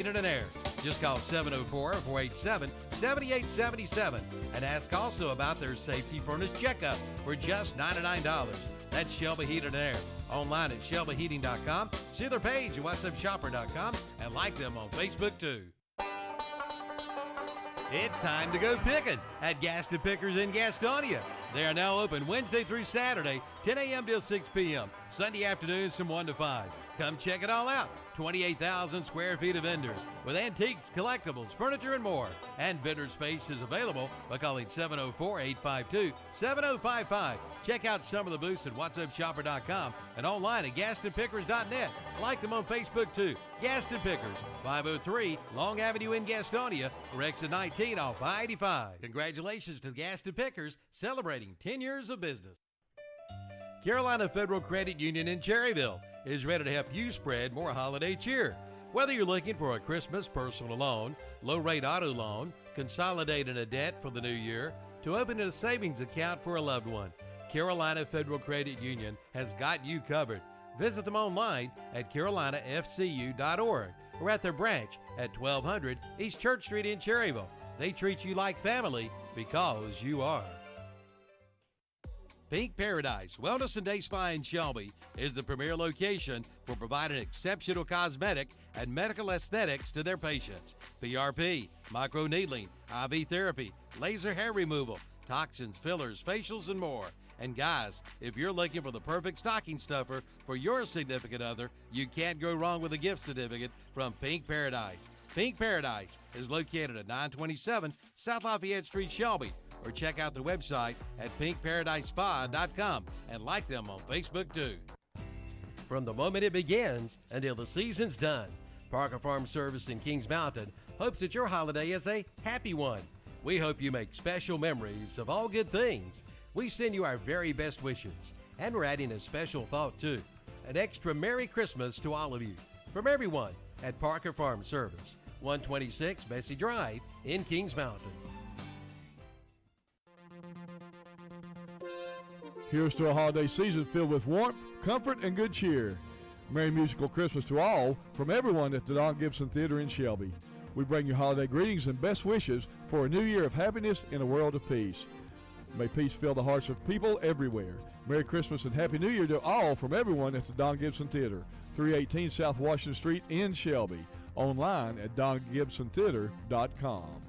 Heating and Air. Just call 704-487-7877 and ask also about their safety furnace checkup for just $99. That's Shelby Heating and Air. Online at shelbyheating.com. See their page at whatsupshopper.com and like them on Facebook too. It's time to go picking at Gaston Pickers in Gastonia. They are now open Wednesday through Saturday, 10 a.m. till 6 p.m. Sunday afternoons from 1 to 5. Come check it all out. 28,000 square feet of vendors with antiques, collectibles, furniture, and more. And vendor space is available by calling 704-852-7055. Check out some of the booths at whatsupshopper.com and online at gastonpickers.net. Like them on Facebook too. Gaston Pickers, 503 Long Avenue in Gastonia, or exit 19 off I-85. Congratulations to Gaston Pickers, celebrating 10 years of business. Carolina Federal Credit Union in Cherryville is ready to help you spread more holiday cheer. Whether you're looking for a Christmas personal loan, low-rate auto loan, consolidating a debt for the new year, to open a savings account for a loved one, Carolina Federal Credit Union has got you covered. Visit them online at carolinafcu.org or at their branch at 1200 East Church Street in Cherryville. They treat you like family because you are. Pink Paradise Wellness and Day Spa in Shelby is the premier location for providing exceptional cosmetic and medical aesthetics to their patients. PRP, microneedling, IV therapy, laser hair removal, toxins, fillers, facials, and more. And guys, if you're looking for the perfect stocking stuffer for your significant other, you can't go wrong with a gift certificate from Pink Paradise. Pink Paradise is located at 927 South Lafayette Street, Shelby, or check out their website at pinkparadisespa.com and like them on Facebook too. From the moment it begins until the season's done, Parker Farm Service in Kings Mountain hopes that your holiday is a happy one. We hope you make special memories of all good things. We send you our very best wishes, and we're adding a special thought too. An extra Merry Christmas to all of you from everyone at Parker Farm Service, 126 Bessie Drive in Kings Mountain. Here's to a holiday season filled with warmth, comfort, and good cheer. Merry musical Christmas to all from everyone at the Don Gibson Theater in Shelby. We bring you holiday greetings and best wishes for a new year of happiness in a world of peace. May peace fill the hearts of people everywhere. Merry Christmas and Happy New Year to all from everyone at the Don Gibson Theater, 318 South Washington Street in Shelby. Online at dongibsontheater.com.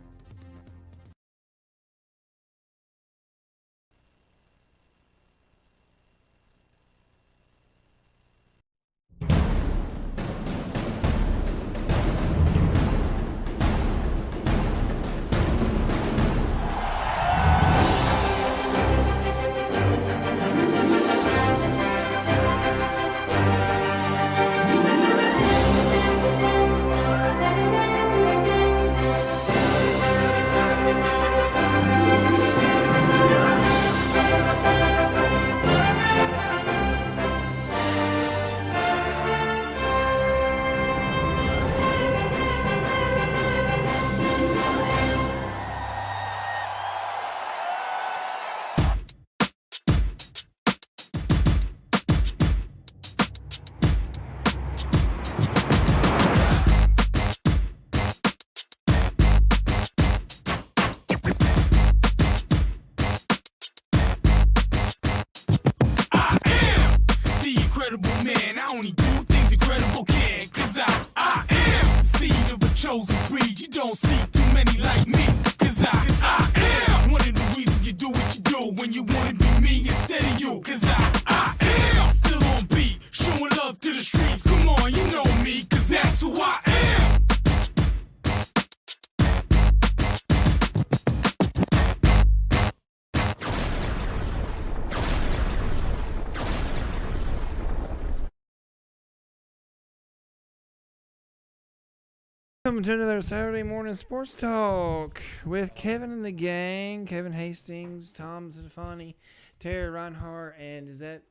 Welcome to another Saturday morning sports talk with Kevin and the gang. Kevin Hastings, Tom Zafani, Terry Reinhardt, and is that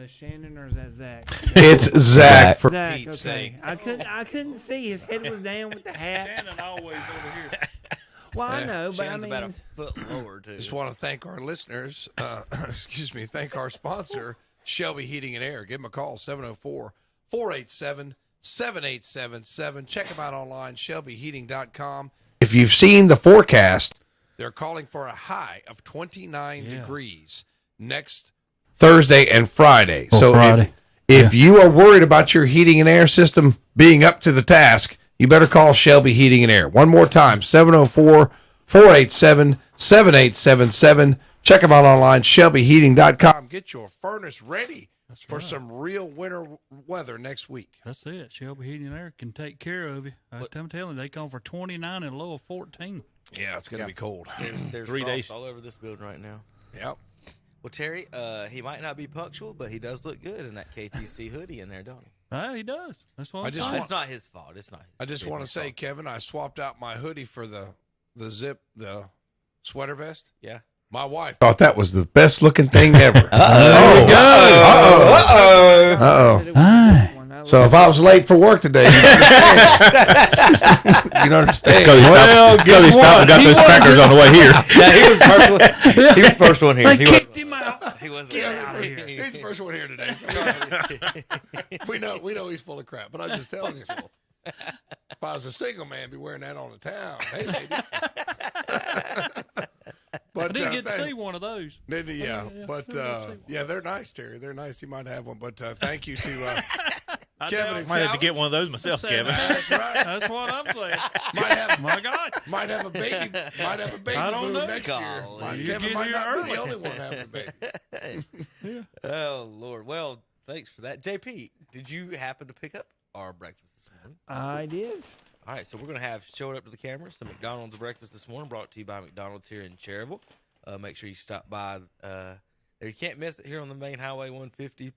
Shannon or is that Zach? It's Zach for Zach, Pete's okay. sake. I couldn't see. His head was down with the hat. Shannon always over here. Well, I know, but Shannon's I mean, about a foot lower too. Just want to thank our listeners. Thank our sponsor, Shelby Heating and Air. Give them a call, 704-487-7877. 7877. Check them out online, shelbyheating.com. If you've seen the forecast, they're calling for a high of 29 degrees next Thursday and Friday. If you are worried about your heating and air system being up to the task, you better call Shelby Heating and Air. One more time, 704-487-7877. Check them out online, shelbyheating.com. Get your furnace ready for some real winter weather next week. That's it. Shelby Heating and Air can take care of you. I'm telling you, they come for 29 and a low of 14. Yeah, it's going to be cold. There's 3 days all over this building right now. Yep. Well, Terry, he might not be punctual, but he does look good in that KTC hoodie in there, don't he? He does. That's what It's not his fault. It's not his I just want to say, Kevin, I swapped out my hoodie for the sweater vest. Yeah. My wife thought that was the best looking thing ever. So if I was late for work today, you'd understand. Well, he stopped and got those crackers on the way here. Yeah, he was first one. He was first one here. They kicked him out. He wasn't Get out out of here. here. He's the first one here today. we know he's full of crap, but I'm just telling you. If I was a single man, I'd be wearing that on the town. Hey, lady. I didn't get to see one of those. Yeah, they're nice, Terry. They're nice. You might have one, but thank you to Kevin. I might have to get one of those myself, Kevin. That's right. That's what I'm saying. My God, might have a baby. I don't boom know. next year. Kevin might not be the only one having a baby. Oh Lord. Well, thanks for that, JP. Did you happen to pick up our breakfast this morning? I did. All right, so we're going to have showed up to the camera some McDonald's breakfast this morning, brought to you by McDonald's here in Cherryville. Make sure you stop by there. You can't miss it here on the main highway 150.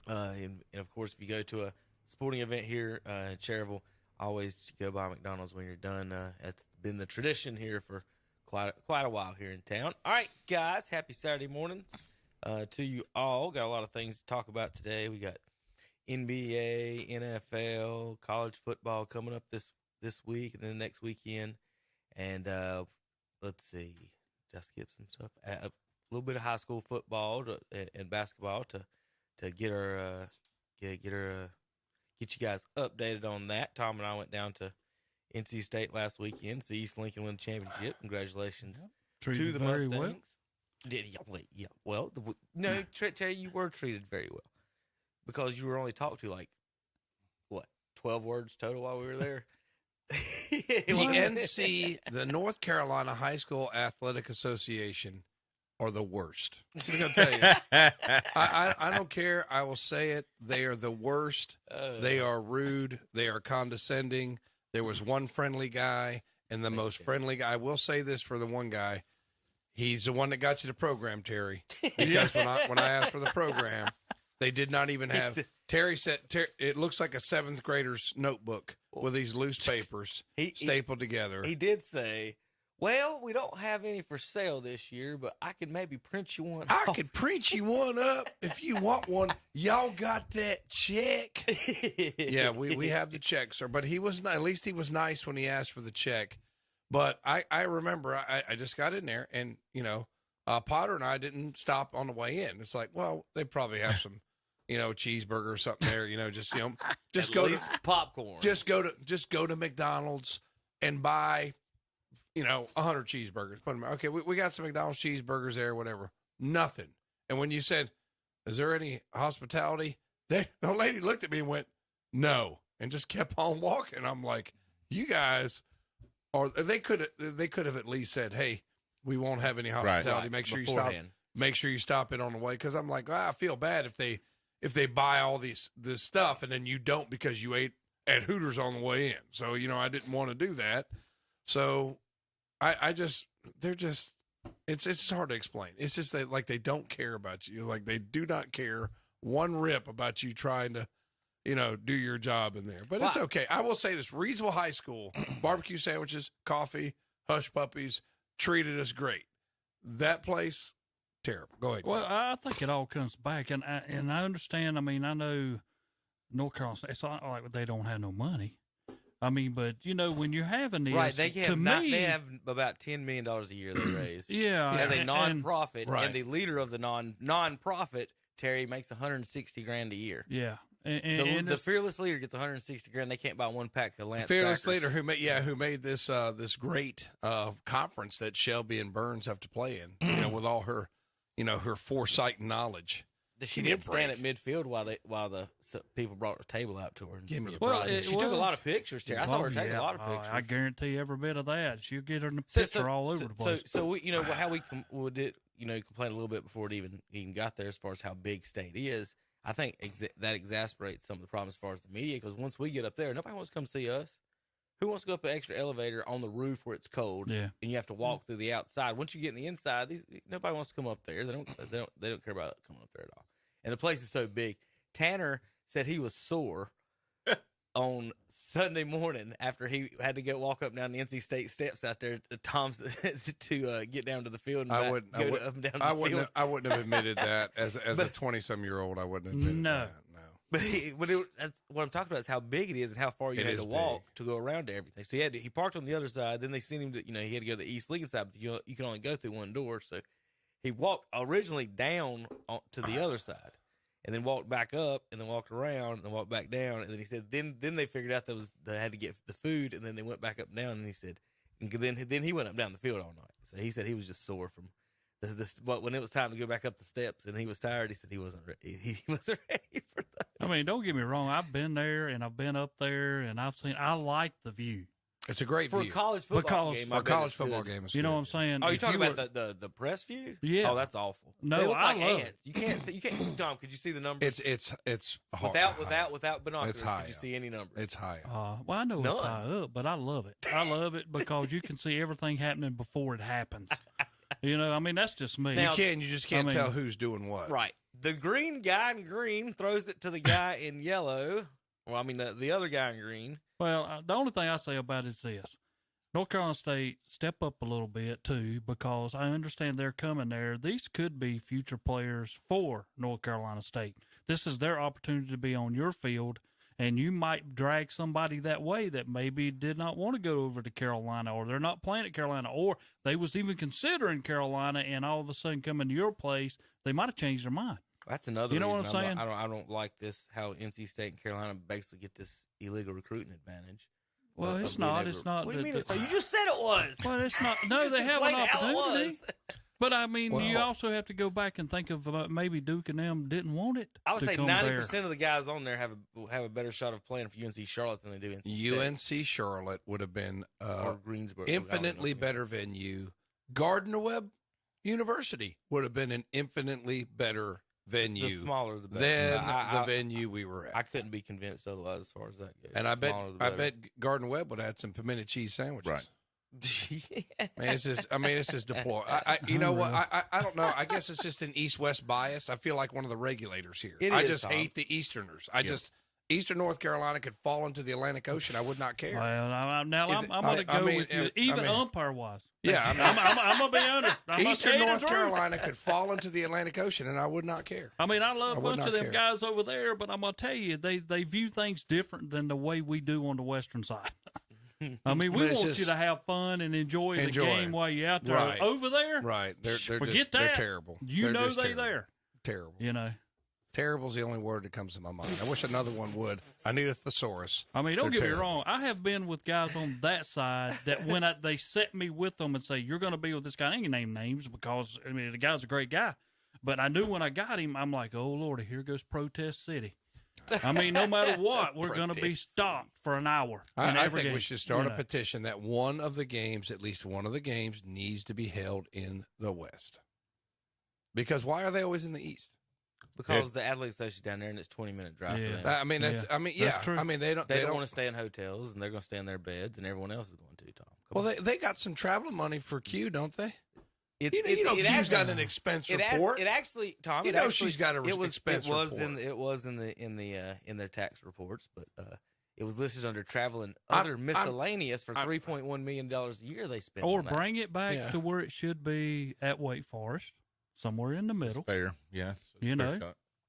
And of course, if you go to a sporting event here in Cherryville, always go by McDonald's when you're done. It's been the tradition here for quite a while here in town. All right, guys, happy Saturday morning to you all. Got a lot of things to talk about today. We got NBA, NFL, college football coming up this week and then next weekend. And let's see, just skip some stuff. A little bit of high school football and basketball to get you guys updated on that. Tom and I went down to NC State last weekend, see East Lincoln win the championship. Congratulations to the Mustangs. Well. Yeah, well, no, Terry, you were treated very well. Because you were only talked to 12 words total while we were there. The North Carolina High School Athletic Association are the worst. I'm going to tell you. I don't care. I will say it. They are the worst. They are rude. They are condescending. There was one friendly guy, and the most friendly guy. I will say this for the one guy. He's the one that got you the program, Terry. Because when I asked for the program, they did not even have. Terry said it looks like a 7th grader's notebook with these loose papers stapled together. He did say, "Well, we don't have any for sale this year, but I could maybe print you one. I could print you one up if you want one. Y'all got that check?" Yeah, we have the check, sir. But he was at least he was nice when he asked for the check. But I remember I just got in there and Potter and I didn't stop on the way in. It's like, well, they probably have some. Cheeseburger or something there, just go to popcorn. Just go to McDonald's and buy, 100 cheeseburgers. Put them, okay, we got some McDonald's cheeseburgers there, whatever. Nothing. And when you said, "Is there any hospitality?" The lady looked at me and went, "No," and just kept on walking. I'm like, you guys are. They could have at least said, "Hey, we won't have any hospitality. Right. Make sure Beforehand. you stop. Make sure you stop it on the way." Because I'm like, I feel bad if they buy all this stuff and then you don't because you ate at Hooters on the way in. So, I didn't want to do that. So it's hard to explain. It's just that they don't care about you. Like they do not care one rip about you trying to, do your job in there, but it's okay. I will say this: Reedsville High School, barbecue sandwiches, coffee, hush puppies, treated us great. That place, terrible. Go ahead. Well, I think it all comes back, and I understand. I mean, I know North Carolina. It's not like they don't have no money. I mean, but when you're having these, right? They have about $10 million a year they raise. Yeah, as a nonprofit, right. And the leader of the nonprofit, Terry, makes $160,000 a year. Yeah, The fearless leader gets $160,000. They can't buy one pack of Lance Fearless crackers. leader who made this this great conference that Shelby and Burns have to play in, with all her, her foresight and knowledge. She Give me a did stand at break. midfield while the people brought a table out to her. Give me a Well, break. She took a lot of pictures, Terry. I saw her take a lot of Oh, pictures. I guarantee every bit of that. She'll get her in the So- picture so- all over so- the place. So we, how we complained a little bit before it even got there as far as how big state is. I think that exasperates some of the problems as far as the media, because once we get up there, nobody wants to come see us. Who wants to go up an extra elevator on the roof where it's cold? Yeah. And you have to walk through the outside. Once you get in the inside, nobody wants to come up there. They don't care about coming up there at all. And the place is so big. Tanner said he was sore on Sunday morning after he had to go walk up and down the NC State steps out there to Tom's to get down to the field and I back, wouldn't. go up and down the field. I wouldn't have admitted that as a 20-some-year-old. I wouldn't have admitted No. that. No. But that's what I'm talking about is how big it is and how far you It had is to walk big. to go around to everything. So he parked on the other side. Then they sent him to, he had to go to the East Lincoln side, but you can only go through one door. So he walked originally down to the other side, and then walked back up, and then walked around, and then walked back down. And then he said, then they figured out they had to get the food, and then they went back up and down. And he said, and then he went up and down the field all night. So he said he was just sore from this. But when it was time to go back up the steps, and he was tired, he said he wasn't ready. He wasn't ready for that. I mean, don't get me wrong. I've been there and I've been up there and I like the view. It's a great For a view. college football Because- game, For I a bet college it's football good. game. It's You know good. what I'm saying? Oh, you're If talking you about the press view? Yeah. Oh, that's awful. No, they look I like love ants. it. You can't see. You can't. Tom, could you see the numbers? It's hard. Without binoculars, It's high could you up. see any numbers? It's high. Well, I know None. it's high up, but I love it. I love it because you can see everything happening before it happens. I mean, that's just me. Now- You just can't I mean- tell who's doing what. Right. The green guy in green throws it to the guy in yellow. Well, I mean the other guy in green. Well, the only thing I say about it is this. North Carolina State, step up a little bit, too, because I understand they're coming there. These could be future players for North Carolina State. This is their opportunity to be on your field, and you might drag somebody that way that maybe did not want to go over to Carolina, or they're not playing at Carolina, or they was even considering Carolina, and all of a sudden coming to your place, they might have changed their mind. That's another. You know what reason I'm saying? I don't like this. How NC State and Carolina basically get this illegal recruiting advantage. Well, Of it's being not. able- It's not. What do you mean? the- It's not? You just said it was. Well, it's not. No, Just they have an explain how it opportunity. was. But I mean, you Well- also have to go back and think of maybe Duke and them didn't want it. I would to say come 90% there. of the guys on there have a better shot of playing for UNC Charlotte than they do NC State. UNC Charlotte would have been or Greensboro. infinitely better venue. Gardner Webb University would have been an infinitely better venue The smaller the better. than the venue we were I at. couldn't be convinced otherwise as far as that goes. And The I bet smaller the better. Gardner Webb would have had some pimento cheese sandwiches. Right. Yeah. Man, it's just deplorable. You know what? I don't know. I guess it's just an East-West bias. I feel like one of the regulators here. It I is, just Tom. hate the Easterners. Eastern North Carolina could fall into the Atlantic Ocean. I would not care. Well, I'm Is it- going to I go mean, with you, I even mean- umpire wise. Yeah, I'm going to be honest. I'm gonna tell Eastern you the North truth. Carolina could fall into the Atlantic Ocean, and I would not care. I mean, I love I a would bunch not of them care. guys over there, but I'm going to tell you, they view things different than the way we do on the western side. I mean, we But it's want you just- to have fun and enjoy the game while you're out there. Right. Over there, Right? They're forget just, that. They're terrible. You They're know just they terrible. there. Terrible. You know. Terrible's the only word that comes to my mind. I wish another one would. I need a thesaurus. I mean, don't They're get me terrible. wrong. I have been with guys on that side that when they set me with them and say, you're going to be with this guy, I ain't gonna name names because, I mean, the guy's a great guy. But I knew when I got him, I'm like, oh, Lordy, here goes Protest City. I mean, no matter what, we're going to be stopped for an hour. I in every think we game, should start you a know. petition that one of the games, at least one of the games, needs to be held in the West. Because why are they always in the East? Because the athletic association's down there and it's 20-minute drive Yeah. for them. I mean, that's. Yeah. I mean, That's yeah. true. I mean, they don't. They don't want to stay in hotels and they're going to stay in their beds and everyone else is going to, Tom. Come Well, on. they got some traveling money for Q, don't they? It's- You know, it Q's actually- got an expense It report. actually, Tom. You it know actually- she's got a it was, expense it was report. It was in their tax reports, but it was listed under travel and I'm- other miscellaneous for I'm- $3.1 million a year they spend. Or on that. bring it back Yeah. to where it should be at Wake Forest, somewhere in the middle. Fair, yeah. You Fair know.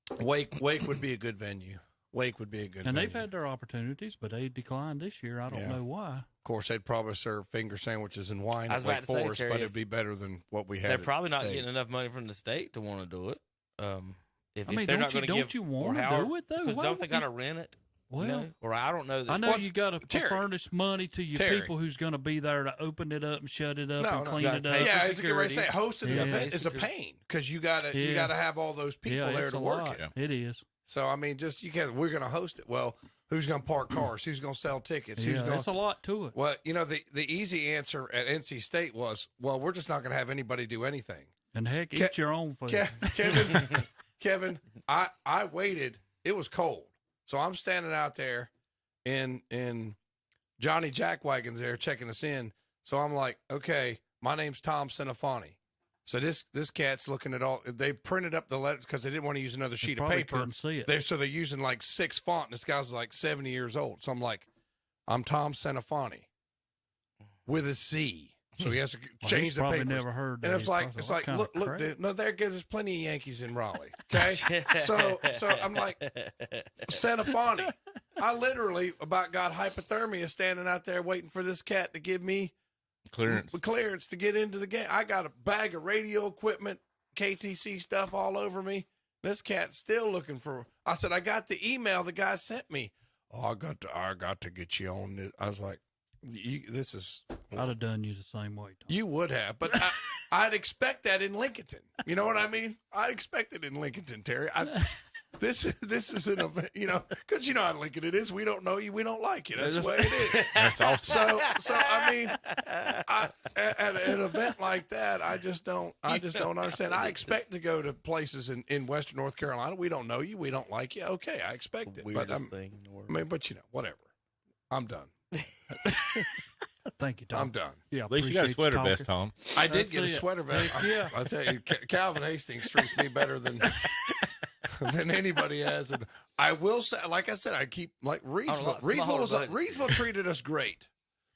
shot. Wake would be a good venue. Wake would be a good And venue. they've had their opportunities, but they declined this year. I don't Yeah. know why. Of course, they'd probably serve finger sandwiches and wine I at was about Wake to say, Forest, Terry, but if- it'd be better than what we had. They're at probably not State. getting enough money from the state to want to do it. If I mean, they're don't not you, going to don't give, you or want to how- do it, though? Because Why don't they would got you- to rent it? Well, You know? Or I don't know. That, I know Well, you got to Terry. furnish money to your Terry. people who's going to be there to open it up and shut it up No, and no, clean you it gotta up. pay Yeah, for I was getting ready to say security. hosting an Yeah. event is a pain because you gotta Yeah. have all those people Yeah, there it's to a work lot. it. It is. So I mean, just we're gonna host it. Well, who's gonna park cars? Who's gonna sell tickets? Who's Yeah, gonna? there's a lot to it. Well, the easy answer at NC State was, well, we're just not gonna have anybody do anything. And heck, Ke- eat your own food. Kevin, I waited. It was cold, so I'm standing out there in Johnny Jackwagon's there checking us in. So I'm like, okay, my name's Tom Sinafani. So this cat's looking at all. They printed up the letters because they didn't want to use another sheet of Probably paper. couldn't see it. So they're using like 6 font. And this guy's like 70 years old. So I'm like, I'm Tom Sinafani with a C. So he has to Well, change he's the probably papers. never heard that. And it's He's like, probably, "What kind of look, crap?" dude, no, there's plenty of Yankees in Raleigh. Okay, so I'm like, Sinafani. I literally about got hypothermia standing out there waiting for this cat to give me clearance to get into the game. I got a bag of radio equipment, KTC stuff all over me. This cat's still looking for. I said, I got the email the guy sent me. Oh, I got to get you on this. I was like, this is. I'd have done you the same way, Tom. You would have, but I'd expect that in Lincolnton. You know what I mean? I'd expect it in Lincolnton, Terry. This is an event, because you know how Lincoln it is. We don't know you, we don't like you. That's the way it is. That's awesome. So I mean, at an event like that, I just don't understand. I expect to go to places in Western North Carolina. We don't know you, we don't like you. Okay, I expect it. But thing in the world. I mean, but whatever. I'm done. Thank you, Tom. I'm done. Yeah, At least you got a appreciate sweater talking. vest, Tom. I did That's get a it. sweater vest. Yeah. I tell you, Calvin Hastings treats me better than anybody has. And I will say, like I said, I keep like Reesville. Reesville treated us great,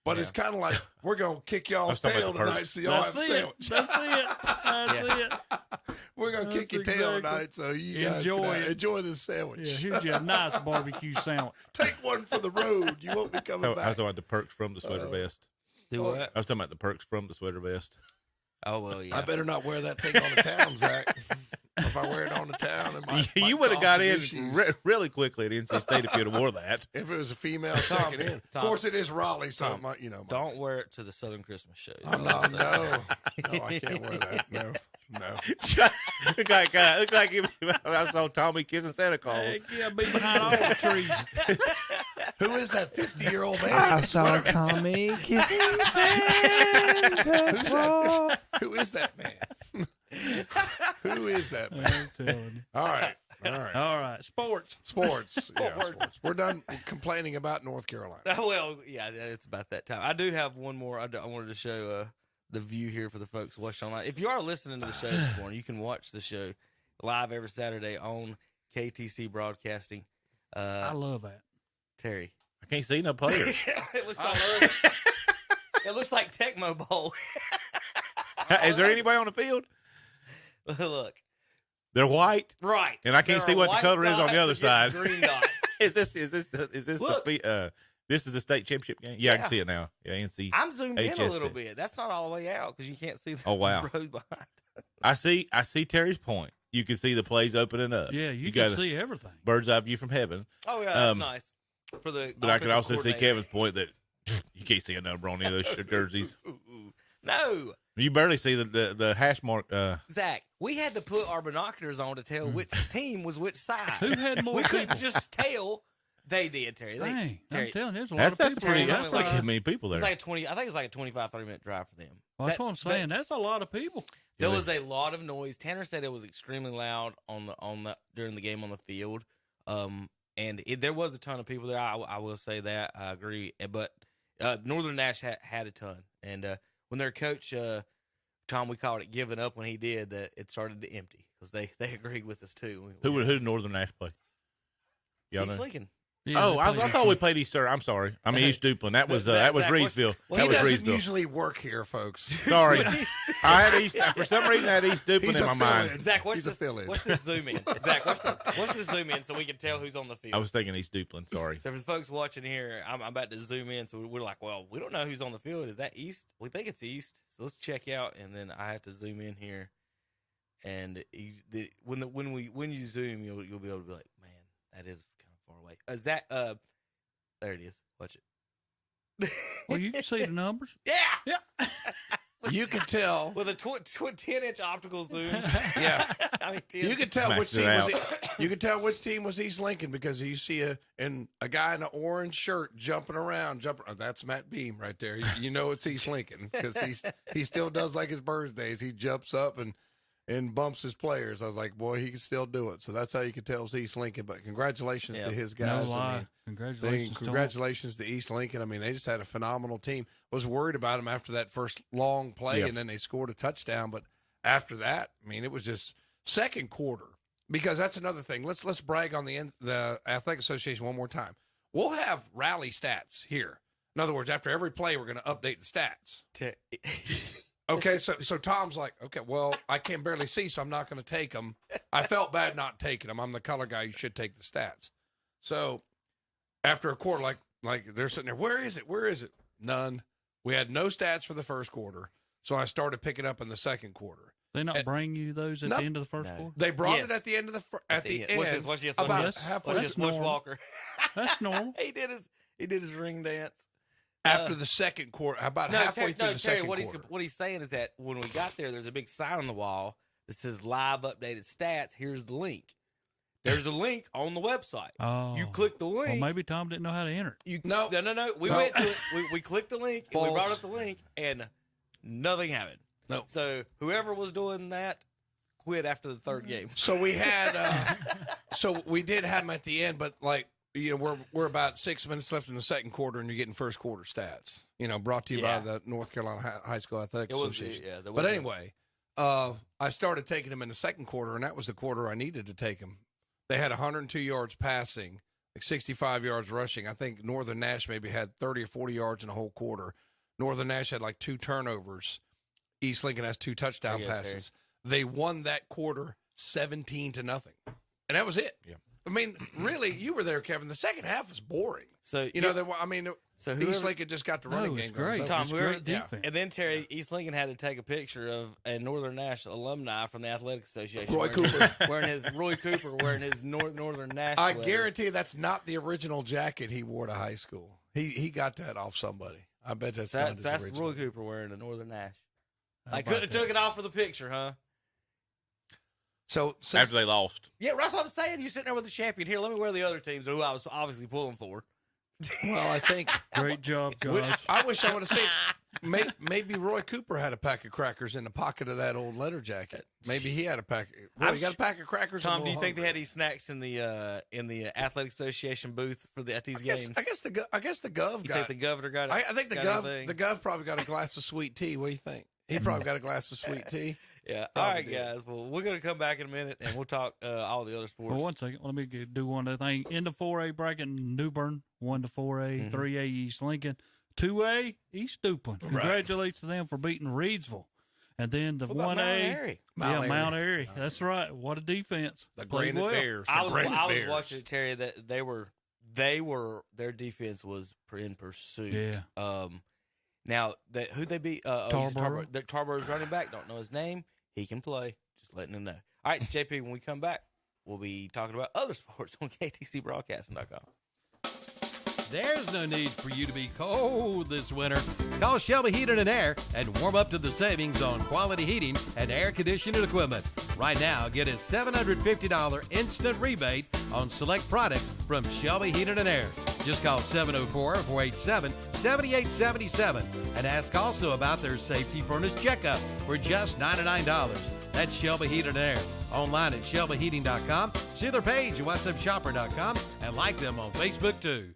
but it's kind of like we're gonna kick y'all's Let's talk tail about the tonight, perks. so y'all have That's a it. sandwich. That's it. That's it. We're gonna kick your That's tail exactly. tonight, so you guys Enjoy can it. enjoy this sandwich. Yeah, here's you a nice barbecue sandwich. Take one for the road. You won't be coming I was back. talking about the perks from the sweater vest. Do what? I was talking about the perks from the sweater vest. Oh, well, yeah. I better not wear that thing on the town, Zach. If I wear it on the town, it might You might would have cause got some in issues. really quickly at NC State if you'd have wore that. If it was a female checking in. Of course, it is Raleigh, so Tom, Don't wear it to the Southern Christmas show. I'm not. No, I can't wear that. No. look like I saw Tommy kissing Santa Claus. Heck yeah, be behind all the trees. Who is that 50-year-old man? I in the saw sweater? Tommy kissing Santa Claus. Who is that man? Who is that man? I'm telling you. All right. All right, sports. Sports. Yeah, sports. We're done complaining about North Carolina. Well, yeah, it's about that time. I do have one more. I wanted to show the view here for the folks watching online. If you are listening to the show this morning, you can watch the show live every Saturday on KTC Broadcasting. I love that. Terry. I can't see no players. It looks like Tecmo Bowl. Is there anybody on the field? Look. They're white, Right. and I can't There see are what the white color is on the other dots side. against green dots. Is this Look. this is the state championship game? Yeah, I can see it now. Yeah, NC. I'm zoomed in a HSC. little bit. That's not all the way out because you can't see the Oh, wow. road behind. I see Terry's point. You can see the plays opening up. Yeah, you got can a see everything. bird's eye view from heaven. Oh yeah, that's Um, nice. For the But I can offensive also see coordinator. Kevin's point that you can't see a number on any of those jerseys. No, You barely see the hash mark. Zach, we had to put our binoculars on to tell which team was which side. Who had more We people? couldn't just tell. They did, Terry. Dang, Terry, I'm telling you, there's a lot That's of people. pretty. on That's that like side. many people there. it's like a 20. I think it's like a 25, 30-minute drive for them. Well, that's That- what I'm saying. That's a lot of people. There Yeah, was a lot of noise. Tanner said it was extremely loud on the during the game on the field. And there was a ton of people there. I will say that. I agree. But Northern Nash had a ton. And when their coach Tom, we called it giving up when he did that. It started to empty because they agreed with us too. who did Northern Nash play? Y'all East know? Lincoln. Yeah, Oh, they I play thought we played East. Sir, I'm sorry. I mean East Duplin. That was Zach, what's- Reedsville. well, that He was doesn't Reedsville. usually work here, folks. Sorry, I had East for some reason. I had East Duplin He's in a my mind. fill-in. Zach, He's a fill-in. what's this zoom in? Zach, what's this zoom in so we can tell who's on the field? I was thinking East Duplin. Sorry. So for the folks watching here, I'm about to zoom in. So we're like, well, we don't know who's on the field. Is that East? We think it's East. So let's check out, and then I have to zoom in here. And when you zoom, you'll be able to be like, man, that is kind of far away. Zach, there it is. Watch it. Well, you can see the numbers. Yeah. You could tell With a 10-inch optical zoom. Yeah. I mean, 10. You could tell which Maxed it team out. you could tell which team was East Lincoln because you see a guy in an orange shirt jumping around. That's Matt Beam right there. You know it's East Lincoln because he still does like his birthdays. He jumps up and bumps his players. I was like, boy, he can still do it. So that's how you could tell it's East Lincoln. But congratulations to his guys. No lie. I mean, Congratulations to East Lincoln. I mean, they just had a phenomenal team. Was worried about them after that first long play, and then they scored a touchdown. But after that, I mean, it was just second quarter. Because that's another thing. Let's brag on the Athletic Association one more time. We'll have rally stats here. In other words, after every play, we're going to update the stats. Okay, so Tom's like, okay, well, I can barely see, so I'm not going to take them. I felt bad not taking them. I'm the color guy. You should take the stats. So after a quarter, like they're sitting there, where is it? Where is it? None. We had no stats for the first quarter, so I started picking up in the second quarter. They not bring you those at the end of the first quarter? They brought it at the end of at the end. Watch this. Halfway. Watch this. Watch Walker. That's normal. He did his ring dance. After the second quarter, about halfway through the second quarter. What he's saying is that when we got there's a big sign on the wall that says live updated stats. Here's the link. There's a link on the website. Oh. You click the link. Well, maybe Tom didn't know how to enter it. No. We went to it. We clicked the link and we brought up the link and nothing happened. No. So whoever was doing that quit after the third game. So we had, so we did have them at the end, but like, you know, we're about 6 minutes left in the second quarter, and you're getting first quarter stats. You know, brought to you by the North Carolina High School Athletic Association. But anyway, I started taking them in the second quarter, and that was the quarter I needed to take them. They had 102 yards passing, like 65 yards rushing. I think Northern Nash maybe had 30 or 40 yards in the whole quarter. Northern Nash had like 2 turnovers. East Lincoln has 2 touchdown passes. They won that quarter 17-0, and that was it. Yeah. I mean, really, you were there, Kevin. The second half was boring. So you know, East Lincoln just got the running game great. Tom, great defense. And then Terry, East Lincoln had to take a picture of a Northern Nash alumni from the Athletic Association, Roy Cooper wearing his Northern Nash. I guarantee you that's not the original jacket he wore to high school. He got that off somebody. I bet that's Roy Cooper wearing a Northern Nash. I couldn't have took it off for the picture, huh? So after they lost. Yeah, that's what I'm saying. You're sitting there with the champion. Here, let me wear the other teams who I was obviously pulling for. Well, I think great job, guys. I wish I would have seen. Maybe Roy Cooper had a pack of crackers in the pocket of that old leather jacket. Maybe he had a pack. Roy, you got a pack of crackers? Tom, do you think they had any snacks in the Athletic Association booth at these games? I guess the Gov. You think the governor got it? I think the Gov probably got a glass of sweet tea. What do you think? He probably got a glass of sweet tea. Yeah. All right, guys. Well, we're going to come back in a minute, and we'll talk all the other sports. Well, 1 second. Let me do one other thing. In the 4A bracket, New Bern, 1 to 4A, 3A East Lincoln, 2A East Duplin. Congratulations to them for beating Reedsville. And then the 1A. Mount Airy. That's right. What a defense. The Granite Bears. I was watching it, Terry, that their defense was in pursuit. Yeah. Now, who'd they beat? Tarboro. Tarborough's running back. Don't know his name. He can play. Just letting him know. All right, JP, when we come back, we'll be talking about other sports on KTCBroadcasting.com. There's no need for you to be cold this winter. Call Shelby Heating and Air and warm up to the savings on quality heating and air conditioning equipment. Right now, get a $750 instant rebate on select products from Shelby Heating and Air. Just call 704-487-7877 and ask also about their safety furnace checkup for just $99. That's Shelby Heating and Air. Online at shelbyheating.com. See their page at whatsupshopper.com and like them on Facebook too.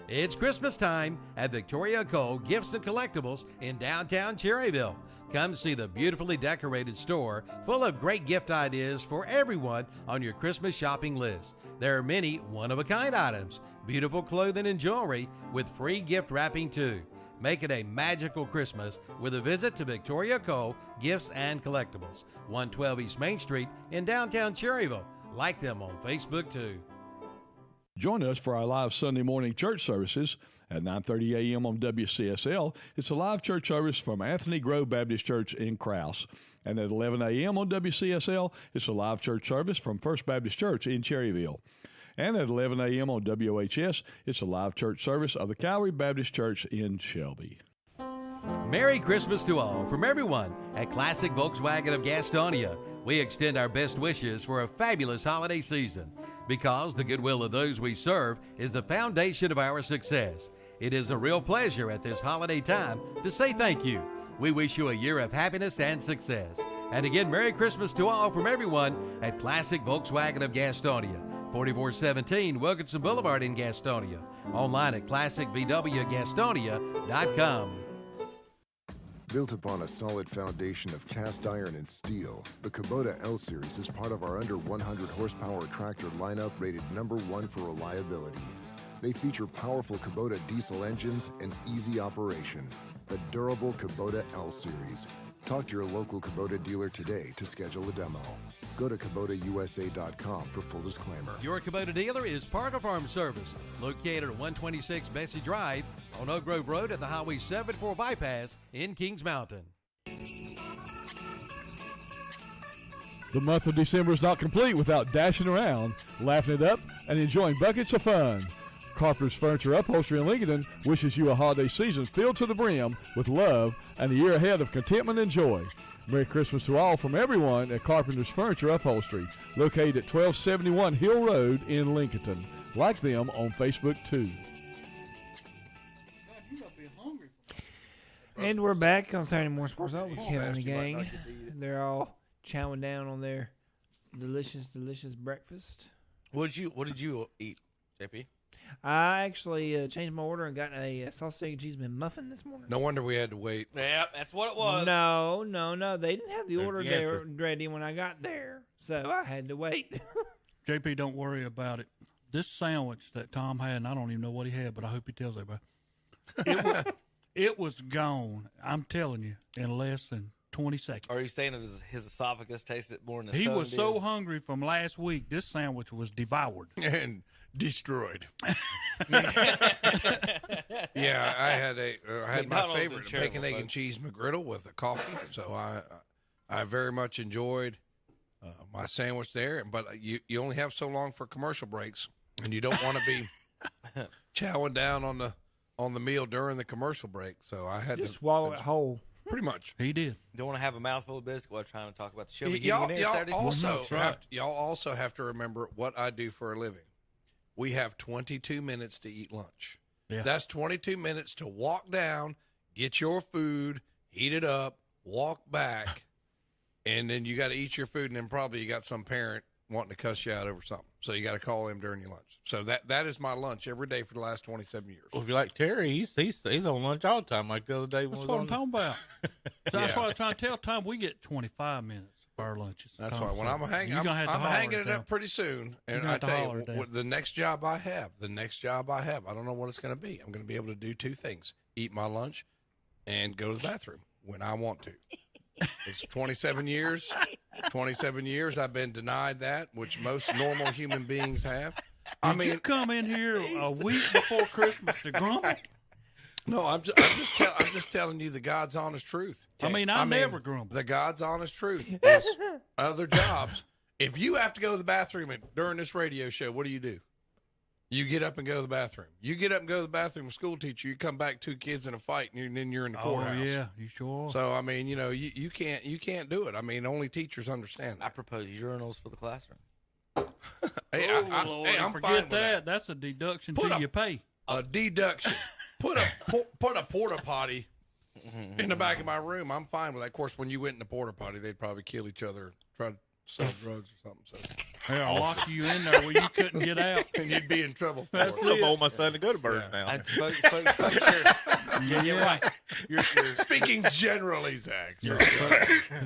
It's Christmas time at Victoria Cole Gifts and Collectibles in downtown Cherryville. Come see the beautifully decorated store full of great gift ideas for everyone on your Christmas shopping list. There are many one-of-a-kind items, beautiful clothing and jewelry with free gift wrapping too. Make it a magical Christmas with a visit to Victoria Cole Gifts and Collectibles, 112 East Main Street in downtown Cherryville. Like them on Facebook too. Join us for our live Sunday morning church services At 9:30 a.m. on WCSL, it's a live church service from Anthony Grove Baptist Church in Krause. And at 11 a.m. on WCSL, it's a live church service from First Baptist Church in Cherryville. And at 11 a.m. on WHS, it's a live church service of the Calvary Baptist Church in Shelby. Merry Christmas to all from everyone at Classic Volkswagen of Gastonia. We extend our best wishes for a fabulous holiday season because the goodwill of those we serve is the foundation of our success. It is a real pleasure at this holiday time to say thank you. We wish you a year of happiness and success. And again, Merry Christmas to all from everyone at Classic Volkswagen of Gastonia, 4417 Wilkinson Boulevard in Gastonia. Online at classicvwgastonia.com. Built upon a solid foundation of cast iron and steel, the Kubota L Series is part of our under 100 horsepower tractor lineup rated #1 for reliability. They feature powerful Kubota diesel engines and easy operation. The durable Kubota L Series. Talk to your local Kubota dealer today to schedule a demo. Go to KubotaUSA.com for full disclaimer. Your Kubota dealer is Parker Farm Service, located at 126 Bessie Drive on Oak Grove Road at the Highway 74 bypass in Kings Mountain. The month of December is not complete without dashing around, laughing it up, and enjoying buckets of fun. Carpenter's Furniture Upholstery in Lincoln wishes you a holiday season filled to the brim with love and a year ahead of contentment and joy. Merry Christmas to all from everyone at Carpenter's Furniture Upholstery, located at 1271 Hill Road in Lincoln. Like them on Facebook, too. And we're back on Saturday Morning Sports Talk with Come on, Kevin and the Basti, might gang. not get to eat it. They're all chowing down on their delicious breakfast. What did you eat, JP? I actually changed my order and got a sausage, egg, and cheese muffin this morning. No wonder we had to wait. Yeah, that's what it was. No. They didn't have the There's order the there answer. ready when I got there, so I had to wait. JP, don't worry about it. This sandwich that Tom had, and I don't even know what he had, but I hope he tells everybody. It was gone, I'm telling you, in less than 20 seconds. Are you saying his esophagus tasted more than his He tongue was did? so hungry from last week, this sandwich was devoured. And destroyed. Yeah, I had my McDonald's favorite in Cherryville, bacon, egg, and folks. cheese McGriddle with a coffee. So I very much enjoyed my sandwich there. But you only have so long for commercial breaks, and you don't want to be chowing down on the meal during the commercial break. So I had Just to swallow it whole. pretty much. He did. Don't want to have a mouthful of biscuit while trying to talk about the show. Y'all also That's right. have to remember what I do for a living. We have 22 minutes to eat lunch. Yeah. That's 22 minutes to walk down, get your food, heat it up, walk back, and then you got to eat your food, and then probably you got some parent wanting to cuss you out over something. So you got to call him during your lunch. So that is my lunch every day for the last 27 years. Well, if you like Terry, he's on lunch all the time. Like the other day when That's we what was I'm on. talking about. So that's Yeah. what I'm trying to tell Tom. We get 25 minutes for our lunches. That's Tom, why when so I'm hanging, you're I'm, gonna have to I'm holler hanging at it up them. pretty soon. And gonna I have to tell holler you, at them. the next job I have, I don't know what it's going to be. I'm going to be able to do two things: eat my lunch and go to the bathroom when I want to. It's 27 years. 27 years I've been denied that, which most normal human beings have. Did you come in here a week before Christmas to grumble? No, I'm just telling you the God's honest truth. I mean, I never grumble. The God's honest truth is other jobs. If you have to go to the bathroom during this radio show, what do? You get up and go to the bathroom. You get up and go to the bathroom with a school teacher. You come back, two kids in a fight, and then you're in the courthouse. Oh, yeah, you sure are. So I mean, you can't do it. I mean, only teachers understand I that. propose urinals for the classroom. Hey, Oh, Lord, I'm fine forget with that. That's a deduction Put to a- your pay. A deduction. Put a porta potty in the back of my room. I'm fine with that. Of course, when you went in the porta potty, they'd probably kill each other, try to sell drugs or something. So Hey, I'll lock you in there where you couldn't get out. and you'd be in trouble for That's it. I want my son to go to Birds Yeah. now. And folks, you're right. You're Speaking generally, Zach. So,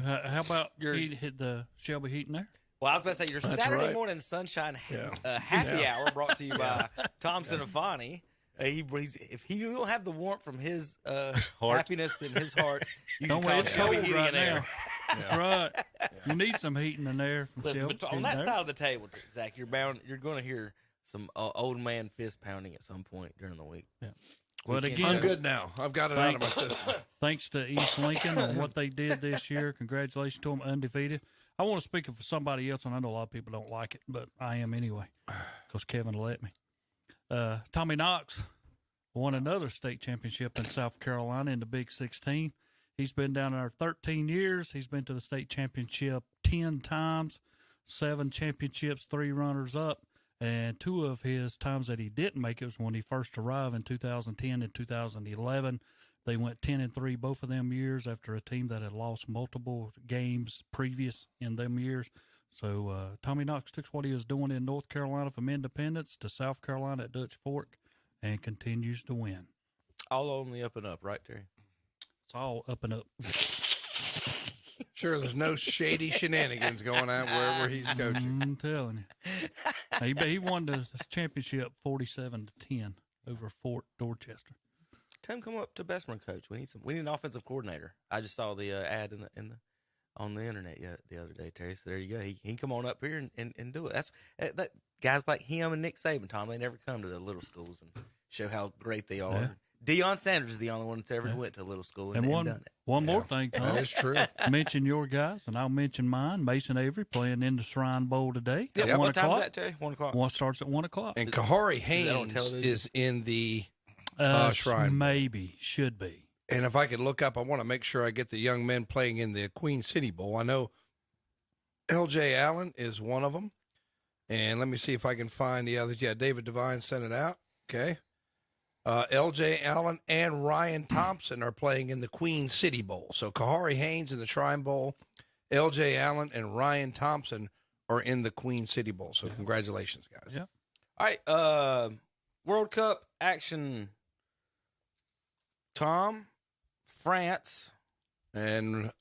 How about he hit the Shelby Heaton there? Well, I was about to say your Saturday right. morning sunshine Yeah. happy hour brought to you by Tom Sinafani. If he don't have the warmth from his happiness in his heart, you Don't can worry, call it's Shelby cold Heating right and Air. now. That's right. You need some heating in there from Listen, Shelby. but on Heating that there. side of the table, Zach, you're going to hear some old man fist pounding at some point during the week. But can't again, I'm good now. I've got it out of my system. thanks to East Lincoln and what they did this year. Congratulations to them, undefeated. I want to speak for somebody else, and I know a lot of people don't like it, but I am anyway because Kevin let me. Tommy Knox won another state championship in South Carolina in the Big 16. He's been down there 13 years. He's been to the state championship 10 times, 7 championships, 3 runners-up. And 2 of his times that he didn't make it was when he first arrived in 2010 and 2011. They went 10-3 both of them years after a team that had lost multiple games previous in them years. So Tommy Knox took what he was doing in North Carolina from Independence to South Carolina at Dutch Fork and continues to win. All on the up and up, right, Terry? It's all up and up. Sure, there's no shady shenanigans going on wherever he's coaching. I'm telling you. He won the championship 47-10 over Fort Dorchester. Tell him come up to Bessemer, coach. We need an offensive coordinator. I just saw the ad on the internet the other day, Terry. So there you go. He can come on up here and do it. That guys like him and Nick Saban, Tom. They never come to the little schools and show how great they are. Yeah. Deion Sanders is the only one that's ever went to a little school and done it. One more thing, Tom. That is true. Mention your guys, and I'll mention mine. Mason Avery playing in the Shrine Bowl today. Yeah, what time is that, Terry? 1 o'clock. One starts at 1 o'clock. And Kahari that on Haynes television? is in the Shrine. Maybe, should be. And if I could look up, I want to make sure I get the young men playing in the Queen City Bowl. I know L.J. Allen is one of them. And let me see if I can find the others. Yeah, David Devine sent it out. Okay. L.J. Allen and Ryan Thompson are playing in the Queen City Bowl. So Kahari Haynes in the Shrine Bowl, L.J. Allen and Ryan Thompson are in the Queen City Bowl. So congratulations, guys. Yeah. All right. World Cup action. Tom, France. And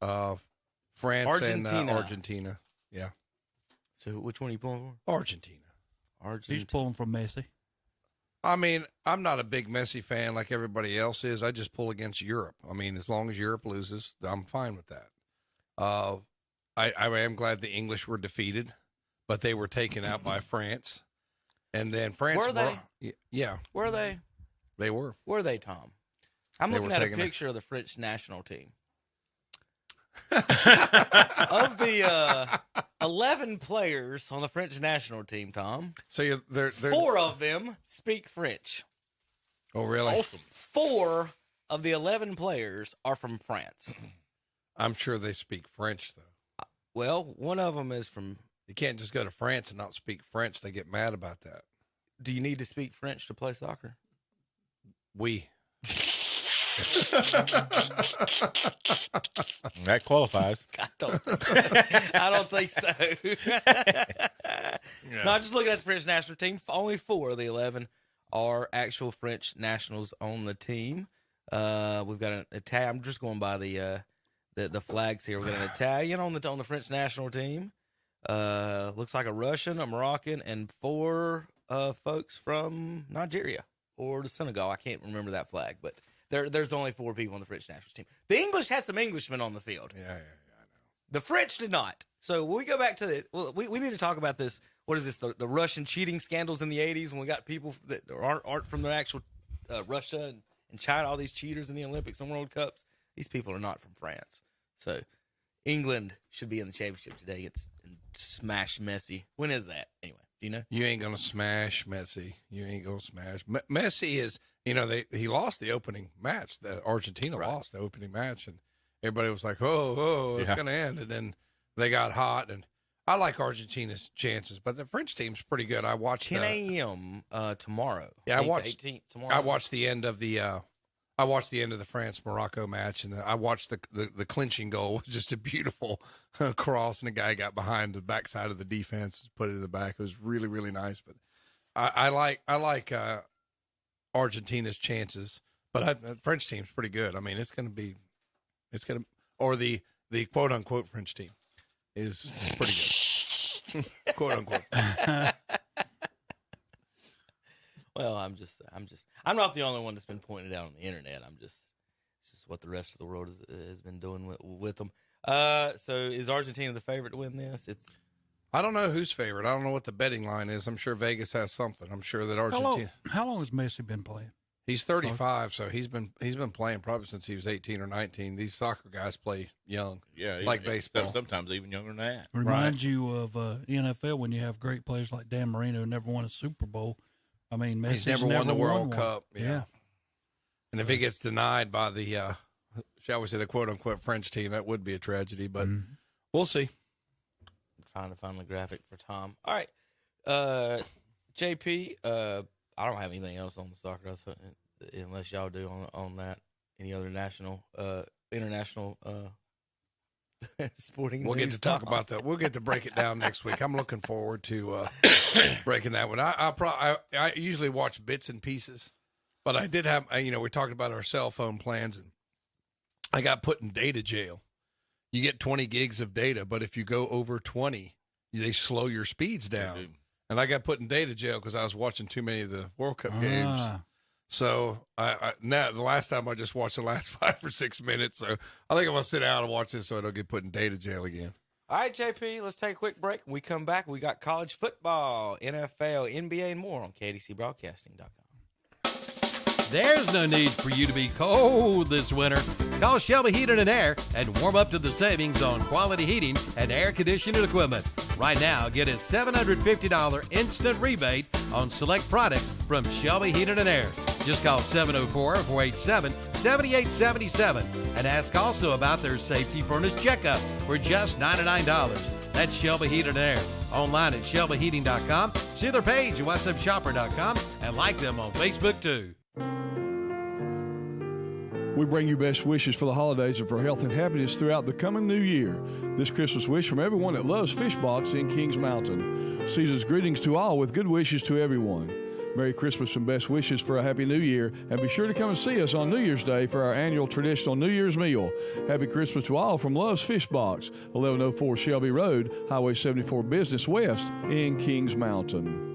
France Argentina. and Argentina. Yeah. So which one are you pulling for? Argentina. He's pulling from Messi. I mean, I'm not a big Messi fan like everybody else is. I just pull against Europe. I mean, as long as Europe loses, I'm fine with that. I am glad the English were defeated, but they were taken out by France. And then France Were they? Yeah. Were they? They were. Were they, Tom? I'm They looking were at a taking picture of the French national team. Of the 11 players on the French national team, Tom, So they're 4 of them speak French. Oh, really? 4 of the 11 players are from France. I'm sure they speak French, though. Well, one of them is from. You can't just go to France and not speak French. They get mad about that. Do you need to speak French to play soccer? We. That qualifies. I don't think so. No, I'm just looking at the French national team. Only 4 of the 11 are actual French nationals on the team. We've got an Italian. I'm just going by the flags here. We've got an Italian on the French national team. Looks like a Russian, a Moroccan, and 4 folks from Nigeria or the Senegal. I can't remember that flag, but there's only 4 people on the French national team. The English had some Englishmen on the field. Yeah, I know. The French did not. So when we go back to we need to talk about this. What is this? The Russian cheating scandals in the 80s when we got people that aren't from the actual Russia and China, all these cheaters in the Olympics and World Cups. These people are not from France. So England should be in the championship today against smash Messi. When is that? Anyway, do you know? You ain't going to smash Messi. You ain't going to smash. Messi is, he lost the opening match. Argentina lost the opening match, and everybody was like, oh, it's going to end. And then they got hot, and I like Argentina's chances, but the French team's pretty good. I watched 10 a.m. Tomorrow. Yeah, I watched 18th tomorrow. I watched the end of the France-Morocco match, and I watched the clinching goal. It was just a beautiful cross, and the guy got behind the backside of the defense, put it in the back. It was really, really nice. But I like Argentina's chances, but the French team's pretty good. I mean, or the quote unquote French team is pretty good, quote unquote. Well, I'm not the only one that's been pointed out on the internet. It's just what the rest of the world has been doing with them. So is Argentina the favorite to win this? I don't know who's favorite. I don't know what the betting line is. I'm sure Vegas has something. I'm sure that Argentina. How long has Messi been playing? He's 35, so he's been playing probably since he was 18 or 19. These soccer guys play young, like baseball. Sometimes even younger than that. Reminds you of NFL when you have great players like Dan Marino who never won a Super Bowl. I mean, Messi's he's never won the World Cup. Yeah. And if he gets denied by the, shall we say, the quote-unquote French team, that would be a tragedy, but we'll see. I'm trying to find the graphic for Tom. All right. JP, I don't have anything else on the soccer, unless y'all do on that. Any other international sporting We'll get news, to talk Tom? about that. We'll get to break it down next week. I'm looking forward to breaking that one. I usually watch bits and pieces, but I did have, we talked about our cell phone plans, and I got put in data jail. You get 20 gigs of data, but if you go over 20, they slow your speeds down. And I got put in data jail because I was watching too many of the World Cup games. So now the last time I just watched the last 5 or 6 minutes. So I think I'm gonna sit down and watch this so I don't get put in data jail again. All right, JP, let's take a quick break. When we come back, we got college football, NFL, NBA, and more on KDCBroadcasting.com. There's no need for you to be cold this winter. Call Shelby Heating and Air and warm up to the savings on quality heating and air conditioning equipment. Right now, get a $750 instant rebate on select products from Shelby Heating and Air. Just call 704-487-7877 and ask also about their safety furnace checkup for just $99. That's Shelby Heating and Air. Online at shelbyheating.com. See their page at whatsupshopper.com and like them on Facebook too. We bring you best wishes for the holidays and for health and happiness throughout the coming new year. This Christmas wish from everyone that loves Fish Box in Kings Mountain. Season's greetings to all with good wishes to everyone. Merry Christmas and best wishes for a Happy New Year. And be sure to come and see us on New Year's Day for our annual traditional New Year's meal. Happy Christmas to all from Love's Fish Box, 1104 Shelby Road, Highway 74 Business West in Kings Mountain.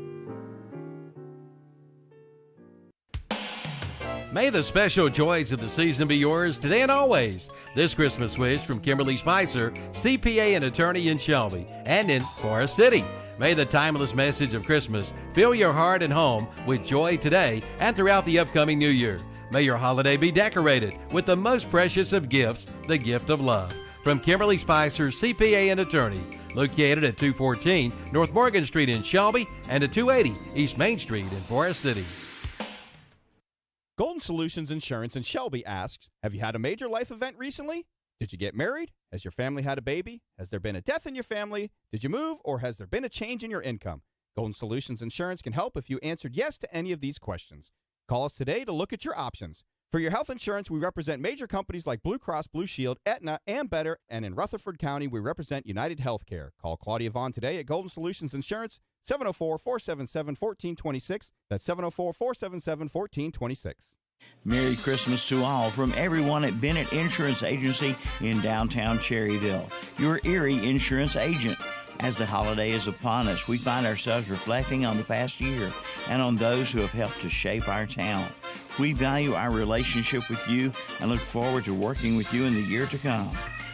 May the special joys of the season be yours today and always. This Christmas wish from Kimberly Spicer, CPA and attorney in Shelby and in Forest City. May the timeless message of Christmas fill your heart and home with joy today and throughout the upcoming new year. May your holiday be decorated with the most precious of gifts, the gift of love. From Kimberly Spicer, CPA and attorney, located at 214 North Morgan Street in Shelby and at 280 East Main Street in Forest City. Golden Solutions Insurance in Shelby asks, have you had a major life event recently? Did you get married? Has your family had a baby? Has there been a death in your family? Did you move, or has there been a change in your income? Golden Solutions Insurance can help if you answered yes to any of these questions. Call us today to look at your options. For your health insurance, we represent major companies like Blue Cross Blue Shield, Aetna, and Better, and in Rutherford County, we represent United Healthcare. Call Claudia Vaughn today at Golden Solutions Insurance, 704-477-1426. That's 704-477-1426. Merry Christmas to all from everyone at Bennett Insurance Agency in downtown Cherryville, your Erie insurance agent. As the holiday is upon us, we find ourselves reflecting on the past year and on those who have helped to shape our town. We value our relationship with you and look forward to working with you in the year to come.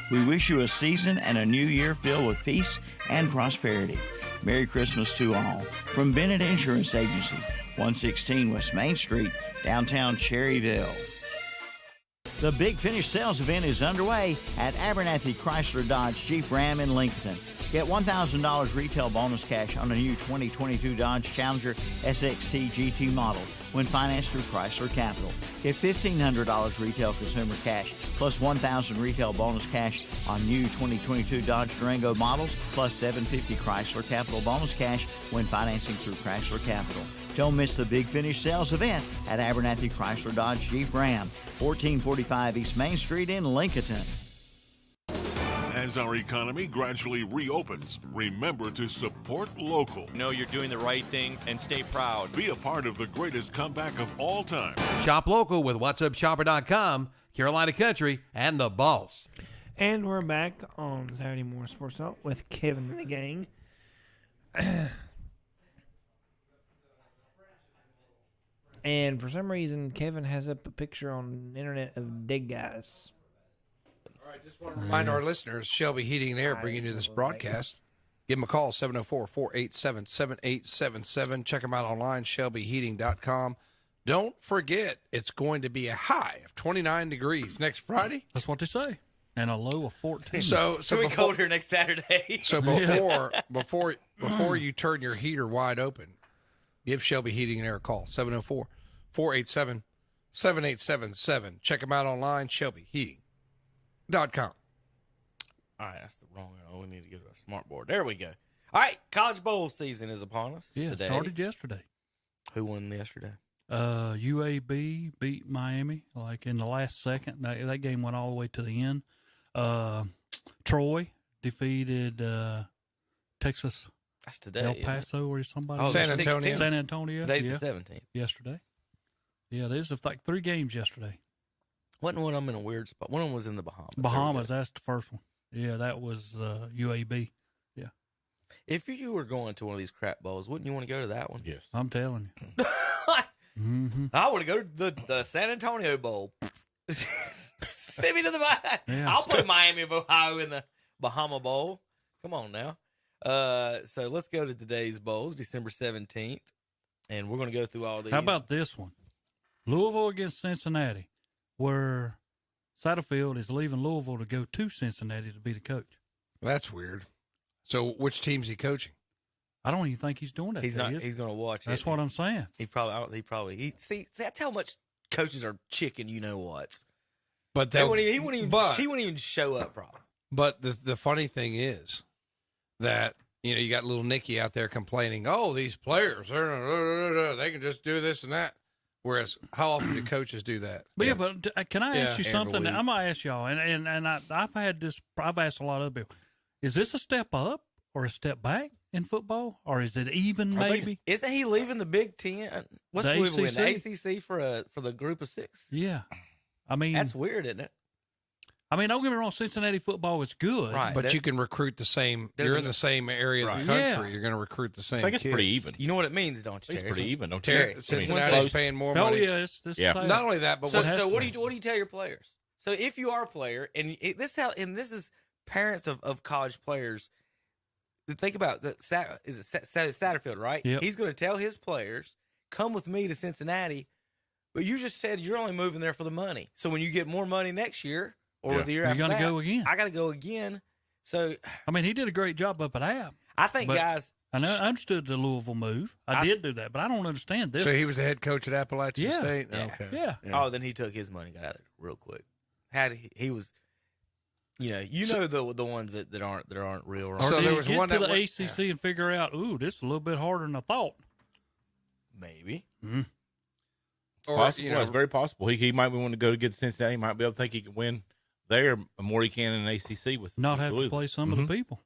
We wish you a season and a new year filled with peace and prosperity. Merry Christmas to all from Bennett Insurance Agency, 116 West Main Street, downtown Cherryville. The Big Finish sales event is underway at Abernathy Chrysler Dodge Jeep Ram in Lincoln. Get $1,000 retail bonus cash on a new 2022 Dodge Challenger SXT GT model when financed through Chrysler Capital. Get $1,500 retail consumer cash plus $1,000 retail bonus cash on new 2022 Dodge Durango models plus $750 Chrysler Capital bonus cash when financing through Chrysler Capital. Don't miss the Big Finish sales event at Abernathy Chrysler Dodge Jeep Ram, 1445 East Main Street in Lincoln. As our economy gradually reopens, remember to support local. Know you're doing the right thing and stay proud. Be a part of the greatest comeback of all time. Shop local with whatsupshopper.com, Carolina Country, and The Boss. And we're back on Saturday Morning Sports Talk with Kevin and the gang. And for some reason, Kevin has up a picture on the internet of dead guys. All right, just want to remind our listeners, Shelby Heating and Air bringing you this broadcast. Give them a call, 704-487-7877. Check them out online, shelbyheating.com. don't forget, it's going to be a high of 29 degrees next Friday. That's what they say. And a low of 14. So It's going to be cold here next Saturday. So before you turn your heater wide open, give Shelby Heating and Air a call, 704-487-7877. Check them out online, shelbyheating.com. All right, that's the wrong one. Oh, we need to go to our smart board. There we go. All right, college bowl season is upon us. Yeah, today. it started yesterday. Who won yesterday? UAB beat Miami like in the last second. That game went all the way to the end. Troy defeated Texas. That's today. El Paso or somebody. Oh, San Antonio. San Antonio. Today's the 17th. Yesterday. Yeah, there's like 3 games yesterday. Wasn't one of them in a weird spot? One of them was in the Bahamas. Bahamas, that's the first one. Yeah, that was UAB. Yeah. If you were going to one of these crap bowls, wouldn't you want to go to that one? Yes. I'm telling you. Mm-hmm. I want to go to the San Antonio Bowl. Send me to the Miami. Yeah. I'll play Miami of Ohio in the Bahama Bowl. Come on now. So let's go to today's bowls, December 17th, and we're going to go through all these. How about this one? Louisville against Cincinnati, where Satterfield is leaving Louisville to go to Cincinnati to be the coach. That's weird. So which team's he coaching? I don't even think he's doing that. He's not. He's going to watch. That's what I'm saying. See, that's how much coaches are chicken. You know what? But he wouldn't even show up. Probably. But the funny thing is that you got little Nicky out there complaining. Oh, these players, they can just do this and that. Whereas, how often do coaches do that? But but can I ask you something? Week. I'm gonna ask y'all, and I've had this. I've asked a lot of other people. Is this a step up or a step back in football, or is it even? Maybe isn't he leaving the Big Ten? What's the Louisville ACC? in the ACC for the Group of 6? Yeah, I mean that's weird, isn't it? I mean, don't get me wrong. Cincinnati football is good, right? But you can recruit the same. You're in the same area of the country. Yeah. You're going to recruit the same. I think it's kids. pretty even. You know what it means, don't you? It's pretty even, don't Terry, you? Cincinnati's paying more money. Oh yeah, this Not only that, but so what do you tell your players? So if you are a player, and this is parents of college players. Think about that. Is it Satterfield, right? Yep. He's going to tell his players, "Come with me to Cincinnati," but you just said you're only moving there for the money. So when you get more money next year or the year after you're that, go again. I got to go again. So I mean, he did a great job up at App. I think guys. I understood the Louisville move. I did do that, but I don't understand this. So he was the head coach at Appalachian State. Yeah. Okay. Yeah. Oh, then he took his money, got out of there real quick. He was. The ones that aren't real. Right? Or So did there he was get one to that the ACC and figure out, this is a little bit harder than I thought. Maybe. Mm-hmm. Or Possible. It's very possible. He might be wanting to go to get to Cincinnati. He might be able to think he can win there more he can in an ACC with Not have to Louisville. play some of the people.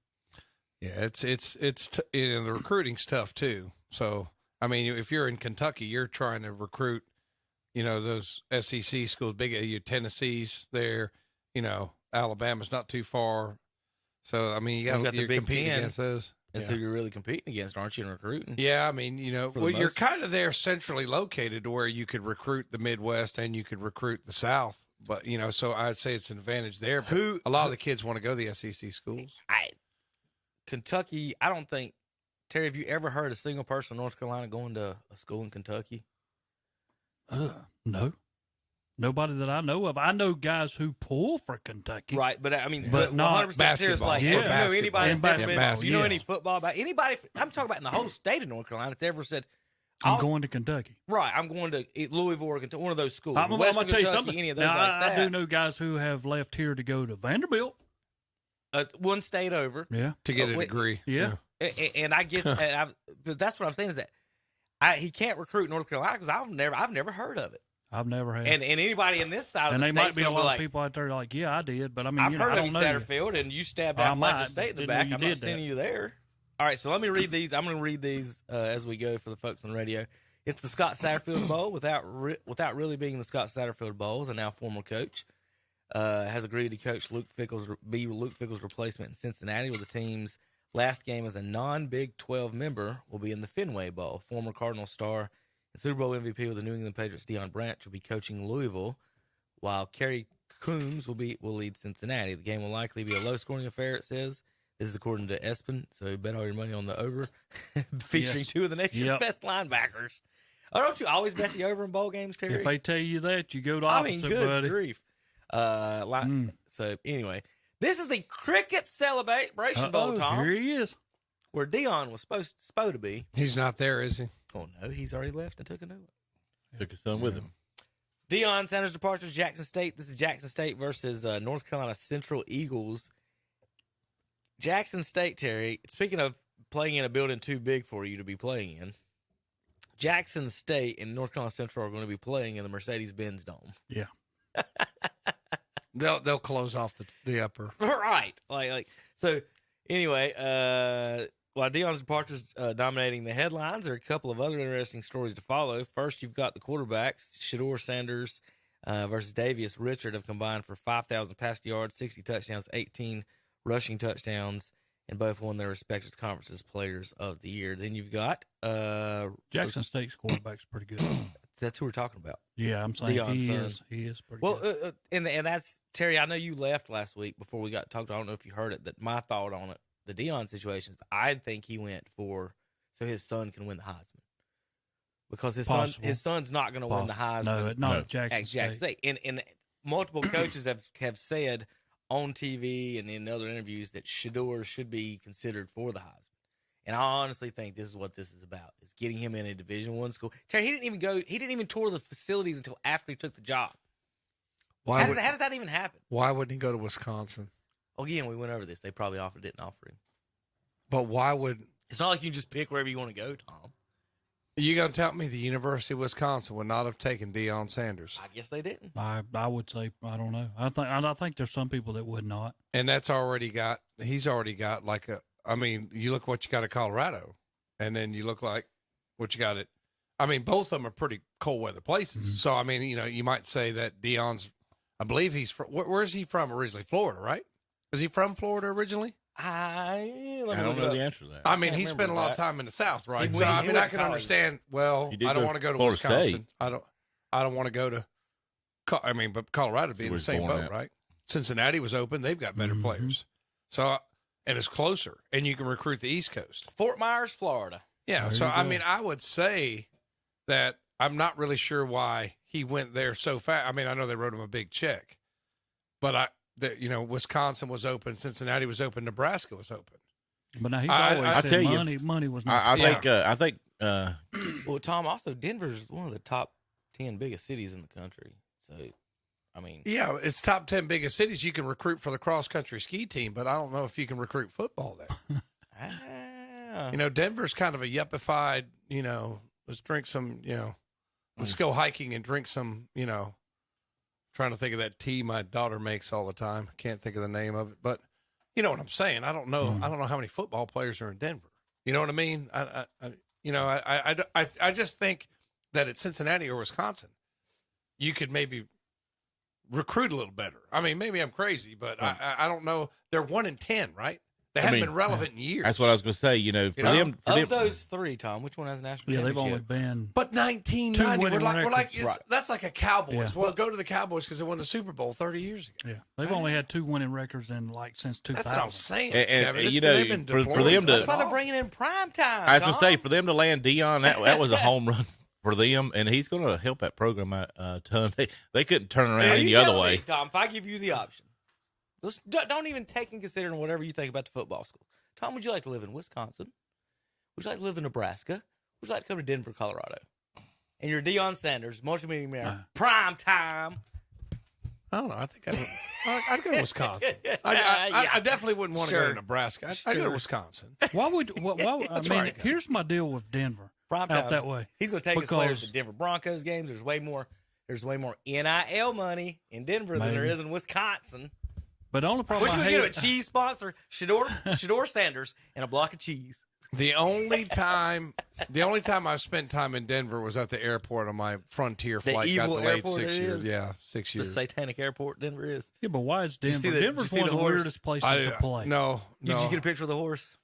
Yeah, the recruiting's tough too. So I mean, if you're in Kentucky, you're trying to recruit, those SEC schools, big Tennessee's there, Alabama's not too far. So I mean, you're competing against those. That's who you're really competing against, aren't you, in recruiting? Yeah, I mean, you're kind of there centrally located to where you could recruit the Midwest and you could recruit the South. But, so I'd say it's an advantage there. But a lot of the kids want to go to the SEC schools. Kentucky, I don't think, Terry, have you ever heard a single person in North Carolina going to a school in Kentucky? No. Nobody that I know of. I know guys who pull for Kentucky. Right, but I mean, but not 100% serious. Like, yeah. you know anybody that's ever been, you know yeah. any football about anybody? I'm talking about in the whole state of North Carolina that's ever said, I'm going to Kentucky. Right, I'm going to Louisville or Kentucky, one of those schools. I'm going to tell you something. Any of those now, like that. I do know guys who have left here to go to Vanderbilt. One state over. Yeah. To get a degree. Yeah. And I get, but that's what I'm saying is that he can't recruit North Carolina because I've never heard of it. I've never had. And anybody in this side and of the they might be a lot like, of people out there like, yeah, I did, but I mean, I've heard I of don't know Satterfield, and you stabbed Appalachian State in the back. I'm not sending you there. All right, so let me read these. I'm going to read these as we go for the folks on the radio. It's the Scott Satterfield Bowl without really being the Scott Satterfield Bowl. The now former coach has agreed to coach Luke Fickell's replacement in Cincinnati, with the team's last game as a non-Big 12 member will be in the Fenway Bowl. Former Cardinal star and Super Bowl MVP with the New England Patriots, Deion Branch, will be coaching Louisville, while Kerry Coombs will lead Cincinnati. The game will likely be a low-scoring affair, it says. This is according to ESPN, so bet all your money on the over, featuring two of the nation's best linebackers. Oh, don't you always bet the over in bowl games, Terry? If they tell you that, you go to I opposite, mean, good buddy. grief. So anyway, this is the Cricket Celebration Bowl, Tom. Here he is. Where Dion was supposed to be. He's not there, is he? Oh, no. He's already left and took a new one. Took his son with him. Deion Sanders departures Jackson State. This is Jackson State versus North Carolina Central Eagles. Jackson State, Terry, speaking of playing in a building too big for you to be playing in, Jackson State and North Carolina Central are going to be playing in the Mercedes-Benz Dome. Yeah. They'll close off the upper. Right. So anyway, while Deion's departure is dominating the headlines, there are a couple of other interesting stories to follow. First, you've got the quarterbacks. Shedeur Sanders versus Davius Richard have combined for 5,000 passing yards, 60 touchdowns, 18 rushing touchdowns, and both won their respective conferences Players of the Year. Then you've got Jackson State's quarterback's pretty good. That's who we're talking about. Yeah, I'm saying Deion's he is pretty well, good. And that's Terry. I know you left last week before we got talked. I don't know if you heard it. That my thought on it, the Deion situation, is I think he went for so his son can win the Heisman because his son's not going to win the Heisman. No, at Jackson State. And multiple coaches have said on TV and in other interviews that Shedeur should be considered for the Heisman. And I honestly think this is what this is about: is getting him in a Division I school. Terry, he didn't even tour the facilities until after he took the job. How does that even happen? Why wouldn't he go to Wisconsin? Again, we went over this. They probably didn't offer him. But why would? It's not like you can just pick wherever you want to go, Tom. You gonna tell me the University of Wisconsin would not have taken Deion Sanders? I guess they didn't. I would say I don't know. I think there's some people that would not. And he's already got like a. I mean, you look what you got at Colorado, and then you look like what you got at. I mean, both of them are pretty cold weather places. Mm-hmm. So I mean, you might say that Deion's. I believe he's from. Where is he from originally? Florida, right? Is he from Florida originally? I don't know the answer to that. I mean, he spent a lot of time in the South, right? So I mean, I can understand. Well, I don't want to go to Wisconsin. State. I don't want to go to. I mean, but Colorado would be in the same boat, right? Cincinnati was open; they've got better players. So and it's closer, and you can recruit the East Coast. Fort Myers, Florida. Yeah. So I mean, I would say that I'm not really sure why he went there so fast. I mean, I know they wrote him a big check, but Wisconsin was open, Cincinnati was open, Nebraska was open. But now he's always said money was not. I think. Well, Tom, also Denver's one of the top 10 biggest cities in the country. So, I mean, yeah, it's top 10 biggest cities. You can recruit for the cross country ski team, but I don't know if you can recruit football there. Denver's kind of a yuppified. Let's drink some. Let's go hiking and drink some. Trying to think of that tea my daughter makes all the time. Can't think of the name of it, but you know what I'm saying. I don't know. I don't know how many football players are in Denver. You know what I mean? I just think that at Cincinnati or Wisconsin, you could maybe recruit a little better. I mean, maybe I'm crazy, but I don't know. They're 1 in 10, right? They haven't been relevant in years. That's what I was going to say. For them, those three, Tom, which one has a national championship? They've only been. But 1990, we're like right. That's like a Cowboys. Yeah. Well, go to the Cowboys because they won the Super Bowl 30 years ago. Yeah, they've only had 2 winning records since 2000. That's what I'm saying. And for them to, that's why they're bringing in prime time. I was going to say, for them to land Deion, that was a home run for them, and he's going to help that program out a ton. They couldn't turn around any other way. Tom, if I give you the option, don't even take in consideration whatever you think about the football school. Tom, would you like to live in Wisconsin? Would you like to live in Nebraska? Would you like to come to Denver, Colorado? And you're Deion Sanders, multimillionaire, prime time. I don't know. I think I'd go to Wisconsin. I definitely wouldn't want to go to Nebraska. I'd go to Wisconsin. Here's my deal with Denver. Prime out that way. He's going to take his players to Denver Broncos games. There's way more NIL money in Denver than there is in Wisconsin. But the only problem I get a cheese sponsor, Shedeur Sanders, and a block of cheese. The only time I've spent time in Denver was at the airport on my Frontier flight. The evil got delayed airport 6 years. Yeah, 6 years. The satanic airport Denver is. Yeah, but why is Denver? Denver's one of the weirdest places to play. No. Did you get a picture of the horse?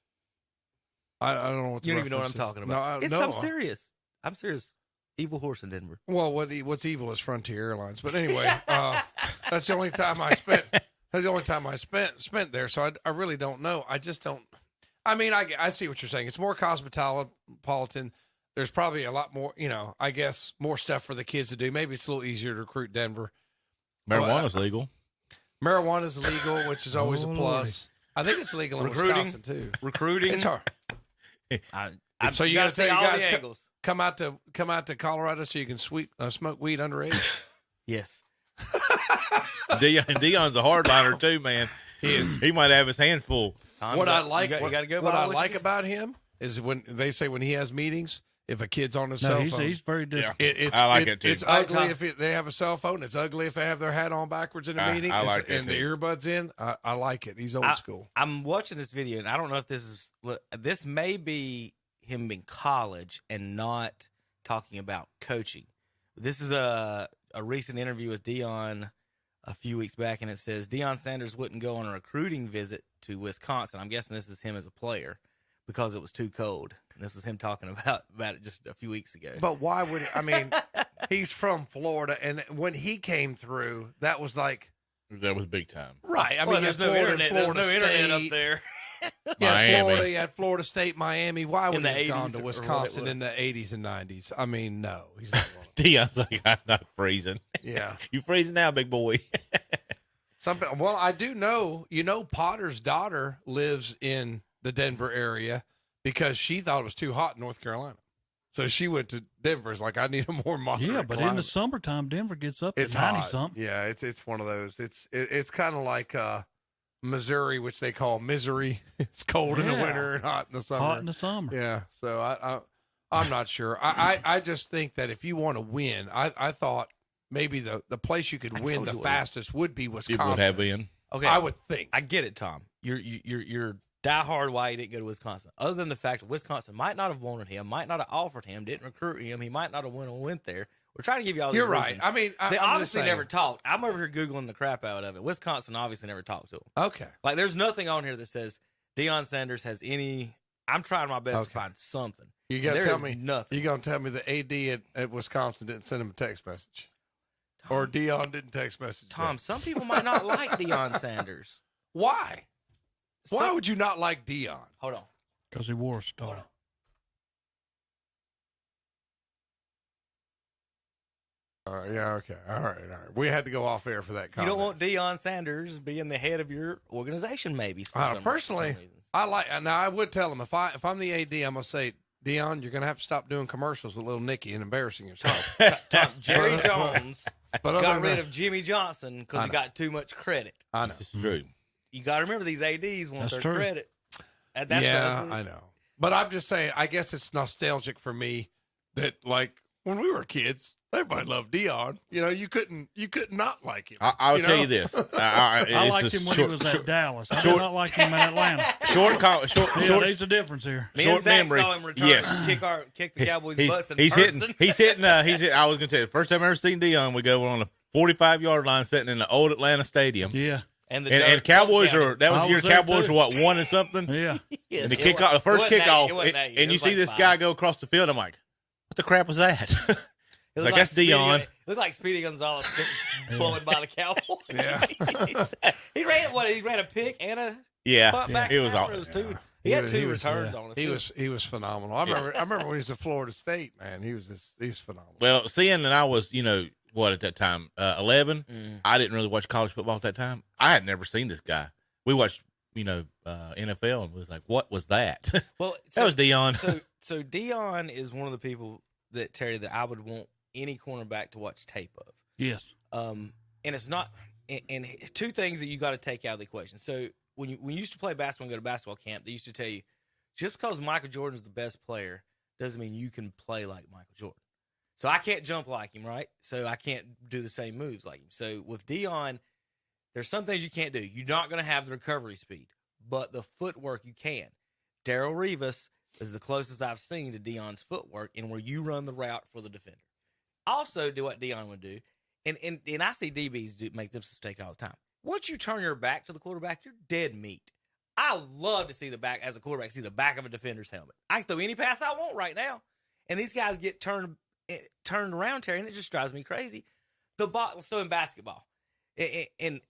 I don't know what the You don't even know what I'm talking about. I'm serious. I'm serious. Evil horse in Denver. Well, what's evil is Frontier Airlines. But anyway, that's the only time I spent. That's the only time I spent there. So I really don't know. I just don't. I mean, I see what you're saying. It's more cosmopolitan. there's probably a lot more, I guess more stuff for the kids to do. Maybe it's a little easier to recruit Denver. Marijuana's legal. Marijuana's legal, which is always a plus. I think it's legal in Wisconsin too. Recruiting. It's hard. So you got to tell you guys come out to Colorado so you can smoke weed underage. Yes. Dion's a hardliner too, man. He is. He might have his hands full. What I like about him is when they say when he has meetings, if a kid's on his cell phone, he's very different. I like it too. It's ugly if they have a cell phone. It's ugly if they have their hat on backwards in a meeting. I like it and the earbuds in. I like it. He's old school. I'm watching this video, and I don't know if this may be him in college and not talking about coaching. This is a recent interview with Deion a few weeks back, and it says Deion Sanders wouldn't go on a recruiting visit to Wisconsin. I'm guessing this is him as a player because it was too cold. And this is him talking about it just a few weeks ago. But why would I mean? He's from Florida, and when he came through, that was big time, right? I mean, there's no internet. There's no internet up there. Florida, you had Florida State, Miami. Why would he have gone to or Wisconsin in the 80s and 90s? I mean, no, he's not going. Deion's like, I'm not freezing. Yeah, you freezing now, big boy. Well, I do know. Potter's daughter lives in the Denver area because she thought it was too hot in North Carolina, so she went to Denver. It's like I need a more moderate. Yeah, but climate. in the summertime, Denver gets up It's to 90 hot. something. Yeah, it's one of those. It's kind of like Missouri, which they call misery. It's cold in the winter and hot in the summer. Hot in the summer. Yeah, so I'm not sure. I just think that if you want to win, I thought maybe the place you could win the fastest would be Wisconsin. It would have been. Okay, I would think. I get it, Tom. You're diehard why he didn't go to Wisconsin. Other than the fact that Wisconsin might not have wanted him, might not have offered him, didn't recruit him, he might not have went there. We're trying to give you all these You're right. reasons. I mean, they I'm obviously just never talked. I'm over here Googling the crap out of it. Wisconsin obviously never talked to him. Okay. Like, there's nothing on here that says Deion Sanders has any. I'm trying my best to find something. You got to tell me nothing. You gonna tell me the AD at Wisconsin didn't send him a text message, or Deion didn't text message Tom? Some people might not like Deion Sanders. Why? Why would you not like Deion? Hold on. Because he wore a star. Yeah, okay. All right. We had to go off air for that comment. You don't want Deion Sanders being the head of your organization, maybe. Personally, I like. Now, I would tell him if I'm the AD, I'm gonna say, Deion, you're gonna have to stop doing commercials with little Nicky and embarrassing yourself. Jerry Jones got rid of Jimmy Johnson because he got too much credit. I know. This is true. You got to remember these ADs want their credit. That's I know. But I'm just saying, I guess it's nostalgic for me that, like, when we were kids, everybody loved Deion. You couldn't not like him. I'll tell you this. I liked him when he was at Dallas. I did not like him in Atlanta. Short. There's a difference here. Me and Zach saw him return, kick the Cowboys' butts in person. He's hitting. I was going to tell you, the first time I ever seen Deion, we go on a 45-yard line sitting in the old Atlanta Stadium. Yeah. And Cowboys that was your Cowboys were what, 1 and something? Yeah. And the kickoff, the first kickoff, and you see this guy go across the field. I'm like, what the crap was that? It's like that's Deion. Looked like Speedy Gonzalez pulling by the Cowboys. Yeah. He ran a pick and a punt back. It was all. He had two returns on it. He was phenomenal. I remember when he was at Florida State, man. He's phenomenal. Well, seeing that I was, what at that time, 11, I didn't really watch college football at that time. I had never seen this guy. We watched, NFL, and was like, what was that? Well, that was Deion. So Deion is one of the people that, Terry, that I would want any cornerback to watch tape of. Yes. And it's not. And two things that you got to take out of the equation. So when you used to play basketball and go to basketball camp, they used to tell you just because Michael Jordan is the best player doesn't mean you can play like Michael Jordan. So I can't jump like him, right? So I can't do the same moves like him. So with Deion, there's some things you can't do. You're not going to have the recovery speed, but the footwork you can. Darrelle Revis is the closest I've seen to Deion's footwork and where you run the route for the defender. Also do what Deion would do. And I see DBs make this mistake all the time. Once you turn your back to the quarterback, you're dead meat. I love to see the back, as a quarterback, see the back of a defender's helmet. I can throw any pass I want right now. And these guys get turned around, Terry, and it just drives me crazy. The ball, so in basketball, and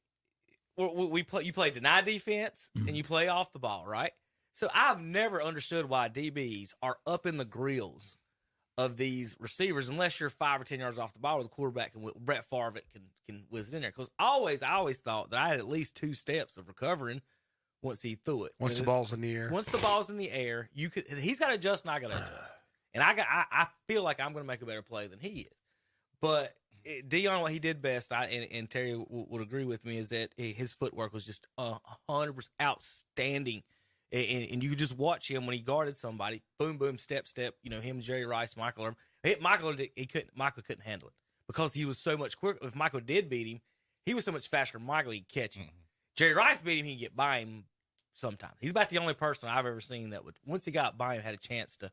you play deny defense, and you play off the ball, right? So I've never understood why DBs are up in the grills of these receivers, unless you're 5 or 10 yards off the ball, the quarterback Brett Favre can whiz it in there. Because I always thought that I had at least 2 steps of recovering once he threw it. Once the ball's in the air. Once the ball's in the air, he's got to adjust and I got to adjust. And I feel like I'm going to make a better play than he is. But Deion, what he did best, and Terry would agree with me, is that his footwork was just 100% outstanding. And you could just watch him when he guarded somebody, boom, boom, step, him, Jerry Rice, Michael Irvin. Michael couldn't handle it because he was so much quicker. If Michael did beat him, he was so much faster than Michael, he'd catch him. Mm-hmm. Jerry Rice beat him, he'd get by him sometimes. He's about the only person I've ever seen that would, once he got by him, had a chance to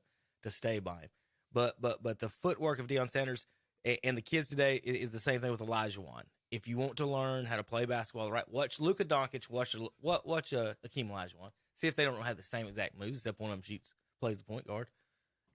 stay by him. But the footwork of Deion Sanders and the kids today is the same thing with Elijah Wan. If you want to learn how to play basketball right, watch Luka Doncic, watch Akeem Olajuwon. See if they don't have the same exact moves, except one of them plays the point guard.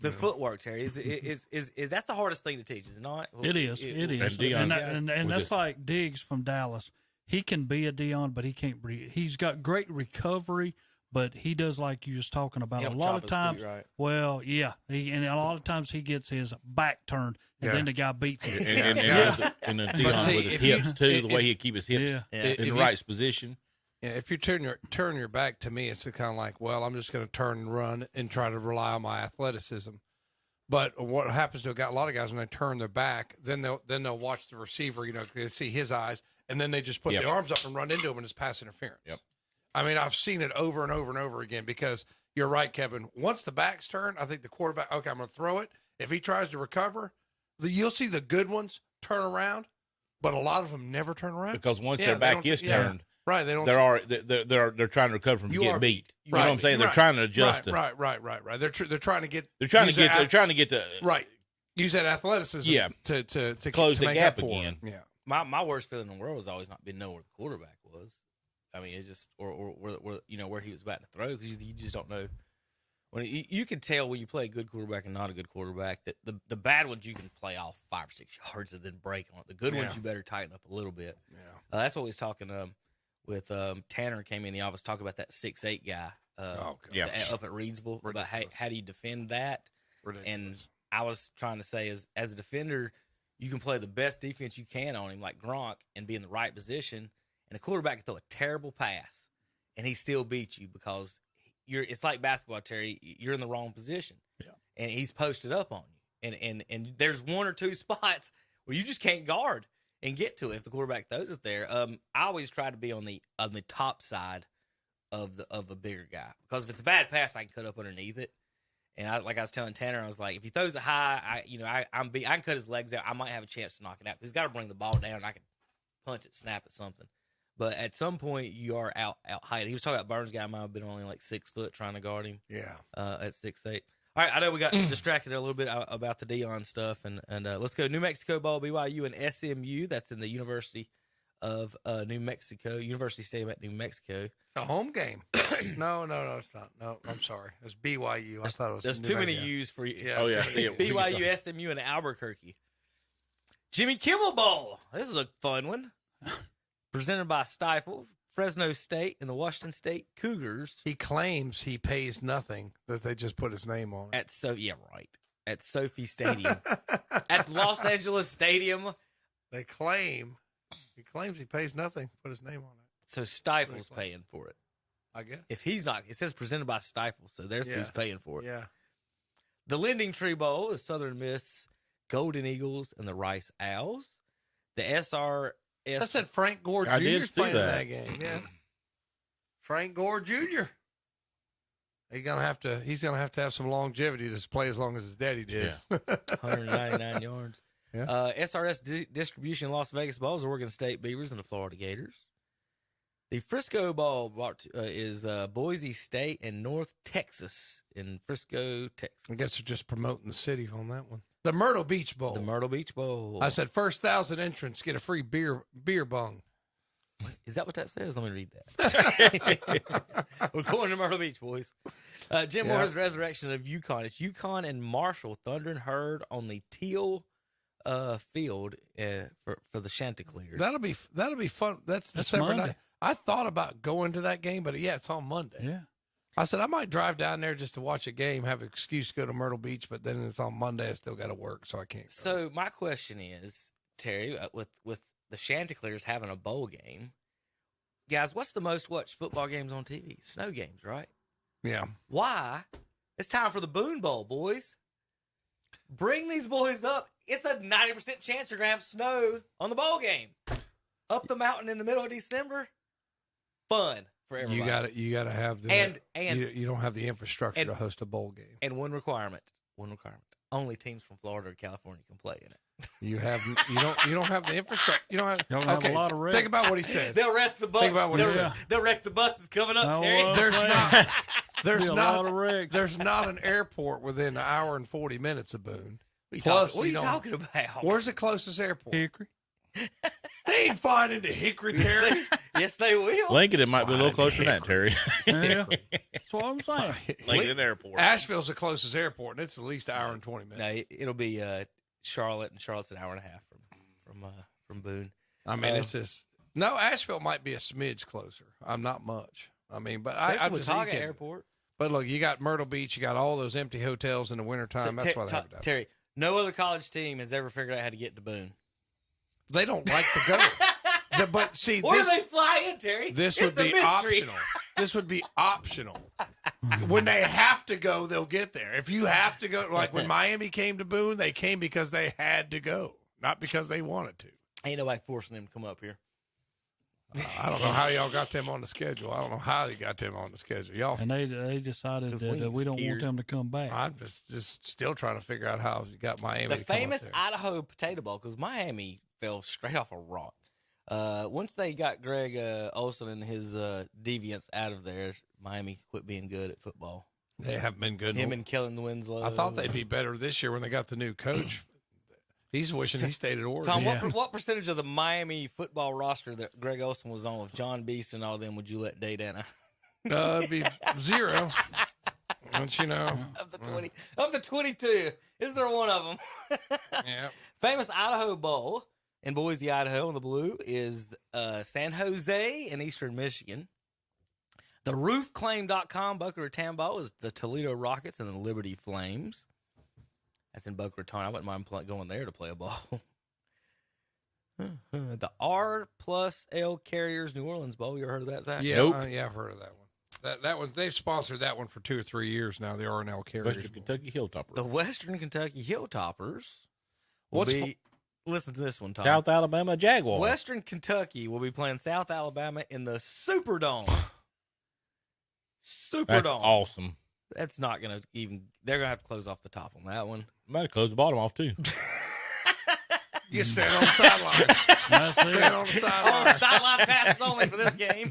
The footwork, Terry, is that's the hardest thing to teach, is it not? It is. And that's like Diggs from Dallas. He can be a Deion, but he can't be. He's got great recovery, but he does, like you was talking about, a lot of times. Right. Well, yeah, and a lot of times he gets his back turned, and then the guy beats him. And the Deion with his hips too, the way he keep his hips in the right position. Yeah, if you turn your back to me, it's kind of like, well, I'm just going to turn and run and try to rely on my athleticism. But what happens to a lot of guys when they turn their back, then they'll watch the receiver. They see his eyes, and then they just put the arms up and run into him, and it's pass interference. Yep. I mean, I've seen it over and over and over again because you're right, Kevin. Once the back's turned, I think the quarterback, okay, I'm going to throw it. If he tries to recover, you'll see the good ones turn around, but a lot of them never turn around because once their back is turned. Right, they don't. They're trying to recover from getting beat. You know what I'm saying? They're trying to adjust. Right. They're trying to get. They're trying to get the Use that athleticism. Yeah. To close the gap again. again. Yeah. My worst feeling in the world has always not been knowing where the quarterback was. I mean, it's just or where he was about to throw, because you just don't know. When you can tell when you play a good quarterback and not a good quarterback, that the bad ones you can play off 5 or 6 yards and then break on it. The good ones you better tighten up a little bit. Yeah. That's what we was talking with Tanner came in the office talking about that 6'8" guy up at Reedsville. Ridiculous. About how do you defend that? Ridiculous. And I was trying to say, as a defender, you can play the best defense you can on him, like Gronk, and be in the right position. And the quarterback can throw a terrible pass, and he still beats you because it's like basketball, Terry. You're in the wrong position, and he's posted up on you. And there's 1 or 2 spots where you just can't guard and get to it if the quarterback throws it there. I always try to be on the top side of a bigger guy, because if it's a bad pass, I can cut up underneath it. And like I was telling Tanner, I was like, if he throws it high, I can cut his legs out. I might have a chance to knock it out. He's got to bring the ball down. I can punch it, snap it, something. But at some point, you are out height. He was talking about Burns' guy might have been only like 6 foot trying to guard him. Yeah. At 6'8". All right, I know we got distracted a little bit about the Deion stuff, and let's go New Mexico Bowl, BYU and SMU. That's in the University of New Mexico, University Stadium at New Mexico. It's a home game. No, it's not. No, I'm sorry. It's BYU. I thought it was. There's too many U's for you. Yeah. Oh yeah. BYU, SMU, and Albuquerque. Jimmy Kimmel Bowl. This is a fun one. Presented by Stifel, Fresno State, and the Washington State Cougars. He claims he pays nothing, that they just put his name on it. At Sophie Stadium. At Los Angeles Stadium. He claims he pays nothing, put his name on it. So Stifel's paying for it, I guess. If he's not, it says presented by Stifel, so there's who's paying for it. Yeah. The Lending Tree Bowl is Southern Miss Golden Eagles and the Rice Owls. The SRS. I said Frank Gore Jr. is playing that game. Yeah. Frank Gore Jr. He's gonna have to have some longevity to play as long as his daddy did. Yeah. 199 yards. Yeah. SRS Distribution Las Vegas Bowl is Oregon State Beavers and the Florida Gators. The Frisco Bowl is Boise State and North Texas in Frisco, Texas. I guess they're just promoting the city on that one. The Myrtle Beach Bowl. The Myrtle Beach Bowl. I said first 1,000 entrants get a free beer bung. Is that what that says? Let me read that. We're going to Myrtle Beach, boys. Jim Moore's Resurrection of UConn. It's UConn and Marshall, Thunder and Herd on the teal field for the Chanticleers. That'll be fun. That's December Monday. 9th. I thought about going to that game, but it's on Monday. Yeah. I said I might drive down there just to watch a game, have an excuse to go to Myrtle Beach, but then it's on Monday. I still got to work, so I can't go. So my question is, Terry, with the Chanticleers having a bowl game, guys, what's the most watched football games on TV? Snow games, right? Yeah. Why? It's time for the Boone Bowl, boys. Bring these boys up. It's a 90% chance you're going to have snow on the bowl game. Up the mountain in the middle of December. Fun for everybody. You got to have the and you don't have the infrastructure to host a bowl game. And one requirement. Only teams from Florida or California can play in it. You don't have the infrastructure. You don't have. Y'all gonna have a lot of wrecks. Think about what he said. They'll rest the bus. Think about what he said. They'll wreck the buses coming up, No, Terry. There's a not lot of wrecks. There's not an airport within an hour and 40 minutes of Boone. What are you talking about? Where's the closest airport? Hickory. They ain't flying into Hickory, Terry. Yes, they will. Lincoln, it might be a little closer than that, Terry. Yeah. That's what I'm saying. Lincoln Airport. Asheville's the closest airport, and it's at least an hour and 20 minutes. No, it'll be Charlotte, and Charlotte's an hour and a half from Boone. I mean, it's just Asheville might be a smidge closer. I'm not much. I mean, but I'm just Watauga Airport. But look, you got Myrtle Beach. You got all those empty hotels in the wintertime. That's why they have it down. Terry, no other college team has ever figured out how to get to Boone. They don't like to go. But see, Where do they fly in, Terry? This would be optional. This would be optional. When they have to go, they'll get there. If you have to go, like when Miami came to Boone, they came because they had to go, not because they wanted to. Ain't nobody forcing them to come up here. I don't know how y'all got them on the schedule. I don't know how they got them on the schedule. Y'all And they decided that we don't want them to come back. I'm just still trying to figure out how you got Miami. The famous Idaho Potato Bowl, because Miami fell straight off a rock. Once they got Greg Olson and his deviants out of there, Miami quit being good at football. They haven't been good. Him and Kellen Winslow. I thought they'd be better this year when they got the new coach. He's wishing he stayed at Oregon. Tom, what percentage of the Miami football roster that Greg Olson was on with John Beast and all them would you let date Anna? It'd be 0. Don't you know? Of the 22, is there one of them? Yeah. Famous Idaho Bowl in Boise, Idaho, on the blue is San Jose in eastern Michigan. The roofclaim.com Boca Raton Bowl is the Toledo Rockets and the Liberty Flames. That's in Boca Raton. I wouldn't mind going there to play a ball. The R+L Carriers New Orleans Bowl. You ever heard of that, Zach? Yeah, Nope. Yeah, I've heard of that one. That one, they've sponsored that one for 2 or 3 years now. The R+L Carriers. Western Kentucky Hilltoppers. The Western Kentucky Hilltoppers. Listen to this one, Tom. South Alabama Jaguars. Western Kentucky will be playing South Alabama in the Superdome. That's awesome. That's not going to even... They're going to have to close off the top on that one. Might have closed the bottom off, too. You stand on the sideline. Stand on the sideline. Sideline passes only for this game.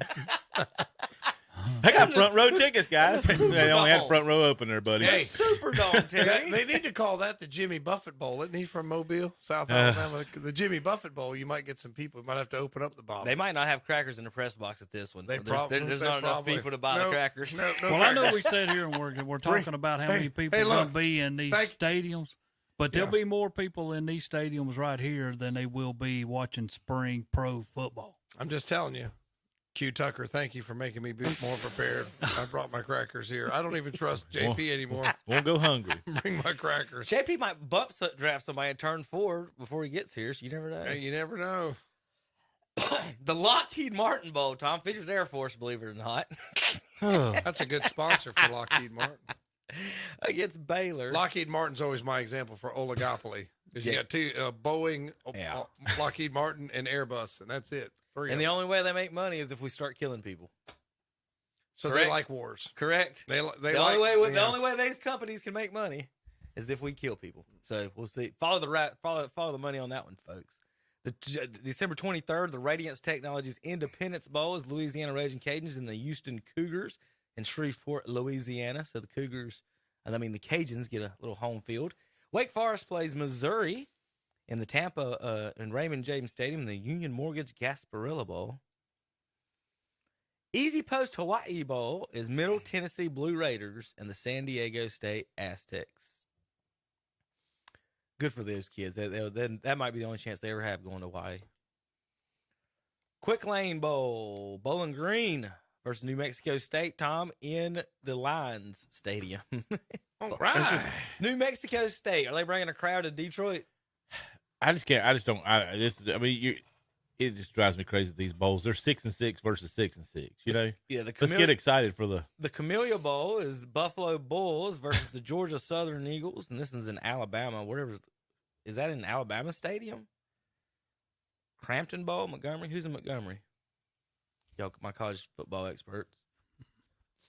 I got front row tickets, guys. They only had front row open there, buddy. Hey, Superdome, Terry. They need to call that the Jimmy Buffett Bowl. Isn't he from Mobile, South Alabama? The Jimmy Buffett Bowl, you might get some people. You might have to open up the bottle. They might not have crackers in the press box at this one. There's not enough probably. people to buy the crackers. Well, I know we said here, and we're talking about how many people are going to be in these stadiums, but there'll be more people in these stadiums right here than they will be watching spring pro football. I'm just telling you. Q Tucker, thank you for making me be more prepared. I brought my crackers here. I don't even trust JP anymore. Won't go hungry. Bring my crackers. JP might draft somebody and turn 4 before he gets here, so you never know. Hey, you never know. The Lockheed Martin Bowl, Tom, features Air Force, believe it or not. That's a good sponsor for Lockheed Martin. Against Baylor. Lockheed Martin's always my example for oligopoly. Because you got 2, Boeing, Lockheed Martin, and Airbus, and that's it. And the only way they make money is if we start killing people. So Correct? they like wars. Correct. The only way these companies can make money is if we kill people. So we'll see. Follow the money on that one, folks. December 23rd, the Radiance Technologies Independence Bowl is Louisiana Raging Cajuns and the Houston Cougars in Shreveport, Louisiana. So the the Cajuns get a little home field. Wake Forest plays Missouri in the Tampa and Raymond James Stadium, the Union Mortgage Gasparilla Bowl. Easy Post Hawaii Bowl is Middle Tennessee Blue Raiders and the San Diego State Aztecs. Good for those kids. That might be the only chance they ever have going to Hawaii. Quick Lane Bowl, Bowling Green versus New Mexico State, Tom, in the Lions Stadium. All right. New Mexico State. Are they bringing a crowd to Detroit? I just can't. I just don't. It just drives me crazy. These bowls. They're 6-6 versus 6-6. You know. Yeah. Let's get excited for the Camellia Bowl is Buffalo Bulls versus the Georgia Southern Eagles, and this is in Alabama. Is that in Alabama Stadium? Crampton Bowl, Montgomery. Who's in Montgomery? Y'all, my college football experts.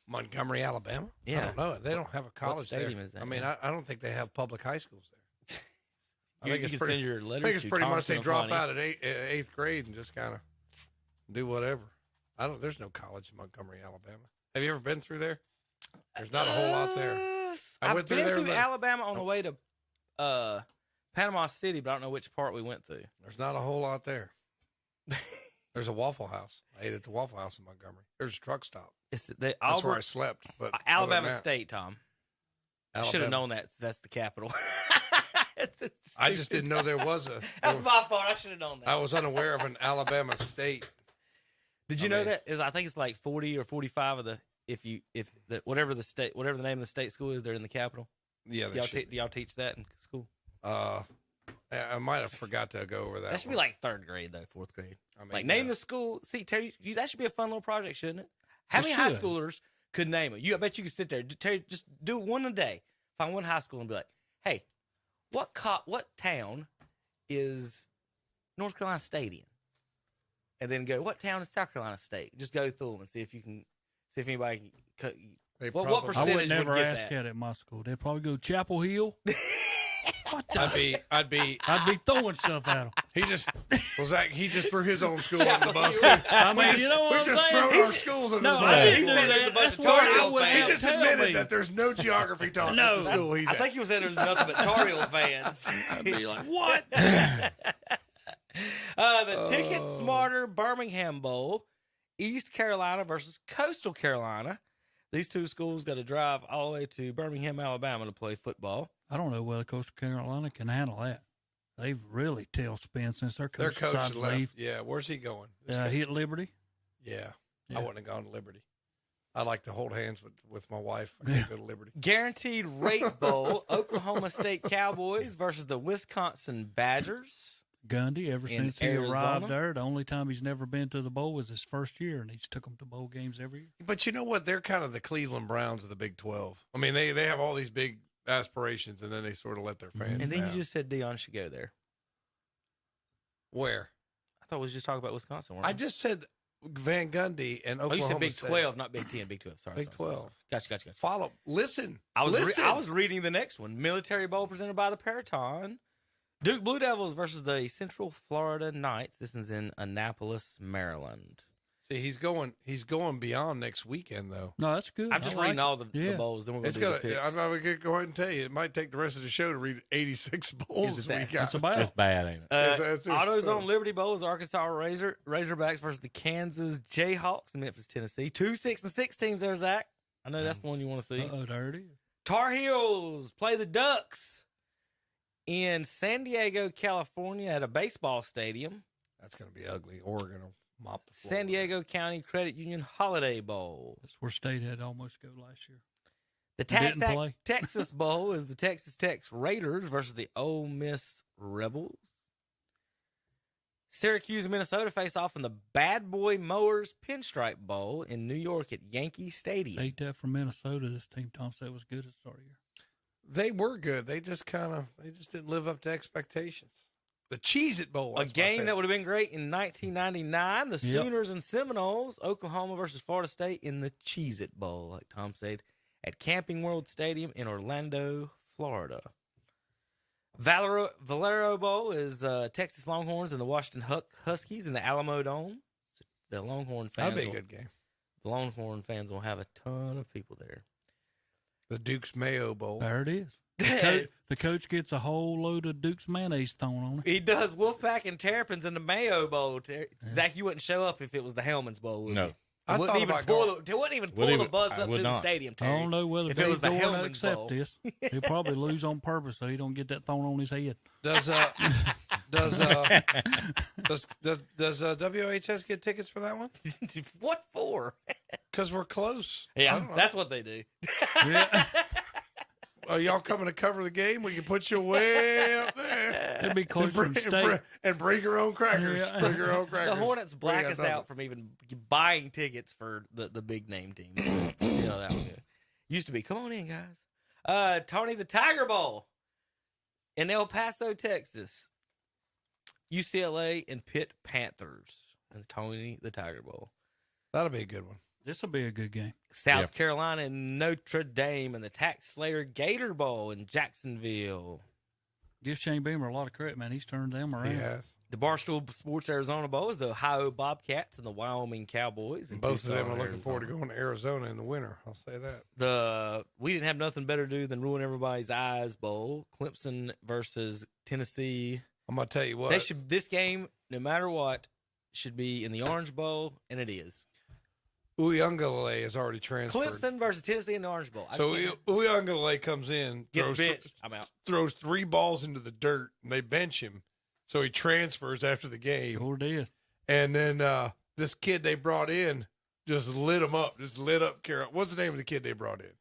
Montgomery, Alabama? Yeah. I don't know. They don't have a college stadium there. is that? I mean, I don't think they have public high schools there. You can send your letters. I think it's to pretty much Thompson they drop Funny. out at eighth grade and just kind of do whatever. There's no college in Montgomery, Alabama. Have you ever been through there? There's not a whole lot there. I've been through Alabama on the way to Panama City, but I don't know which part we went through. There's not a whole lot there. There's a Waffle House. I ate at the Waffle House in Montgomery. There's a truck stop. That's where I slept. But Alabama State, Tom. I should have known that. That's the capital. I just didn't know there was a. That's my fault. I should have known that. I was unaware of an Alabama State. Did you know that? I think it's like 40 or 45 of the whatever the name of the state school is, they're in the capital. Yeah, do y'all teach that in school? I might have forgot to go over that. That should be like third grade though, fourth grade. I mean, name the school. See, Terry, that should be a fun little project, shouldn't it? How many high schoolers could name it? I bet you could sit there, Terry, just do it one a day. Find one high school and be like, hey, what town is North Carolina State in? And then go, what town is South Carolina State? Just go through them and see if anybody can. What percentage I would never get ask that at my school. They'd probably go Chapel Hill. I'd be throwing stuff at him. He just threw his own school under the bus. I mean, you know what we're I'm just saying? throwing our schools under the bus. I didn't do that. That's why he just admitted that there's no geography taught at the school he's at. I think he was saying there's nothing but Tar Heel fans. I'd be like, what? The Ticket Smarter Birmingham Bowl, East Carolina versus Coastal Carolina. These two schools got to drive all the way to Birmingham, Alabama to play football. I don't know whether Coastal Carolina can handle that. They've really tailspin since their coach decided to leave. Yeah, where's he going? He at Liberty? Yeah, I wouldn't have gone to Liberty. I like to hold hands with my wife. I can't go to Liberty. Guaranteed Rate Bowl, Oklahoma State Cowboys versus the Wisconsin Badgers. Gundy, ever since he arrived there, the only time he's never been to the bowl was his first year, and he's took them to bowl games every year. But you know what? They're kind of the Cleveland Browns of the Big 12. I mean, they have all these big aspirations, and then they sort of let their fans And then down. you just said Deion should go there. Where? I thought we was just talking about Wisconsin. I just said Van Gundy and Oklahoma you said Big State. 12, not Big 10, Big 12. Sorry. Big 12. Gotcha. Follow. Listen. I was reading the next one. Military Bowl presented by the Paraton. Duke Blue Devils versus the Central Florida Knights. This is in Annapolis, Maryland. See, he's going beyond next weekend, though. No, that's good. I'm just reading all the bowls. Then we're going to do the picks. I'm going to go ahead and tell you, it might take the rest of the show to read 86 bowls this week. That's about That's bad, ain't it? AutoZone Liberty Bowl is Arkansas Razorbacks versus the Kansas Jayhawks in Memphis, Tennessee. 2 6-6 teams there, Zach. I know that's the one you want to see. There it is. Tar Heels play the Ducks in San Diego, California at a baseball stadium. That's going to be ugly. Oregon will mop the floor. San Diego County Credit Union Holiday Bowl. That's where State had almost go last year. The Texas Bowl is the Texas Tech Raiders versus the Ole Miss Rebels. Syracuse, Minnesota face off in the Bad Boy Mowers Pinstripe Bowl in New York at Yankee Stadium. Ain't that from Minnesota? This team, Tom said, was good at the start of the year. They were good. They just didn't live up to expectations. The Cheez-It Bowl. A game that would have been great in 1999. The Sooners and Seminoles, Oklahoma versus Florida State in the Cheez-It Bowl, like Tom said, at Camping World Stadium in Orlando, Florida. Valero Bowl is Texas Longhorns and the Washington Huskies in the Alamo Dome. The Longhorn fans. That'd be a good game. The Longhorn fans will have a ton of people there. The Duke's Mayo Bowl. There it is. The coach gets a whole load of Duke's mayonnaise thrown on it. He does. Wolfpack and Terrapins in the Mayo Bowl. Zach, you wouldn't show up if it was the Hellman's Bowl, would No. you? They wouldn't even pull the bus up to the stadium, Terry. I don't know whether if it was the Dave Dorn Hellman's Bowl. accept this. He'll probably lose on purpose so he don't get that thrown on his head. Does WHS get tickets for that one? What for? because we're close. Yeah, that's what they do. Yeah. Are y'all coming to cover the game? We can put you way up there. It'd be close from state. And bring your own crackers. Yeah. Bring your own crackers. The Hornets black Bring us another. out from even buying tickets for the big name team. See how that would go. Used to be, come on in, guys. Tony, the Tiger Bowl in El Paso, Texas. UCLA and Pitt Panthers. And Tony, the Tiger Bowl. That'll be a good one. This will be a good game. South Carolina and Notre Dame and the Tax Slayer Gator Bowl in Jacksonville. Give Shane Beamer a lot of credit, man. He's turned them around. Yes. The Barstool Sports Arizona Bowl is the Ohio Bobcats and the Wyoming Cowboys. And both of them are looking forward to going to Arizona in the winter. I'll say that. We didn't have nothing better to do than ruin everybody's eyes bowl. Clemson versus Tennessee. I'm going to tell you what. This game, no matter what, should be in the Orange Bowl, and it is. Uyunglele has already transferred. Clemson versus Tennessee in the Orange Bowl. So Uyunglele comes in, Gets benched. I'm out. throws 3 balls into the dirt, and they bench him. So he transfers after the game. Sure did. And then this kid they brought in just lit him up. Just lit up Carol. What's the name of the kid they brought in?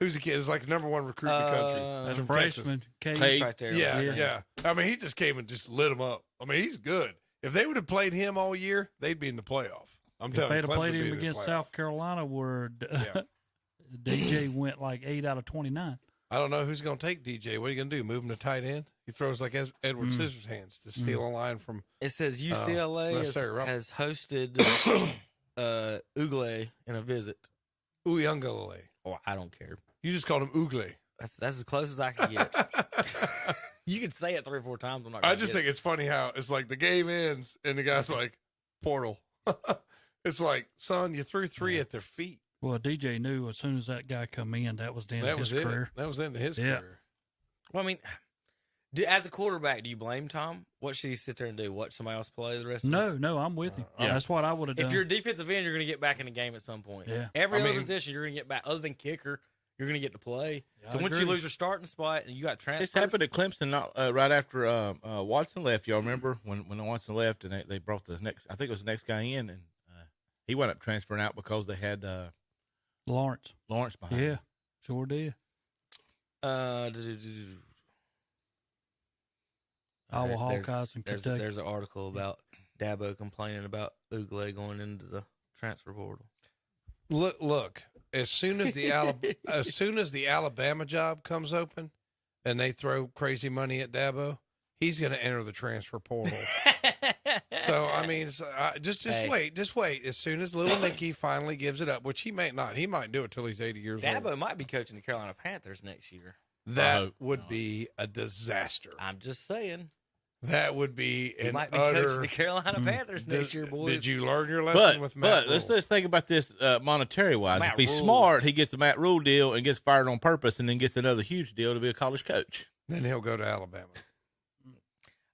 Who's the kid? It's like the number 1 recruit in the country. As a from Texas. freshman, He's right there. Yeah. I mean, he just came and just lit him up. I mean, he's good. If they would have played him all year, they'd be in the playoff. I'm If telling they'd you, have Clemson played would be him in the against playoff. South Carolina, where DJ went like 8 out of 29. I don't know who's going to take DJ. What are you going to do? Move him to tight end? He throws like Edward Scissorhands to steal a line from. It says UCLA has hosted Ugle in a visit. Uyunglele. Oh, I don't care. You just called him Ugle. That's as close as I can get. You can say it 3 or 4 times. I'm not. I just think it's funny how it's like the game ends and the guy's like, portal. It's like, son, you threw 3 at their feet. Well, DJ knew as soon as that guy come in, that was the end of his career. That was the end of his career. Well, I mean, as a quarterback, do you blame Tom? What should he sit there and do? Watch somebody else play the rest of his... No, I'm with him. That's what I would have done. If you're a defensive end, you're going to get back in the game at some point. Yeah. Every other position, you're going to get back. Other than kicker, you're going to get to play. Yeah, so once you lose your starting spot and you got transfers... This happened at Clemson right after Watson left. Y'all remember when Watson left and they brought the next... I think it was the next guy in, and he wound up transferring out because they had Lawrence behind him. Sure did. Iowa Hawkeyes in Kentucky. There's an article about Dabo complaining about Ugle going into the transfer portal. Look. As soon as the Alabama job comes open, and they throw crazy money at Dabo, he's going to enter the transfer portal. So I mean, just wait. As soon as Little Nicky finally gives it up, which he may not, he might do it till he's 80 years old. Dabo might be coaching the Carolina Panthers next year. That would be a disaster. I'm just saying. That would be He an might be utter. coaching the Carolina Panthers next year, boys. Did you learn your lesson with Matt But Rule? let's think about this monetary wise. Matt If he's Rule. smart, he gets a Matt Rule deal and gets fired on purpose, and then gets another huge deal to be a college coach. Then he'll go to Alabama.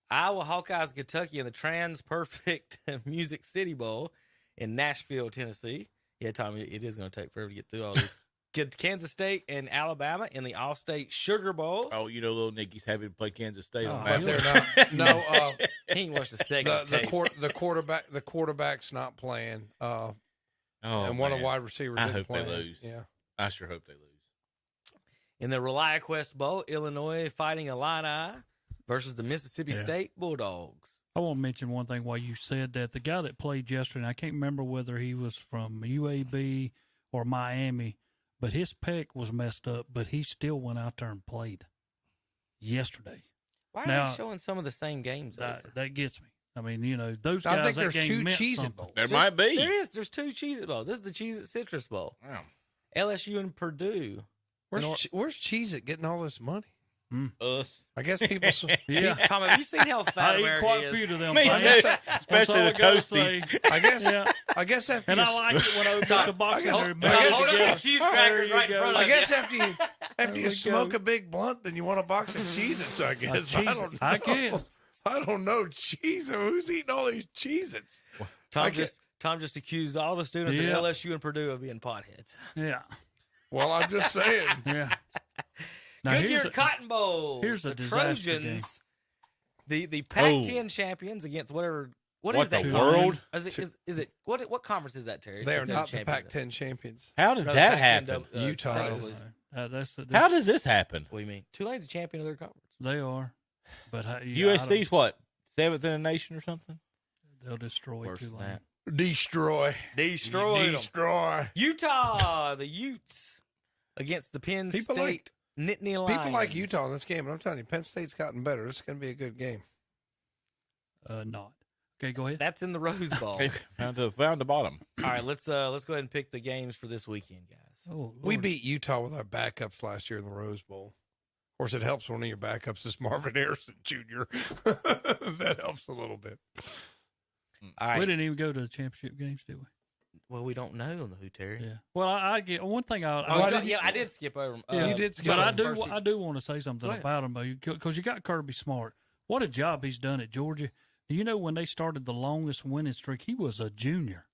Iowa Hawkeyes, Kentucky, in the Trans Perfect Music City Bowl in Nashville, Tennessee. Yeah, Tommy, it is going to take forever to get through all these. Kansas State and Alabama in the All-State Sugar Bowl. Oh, Little Nicky's happy to play Kansas State on But that. they're not. No, He ain't watched a second. the quarterback's not playing. And one of the wide receivers. I isn't hope playing. they lose. Yeah, I sure hope they lose. In the ReliaQuest Bowl, Illinois fighting Illini versus the Mississippi State Bulldogs. I want to mention one thing while you said that. The guy that played yesterday, I can't remember whether he was from UAB or Miami, but his pec was messed up, but he still went out there and played yesterday. Why are they showing some of the same games? That gets me. I mean, those I guys, think that there's game 2 meant Cheez-It something. Bowls. There might be. There is. There's 2 Cheez-It Bowls. This is the Cheez-It Citrus Bowl. Wow. LSU and Purdue. Where's Cheez-It getting all this money? Us. I guess people. Yeah. Tom, have you seen how fat I eat America quite a is? few of them. Me things. too. That's Especially all the I gotta Toasties. say. I guess after And you, I like it when I open up the box. guess- and I they're guess- Hold up together. your cheese crackers There right you in front go. of I guess after we you smoke go. a big blunt, then you want a box of Cheez-Its, I guess. I don't know. I can. I don't know. Cheez-Its. Who's eating all these Cheez-Its? Tom just accused all the students Yeah. at LSU and Purdue of being potheads. Yeah. Well, I'm just saying. Yeah. Now, Goodyear Cotton Bowl. here's a the disaster Trojans, the Pac-10 champions against whatever What What is that the conference? world? Is it what conference is that, Terry? They are If they're not the champions. Pac-10 champions. How did No, that Pac-10 happen? Utah St. is. Louis. How does this happen? What do you mean? Tulane's a champion of their conference. They are, but USC's what, 7th in the nation or something? They'll destroy Worse than Tulane. that. Destroy. Destroy. Utah, the Utes against the Penn People State Nittany Lions. People like Utah in this game, and I'm telling you, Penn State's gotten better. This is going to be a good game. Not. Okay, go ahead. That's in the Rose Bowl. found the bottom. All right, let's go ahead and pick the games for this weekend, guys. Oh, We Lord. beat Utah with our backups last year in the Rose Bowl. Of course, it helps one of your backups is Marvin Harrison Jr. That helps a little bit. All right. We didn't even go to the championship games, did we? Well, we don't know on the Who, Terry. Yeah. Well, I get one thing. I did skip over. You did skip But over I do want to say something Go ahead. about him because you got Kirby Smart. What a job he's done at Georgia. Do you know when they started the longest winning streak? He was a junior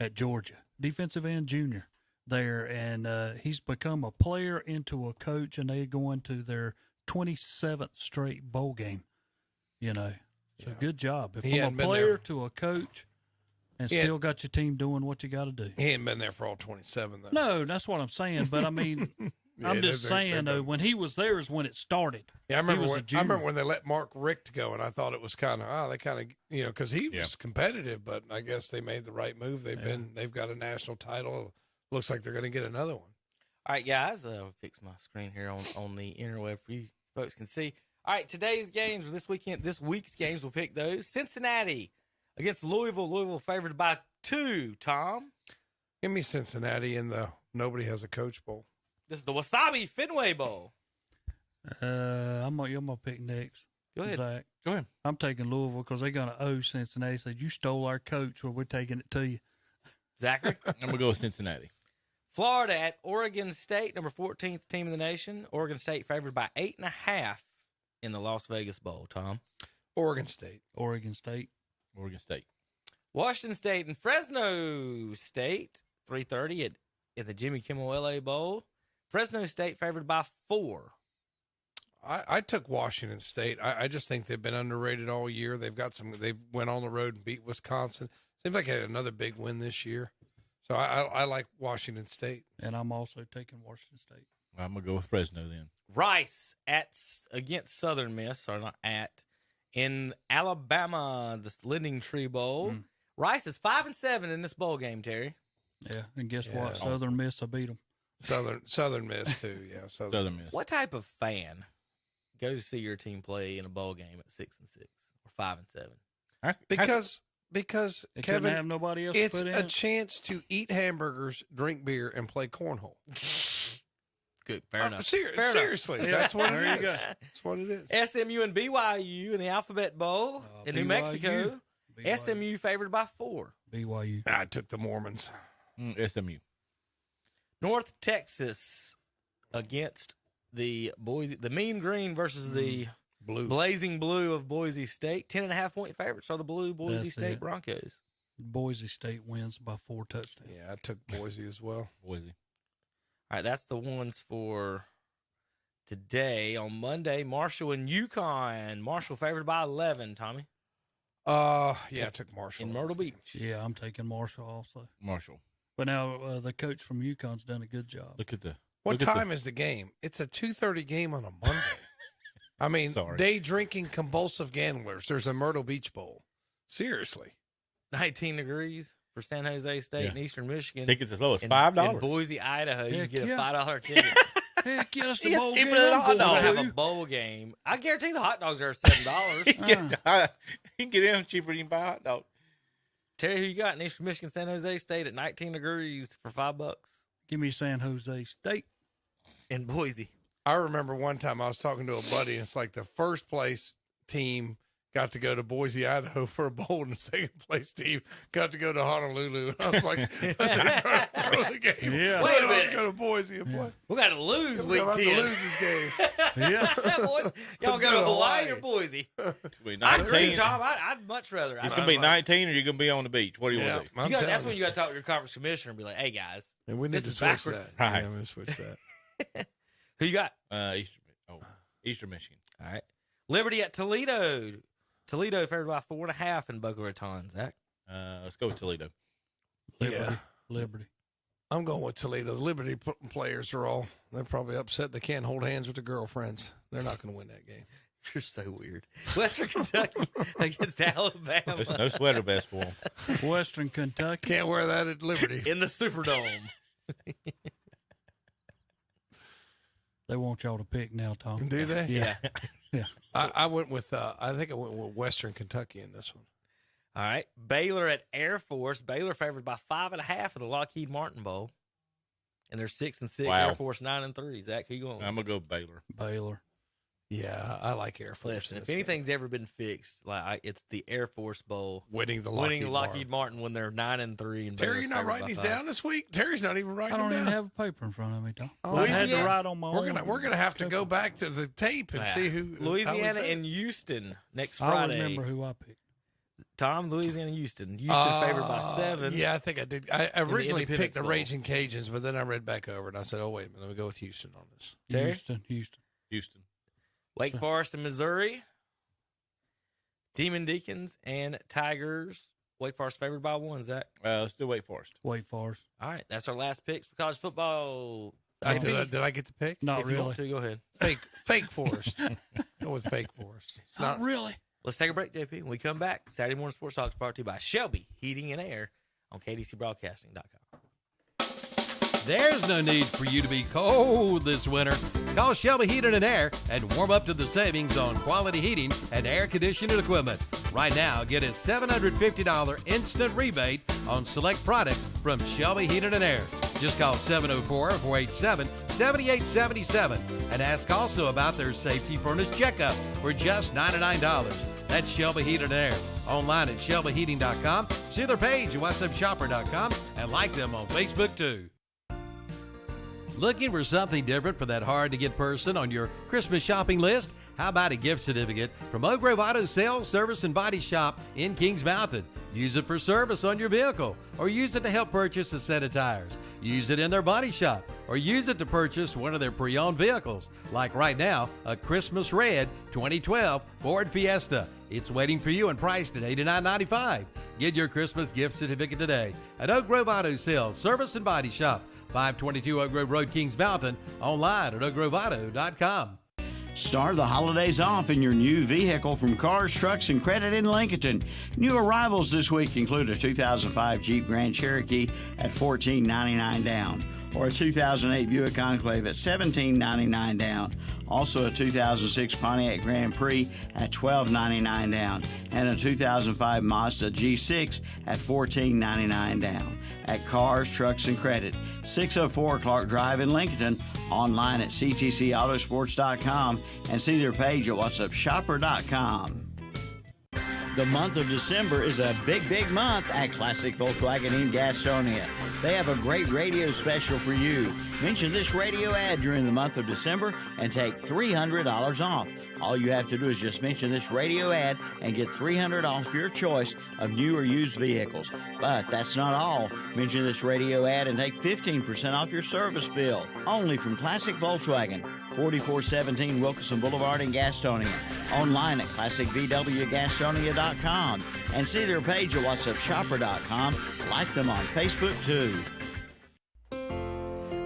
at Georgia, defensive end junior there, and he's become a player into a coach, and they're going to their 27th straight bowl game. You know, so good job. He hadn't From a been player there. to a coach, and He had- still got your team doing what you got to do. He ain't been there for all 27, though. No, that's what I'm saying. But I mean, I'm just saying though, when he was there is when it started. Yeah, I remember, He was a I junior. remember when they let Mark Richt go, and I thought it was kind of, because he was competitive, but I guess they made the right move. They've got a national title. Looks like they're going to get another one. All right, guys, I'll fix my screen here on the interweb for you folks can see. All right, today's games, this week's games, we'll pick those. Cincinnati against Louisville. Louisville favored by 2, Tom. Give me Cincinnati in the Nobody Has a Coach Bowl. This is the Wasabi Fenway Bowl. I'm gonna pick next. Go ahead. Zach. Go ahead. I'm taking Louisville because they're gonna owe Cincinnati. Said you stole our coach, well, we're taking it to you. Zachary? I'm going to go with Cincinnati. Florida at Oregon State, number 14th team in the nation. Oregon State favored by 8.5 in the Las Vegas Bowl, Tom. Oregon State. Oregon State. Oregon State. Washington State and Fresno State, 3:30 at the Jimmy Kimmel LA Bowl. Fresno State favored by 4. I took Washington State. I just think they've been underrated all year. They went on the road and beat Wisconsin. Seems like they had another big win this year. So I like Washington State. And I'm also taking Washington State. I'm going to go with Fresno then. Rice against Southern Miss, or not at, in Alabama, the Lending Tree Bowl. Rice is 5-7 in this bowl game, Terry. Yeah, and guess what? Southern Miss will beat them. Southern Miss too. Yeah, Southern Miss. What type of fan goes to see your team play in a bowl game at 6-6 or 5-7? Because They couldn't Kevin, have nobody else it's to put a in. chance to eat hamburgers, drink beer, and play cornhole. Good, fair enough. Seriously, Yeah, that's what there it you is. go. That's what it is. SMU and BYU in the Alphabet Bowl in New BYU. Mexico. BYU. SMU favored by 4. BYU. I took the Mormons. SMU. North Texas against the Mean Green versus the Blue. Blazing Blue of Boise State. 10.5-point favorites are the Blue Boise That's State it. Broncos. Boise State wins by 4 touchdowns. Yeah, I took Boise as well. Boise. All right, that's the ones for today. On Monday, Marshall and UConn. Marshall favored by 11, Tommy. Yeah, I took Marshall. In Myrtle Beach. Yeah, I'm taking Marshall also. Marshall. But now the coach from UConn's done a good job. Look at the. What look at time is the game? It's a 2:30 game on a Monday. I mean, Sorry. day drinking compulsive gamblers. There's a Myrtle Beach Bowl. Seriously. 19 degrees for San Jose State and Eastern Michigan. Tickets as low as In $5. Boise, Idaho, you Heck get a yeah. $5 ticket. Heck, yeah, that's the It's bowl cheaper game than a I'm hot going dog. We're gonna to. have a bowl game. I guarantee the hot dogs are $7. You can get in cheaper than you can buy a hot dog. Terry, who you got in Eastern Michigan, San Jose State at 19 degrees for $5 Give me San Jose State. in Boise? I remember one time I was talking to a buddy, and it's like the first place team got to go to Boise, Idaho for a bowl, and the second place team got to go to Honolulu. And I was like, throw the game. Yeah. Wait a I'll minute. go to Boise and play. We got to lose We're week about 10. to lose this game. Yeah. Boys, y'all Let's go to Hawaii Hawaii. or Boise? It's going to I be agree, 19. Tom. I'd much rather. It's going to be 19 or you're going to be on the beach. What do you want to do? I'm That's telling when you got to talk to your conference commissioner and be like, hey, guys, And we need this to is switch backwards. that. Right. Yeah, I'm going to switch that. who you got? Eastern Michigan. All right. Liberty at Toledo. Toledo favored by 4.5 in Boca Raton. Zach? Let's go with Toledo. Liberty. I'm going with Toledo. The Liberty players they're probably upset they can't hold hands with their girlfriends. They're not going to win that game. You're so weird. Western Kentucky against Alabama. There's no sweater vest for them. Western Kentucky. Can't wear that at Liberty. In the Superdome. They want y'all to pick now, Tom. Do they? Yeah. Yeah. I went with, I think I went with Western Kentucky in this one. All right. Baylor at Air Force. Baylor favored by 5.5 at the Lockheed Martin Bowl. And they're 6-6. Wow. Air Force 9-3. Zach, who you going with? I'm going to go Baylor. Baylor. Yeah, I like Air Force. Listen, if anything's ever been fixed, it's the Air Force Bowl. Winning the Lockheed Martin when they're 9-3. And Terry, you're not writing these down this week? Terry's not even writing them down. I don't even have a paper in front of me, Tom. I had to write on my own. We're gonna have to go back to the tape and see who. Louisiana and Houston next Friday. I remember who I picked. Tom, Louisiana, Houston. Houston favored by 7. Yeah, I think I did. I originally picked the Raging Cajuns, but then I read back over and I said, "Oh wait a minute, let me go with Houston on this." Terry? Houston. Wake Forest and Missouri. Demon Deacons and Tigers. Wake Forest favored by 1, Zach. Let's do Wake Forest. Wake Forest. All right, that's our last picks for college football. Did I get the pick? Not if really. You want to, go ahead. Fake Forest. Go with Fake Forest. It's not really. Let's take a break, JP. When we come back, Saturday Morning Sports Talk is brought to you by Shelby Heating and Air on KDCBroadcasting.com. There's no need for you to be cold this winter. Call Shelby Heating and Air and warm up to the savings on quality heating and air conditioning equipment. Right now, get a $750 instant rebate on select products from Shelby Heating and Air. Just call 704-487-7877 and ask also about their safety furnace checkup for just $99. That's Shelby Heating and Air. Online at shelbyheating.com. See their page at whatsupshopper.com and like them on Facebook too. Looking for something different for that hard-to-get person on your Christmas shopping list? How about a gift certificate from Oak Grove Auto Sales, Service, and Body Shop in Kings Mountain? Use it for service on your vehicle, or use it to help purchase a set of tires. Use it in their body shop, or use it to purchase one of their pre-owned vehicles, like right now, a Christmas Red 2012 Ford Fiesta. It's waiting for you and priced at $89.95. Get your Christmas gift certificate today at Oak Grove Auto Sales, Service, and Body Shop, 522 Oak Grove Road, Kings Mountain, online at oakgroveauto.com. Start the holidays off in your new vehicle from Cars, Trucks, and Credit in Lincoln. New arrivals this week include a 2005 Jeep Grand Cherokee at $14.99 down, or a 2008 Buick Enclave at $17.99 down. Also a 2006 Pontiac Grand Prix at $12.99 down, and a 2005 Mazda G6 at $14.99 down. At Cars, Trucks, and Credit, 604 Clark Drive in Lincoln. Online at ctcautosports.com and see their page at whatsupshopper.com. The month of December is a big, big month at Classic Volkswagen in Gastonia. They have a great radio special for you. Mention this radio ad during the month of December and take $300 off. All you have to do is just mention this radio ad and get $300 off your choice of new or used vehicles. But that's not all. Mention this radio ad and take 15% off your service bill. Only from Classic Volkswagen, 4417 Wilkinson Boulevard in Gastonia. Online at classicvwgastonia.com and see their page at whatsupshopper.com. Like them on Facebook too.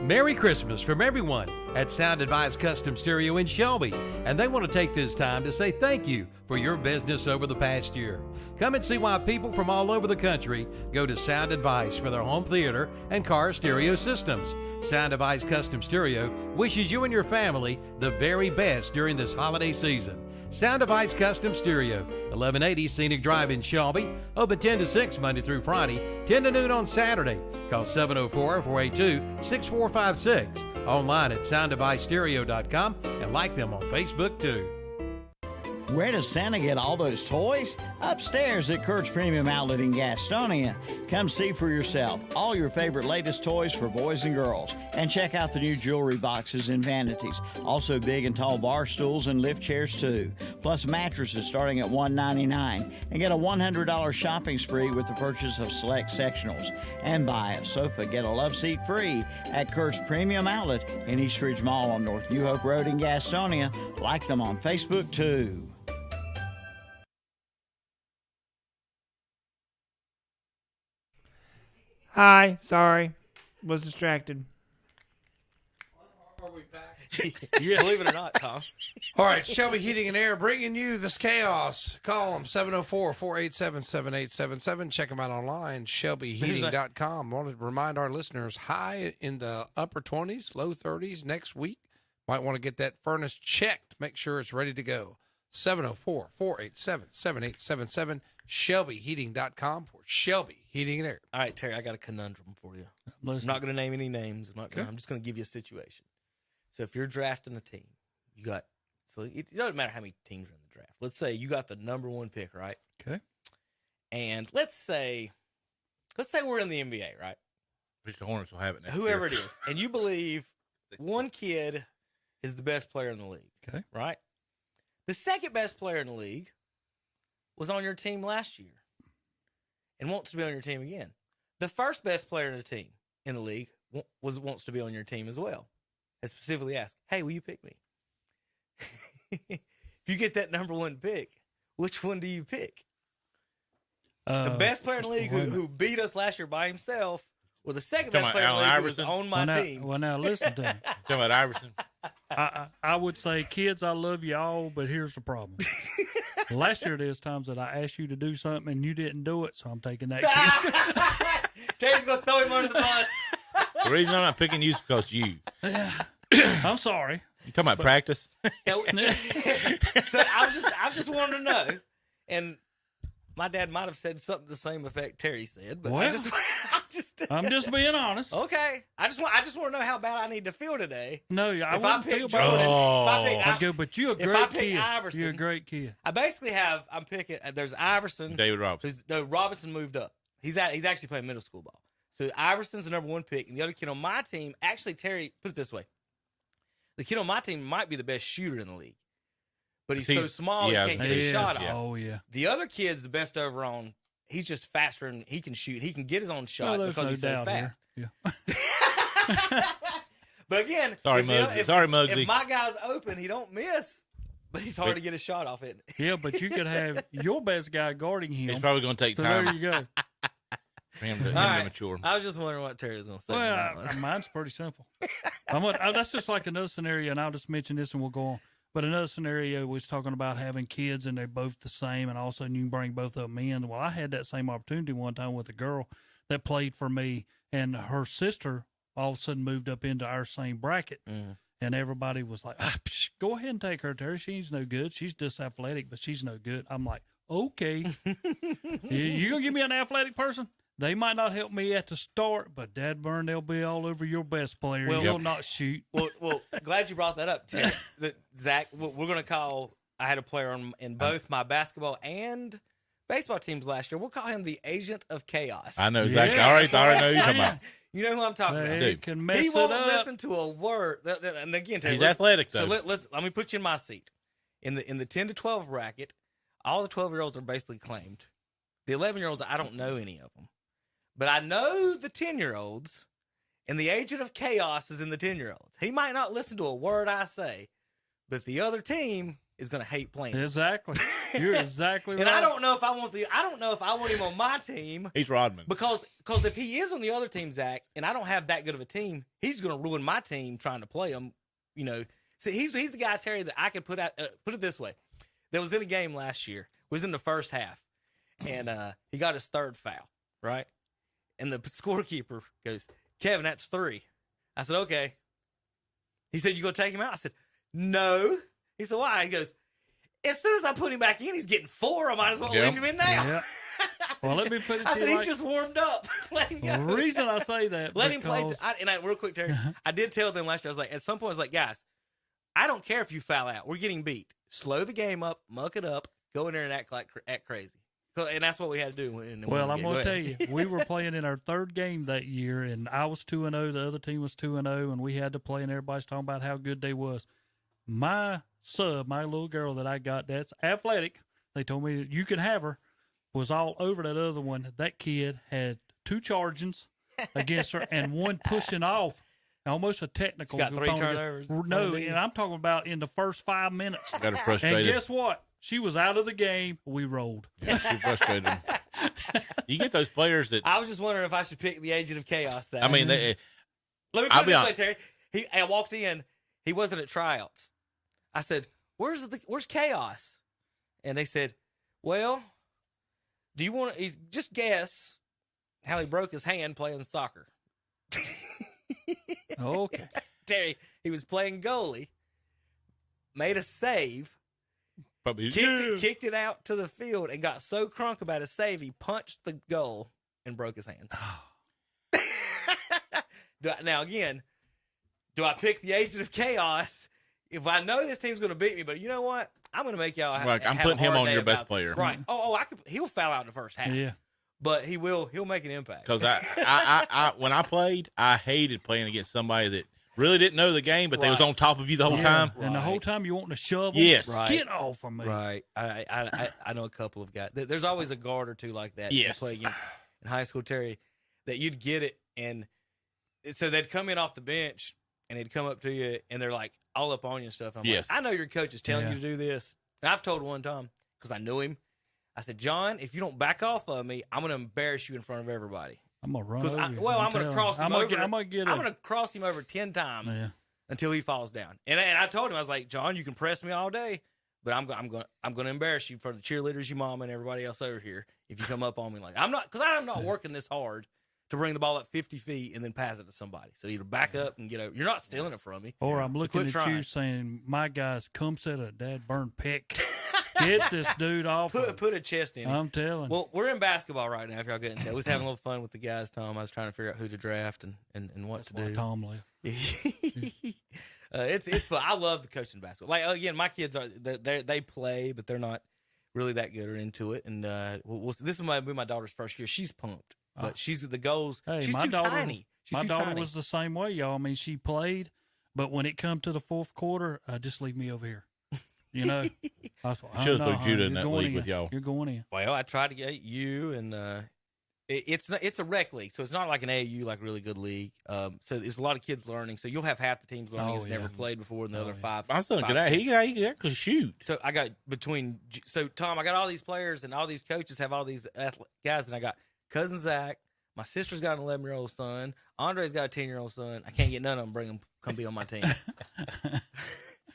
Merry Christmas from everyone at Sound Advice Custom Stereo in Shelby, and they want to take this time to say thank you for your business over the past year. Come and see why people from all over the country go to Sound Advice for their home theater and car stereo systems. Sound Advice Custom Stereo wishes you and your family the very best during this holiday season. Sound Advice Custom Stereo, 1180 Scenic Drive in Shelby, open 10 to 6 Monday through Friday, 10 to noon on Saturday. Call 704-482-6456. Online at soundadvicestereo.com and like them on Facebook too. Where does Santa get all those toys? Upstairs at Kurt's Premium Outlet in Gastonia. Come see for yourself all your favorite latest toys for boys and girls. And check out the new jewelry boxes and vanities. Also big and tall bar stools and lift chairs too. Plus mattresses starting at $199. And get a $100 shopping spree with the purchase of select sectionals. And buy a sofa, get a love seat free at Kurt's Premium Outlet in East Ridge Mall on North New Hope Road in Gastonia. Like them on Facebook too. Hi. Sorry. Was distracted. Are we back? Yeah. Believe it or not, Tom. All right, Shelby Heating and Air bringing you this chaos. Call them 704-487-7877. Check them out online, shelbyheating.com. I want to remind our listeners, high in the upper 20s, low 30s next week. Might want to get that furnace checked. Make sure it's ready to go. 704-487-7877, shelbyheating.com for Shelby Heating and Air. All right, Terry, I got a conundrum for you. I'm not going to name any names. I'm just going to give you a situation. So if you're drafting a team, it doesn't matter how many teams are in the draft. Let's say you got the number 1 pick, right? Okay. And let's say we're in the NBA, right? Which the Hornets will have it next Whoever year. it is. And you believe one kid is the best player in the league. Okay. Right? The second best player in the league was on your team last year and wants to be on your team again. The first best player in the league wants to be on your team as well. And specifically asked, hey, will you pick me? If you get that number 1 pick, which one do you pick? The best player in the league who beat us last year by himself, or the second best player in the league who was on my team? Well, now listen to me. Talking about Iverson. I would say, kids, I love you all, but here's the problem. Last year there's times that I asked you to do something and you didn't do it, so I'm taking that kid. Terry's going to throw him under the bus. The reason I'm not picking you is because you. I'm sorry. You talking about practice? So I just wanted to know, and my dad might have said something to the same effect Terry said, but Well, I'm just being honest. Okay, I just want to know how bad I need to feel today. No, I if wouldn't I pick feel Jordan, bad. But you're a if I great pick kid. Iverson, You're a great kid. I basically I'm picking. There's Iverson, David Robinson. No, Robinson moved up. He's actually playing middle school ball. So Iverson's the number 1 pick, and the other kid on my team, actually Terry, put it this way. The kid on my team might be the best shooter in the league, but he's so small he can't get a shot off. Oh, yeah. The other kid's the best over on. He's just faster and he can shoot. He can get his own shot because he's so fast. Yeah. But again, Sorry, Muggsy. If my guy's open, he don't miss, but he's hard to get a shot off it. Yeah, but you could have your best guy guarding him. He's probably going to take so time. There you go. For him to mature. I was just wondering what Terry was going to say. Well, mine's pretty simple. That's just like another scenario, and I'll just mention this and we'll go on. But another scenario was talking about having kids and they're both the same, and all of a sudden you can bring both of them in. Well, I had that same opportunity one time with a girl that played for me, and her sister all of a sudden moved up into our same bracket. And everybody was like, go ahead and take her, Terry. She's no good. She's just athletic, but she's no good. I'm like, okay. You going to give me an athletic person? They might not help me at the start, but dad burn, they'll be all over your best player. You'll not shoot. Well, glad you brought that up, Terry. Zach, we're going to call, I had a player in both my basketball and baseball teams last year. We'll call him the agent of chaos. I know exactly. I already know who you're talking about. You know who I'm talking about. He can mess he won't it up. listen to a word. And again, Terry, he's athletic, though. So let me put you in my seat. In the 10 to 12 bracket, all the 12-year-olds are basically claimed. The 11-year-olds, I don't know any of them. But I know the 10-year-olds, and the agent of chaos is in the 10-year-olds. He might not listen to a word I say, but the other team is going to hate playing. Exactly. You're exactly right. And I don't know if I want him on my team. He's Rodman. Because if he is on the other team, Zach, and I don't have that good of a team, he's going to ruin my team trying to play him. You know, so he's the guy, Terry, that I could put out. Put it this way: that was in a game last year. Was in the first half, and he got his third foul, right? And the scorekeeper goes, Kevin, that's 3. I said, okay. He said, you going to take him out? I said, no. He said, why? He goes, as soon as I put him back in, he's getting 4. I might as well leave him in now. Yeah. Well, let me put it to you. I said, he's just warmed up. Let him go. The reason I say that, let him play. Real quick, Terry, I did tell them last year, I was like, at some point, I was like, guys, I don't care if you foul out. We're getting beat. Slow the game up, muck it up, go in there and act crazy. And that's what we had to do. Well, I'm going to tell you, we were playing in our third game that year, and I was 2-0. The other team was 2-0, and we had to play, and everybody's talking about how good they was. My sub, my little girl that I got, that's athletic, they told me that you can have her, was all over that other one. That kid had 2 chargings against her and 1 pushing off. Almost a technical. She's got 3 turnovers. No, and I'm talking about in the first 5 minutes. Got her frustrated. And guess what? She was out of the game. We rolled. Yeah, she frustrated them. You get those players that. I was just wondering if I should pick the Agent of Chaos. I mean, let me put it this way, Terry. I walked in. He wasn't at tryouts. I said, "Where's Chaos?" And they said, "Well, do you want to just guess how he broke his hand playing soccer?" Okay. Terry, he was playing goalie, made a save, Probably kicked it out to the field, and got so crunk about his save, he punched the goal and broke his hand. Now, again, do I pick the Agent of Chaos if I know this team's going to beat me? But you know what? I'm going to make y'all Like, I'm putting him on your best player. Right. He'll foul out in the first half. Yeah. But he'll make an impact. Because I when I played, I hated playing against somebody that really didn't know the game, but they was on top of you the whole time. And the whole time you want to shove them. Yes. Right. Get off of me. Right. I know a couple of guys. There's always a guard or two like that Yes. to play against in high school, Terry, that you'd get it. And so they'd come in off the bench and they'd come up to you and they're like all up on you and stuff. And I'm Yes. like, I know your coach is telling you to do this. And I've told one time, because I knew him, I said, John, if you don't back off of me, I'm going to embarrass you in front of everybody. I'm going to run over you. I'm going to cross him over. I'm going to cross him over 10 times until he falls down. And I told him, I was like, John, you can press me all day, but I'm going to embarrass you for the cheerleaders, your mom, and everybody else over here if you come up on me like I'm not working this hard to bring the ball up 50 feet and then pass it to somebody. So either back up and get over. You're not stealing it from me. Or I'm looking at you saying, my guys, come set a dad burn pick. Get this dude off. Put a chest in him. I'm telling. Well, we're in basketball right now. If y'all getting, we was having a little fun with the guys, Tom. I was trying to figure out who to draft and what to do. Tom left. It's fun. I love the coaching basketball. Like again, my kids they play, but they're not really that good or into it. And this is my daughter's first year. She's pumped, but she's the goals. Hey, she's too tiny. My daughter was the same way, y'all. I mean, she played, but when it come to the fourth quarter, just leave me over here. You know, I should have threw Judah in that league with y'all. You're going in. Well, I tried to get you, and it's a rec league, so it's not like an AAU, like really good league. So there's a lot of kids learning. So you'll have half the teams learning that's never played before, and the other five. I'm still good at. He could shoot. So I got Tom, I got all these players, and all these coaches have all these guys, and I got cousin Zach. My sister's got an 11-year-old son. Andre's got a 10-year-old son. I can't get none of them. Bring them, come be on my team.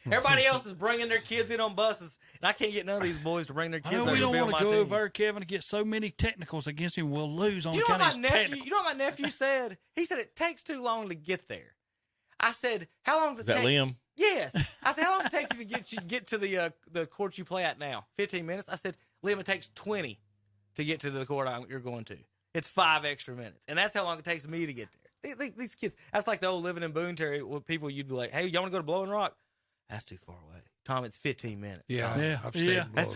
Everybody else is bringing their kids in on buses, and I can't get none of these boys to bring their kids over we to don't be on want my to go team. over there, Kevin, to get so many technicals against him. We'll lose on You know account what of my his nephew? technicals. You know what my nephew said? He said it takes too long to get there. I said, "How long does it take?" Is that Liam? Yes. I said, "How long does it take you to get to the court you play at now? 15 minutes." I said, "Liam, it takes 20 to get to the court you're going to. It's 5 extra minutes, and that's how long it takes me to get there." These kids. That's like the old living in Boone, Terry. With people, you'd be like, "Hey, y'all want to go to Blowing Rock?" That's too far away. Tom, it's 15 minutes. Yeah. I've stayed in That's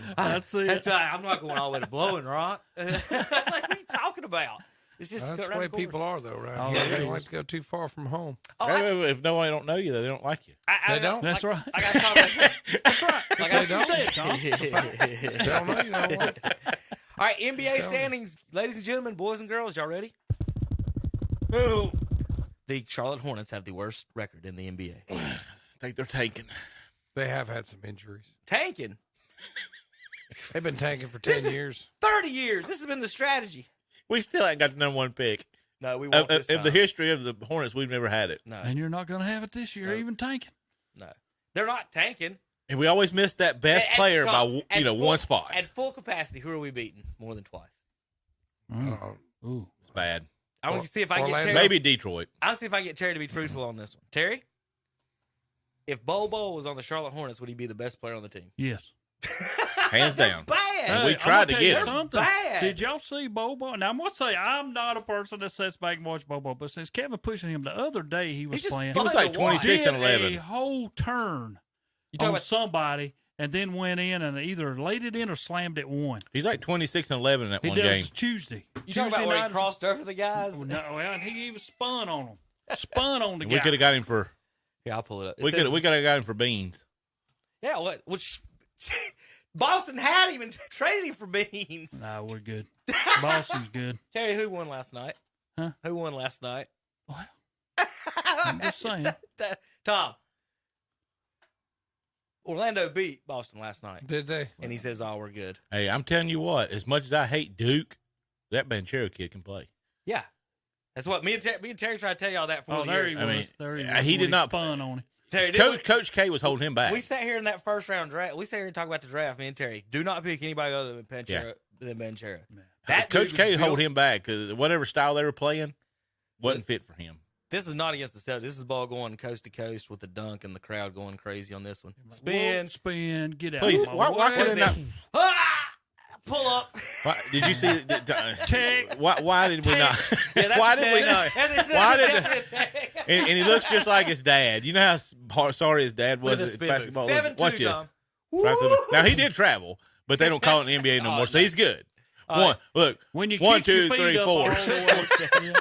Blowing Rock. why I'm not going all the way to Blowing Rock. Like, what are you talking about? It's just That's the around way the corner. people are, though, right here. They don't like to go too far from home. If nobody don't know you, they don't like you. They don't. That's right. I got to talk about That's right. Like That's I what you said, Tom. They don't know you don't like it. All right, NBA standings, ladies and gentlemen, boys and girls, y'all ready? The Charlotte Hornets have the worst record in the NBA. I think they're tanking. They have had some injuries. Tanking? They've been tanking for 10 years. 30 years. This has been the strategy. We still ain't got the number 1 pick. No, we won't this time. In the history of the Hornets, we've never had it. No. And you're not going to have it this year, even tanking. No. They're not tanking. And we always miss that best player by one spot. At full capacity, who are we beating more than twice? Ooh. It's bad. I want to see if I can get Terry. Maybe Detroit. I'll see if I can get Terry to be truthful on this one. Terry, if Bobo was on the Charlotte Hornets, would he be the best player on the team? Yes. Hands down. Bad. And we tried to get him. Something. Bad. Did y'all see Bobo? Now, I'm going to say, I'm not a person that sits back and watch Bobo, but since Kevin pushing him the other day, he was playing. He was like 26 and 11. A whole turn on somebody and then went in and either laid it in or slammed it one. He's like 26 and 11 in that one game. It was Tuesday. You talking about where he crossed over the guys? No, well, he even spun on them. Spun on the guy. We could have got him for. Yeah, I'll pull it up. We could have got him for beans. Yeah, what? Which Boston had him and traded him for beans. No, we're good. Boston's good. Terry, who won last night? Huh? Who won last night? Well, I'm just saying. Tom. Orlando beat Boston last night. Did they? And he says, "Oh, we're good." Hey, I'm telling you what. As much as I hate Duke, that Banchero kid can play. Yeah, that's what me and Terry tried to tell y'all that for. Oh, there he was. He did not spun on him. Terry, Coach K was holding him back. We sat here in that first round draft. We sat here and talked about the draft. Me and Terry, do not pick anybody other than Banchero. That Coach K hold him back because whatever style they were playing wasn't fit for him. This is not against the Celtics. This is the ball going coast to coast with the dunk and the crowd going crazy on this one. Spin, get out. Please, why could it not? Pull up. Did you see? Tech. Why did we not? Yeah, why did we not? Why did? And he looks just like his dad. You know how sorry his dad was at basketball. 7-2, Watch this. Tom. Now he did travel, but they don't call it in the NBA no more, so he's good. Look. When you 1, kick your 2, feet 3, up 4. all the way.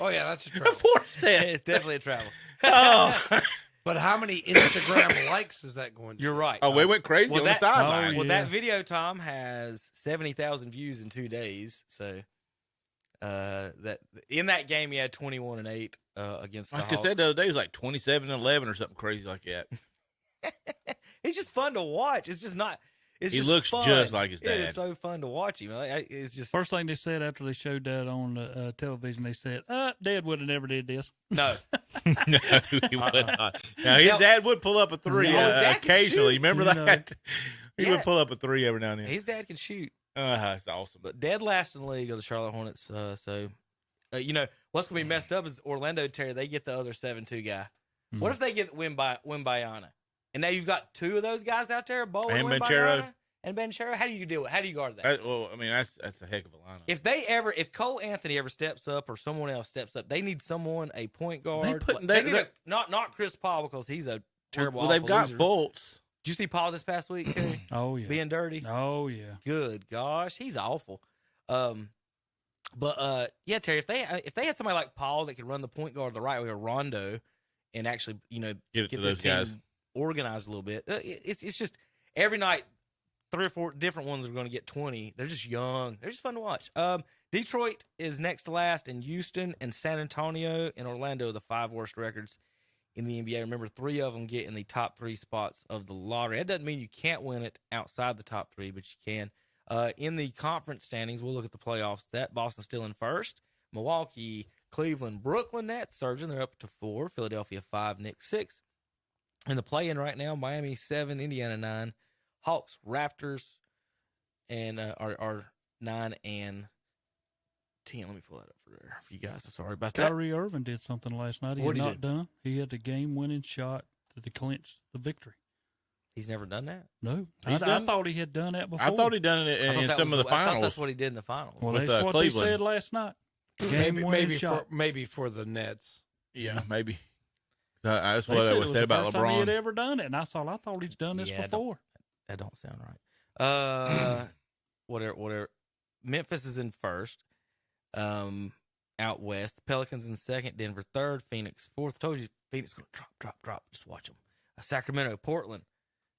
Oh yeah, that's a travel. It's definitely a travel. Oh. But how many Instagram likes is that going to? You're right. Oh, we went crazy on the sideline. Well, that video, Tom, has 70,000 views in 2 days. So, that in that game, he had 21-8 against the Like Hawks. I said the other day, it was like 27-11 or something crazy like that. It's just fun to watch. It's just not. He looks fun. just like his dad. It is so fun to watch him. It's just First thing they said after they showed that on television, they said, Dad would have never did this. no. No, he would not. Now, his dad would pull up a three occasionally. Remember that? He would pull up a three every now and then. His dad can shoot. It's awesome. But dead last in the league are the Charlotte Hornets. You know what's gonna be messed up is Orlando, Terry. They get the other 7-2 guy. Mm-hmm. What if they get Wimbayana? And now you've got two of those guys out there, Bo and Banchero. And Banchero. How do you deal with? How do you guard that? Well, I mean, that's a heck of a lineup. If Cole Anthony ever steps up or someone else steps up, they need someone, a point guard. Not Chris Paul because he's a terrible. Well, they've got loser. Fultz. Did you see Paul this past week? Terry? Oh yeah, being dirty. Oh yeah, good gosh, he's awful. Yeah, Terry. If they had somebody like Paul that could run the point guard the right way, or Rondo, and actually get to this those team guys organized a little bit, it's just every night 3 or 4 different ones are going to get 20. They're just young. They're just fun to watch. Detroit is next to last, and Houston and San Antonio and Orlando are the 5 worst records in the NBA. Remember, 3 of them get in the top 3 spots of the lottery. That doesn't mean you can't win it outside the top 3, but you can. In the conference standings, we'll look at the playoffs. That Boston's still in first. Milwaukee, Cleveland, Brooklyn Nets surging. They're up to 4. Philadelphia 5, Knicks 6. In the play-in right now, Miami 7, Indiana 9. Hawks, Raptors, and are 9 and 10. Let me pull that up for you guys. Sorry about that. Kyrie Irving did something last night. What He did had he not done. He had the game-winning shot to clinch the victory. He's never done that? No. I thought he had done that before. I thought he'd done it in some of the finals. I thought that's what he did in the finals. Well, with, that's what Cleveland. they said last night. Game-winning maybe for the Nets. Yeah, maybe. That's They what said they it would was say the about first time he had LeBron. ever done it, and I thought he's done this before. That don't sound right. Whatever. Memphis is in first. Out west. Pelicans in second. Denver third. Phoenix fourth. Told you Phoenix going to drop. Just watch them. Sacramento, Portland,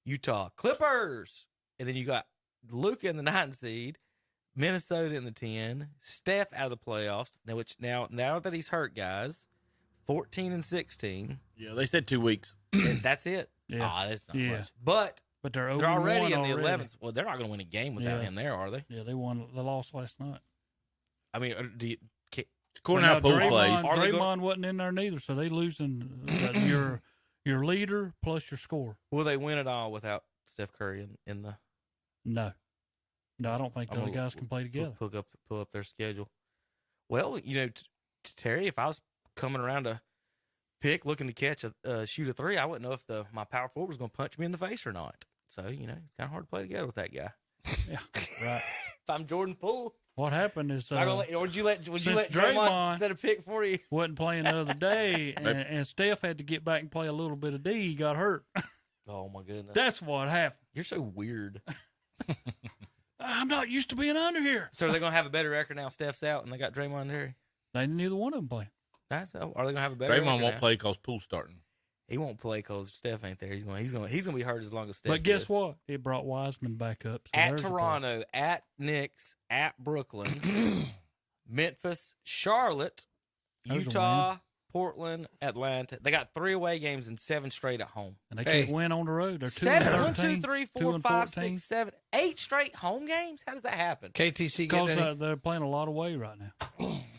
Utah, Clippers, and then you got Luka in the 9 seed. Minnesota in the 10. Steph out of the playoffs. Now that he's hurt, guys, 14 and 16. Yeah, they said 2 weeks. That's it. Yeah. That's not much. But they're already in the 11th. 11th. Well, they're not going to win a game without him there, are they? Yeah, they won. They lost last night. I mean, According to how Poole plays. Draymond wasn't in there neither, so they losing your leader plus your scorer. Will they win it all without Steph Curry in the? No, I don't think the other guys can play together. Pull up their schedule. Well, Terry, if I was coming around to pick, looking to catch shoot a 3, I wouldn't know if my power forward was going to punch me in the face or not. So it's kind of hard to play together with that guy. Yeah, right. If I'm Jordan Poole. What happened is would you let Draymond set a pick for you? Wasn't playing the other day, and Steph had to get back and play a little bit of D. He got hurt. Oh my goodness, that's what happened. You're so weird. I'm not used to being under here. So they're gonna have a better record now. Steph's out, and they got Draymond there. They neither one of them play. Are they gonna have a better? Draymond won't play because Poole's starting. He won't play because Steph ain't there. He's gonna be hurt as long as Steph. But guess what? It brought Wiseman back up. So at Toronto, at Knicks, at Brooklyn, Memphis, Charlotte, Utah, Portland, Atlanta. They got 3 away games and 7 straight at home. And they can't win on the road. They're 2 7, and 1, 13, 2, 3, 2 4, and 5, 14. 6, 7, 8 straight home games? How does that happen? KTC Because get any? they're playing a lot away right now.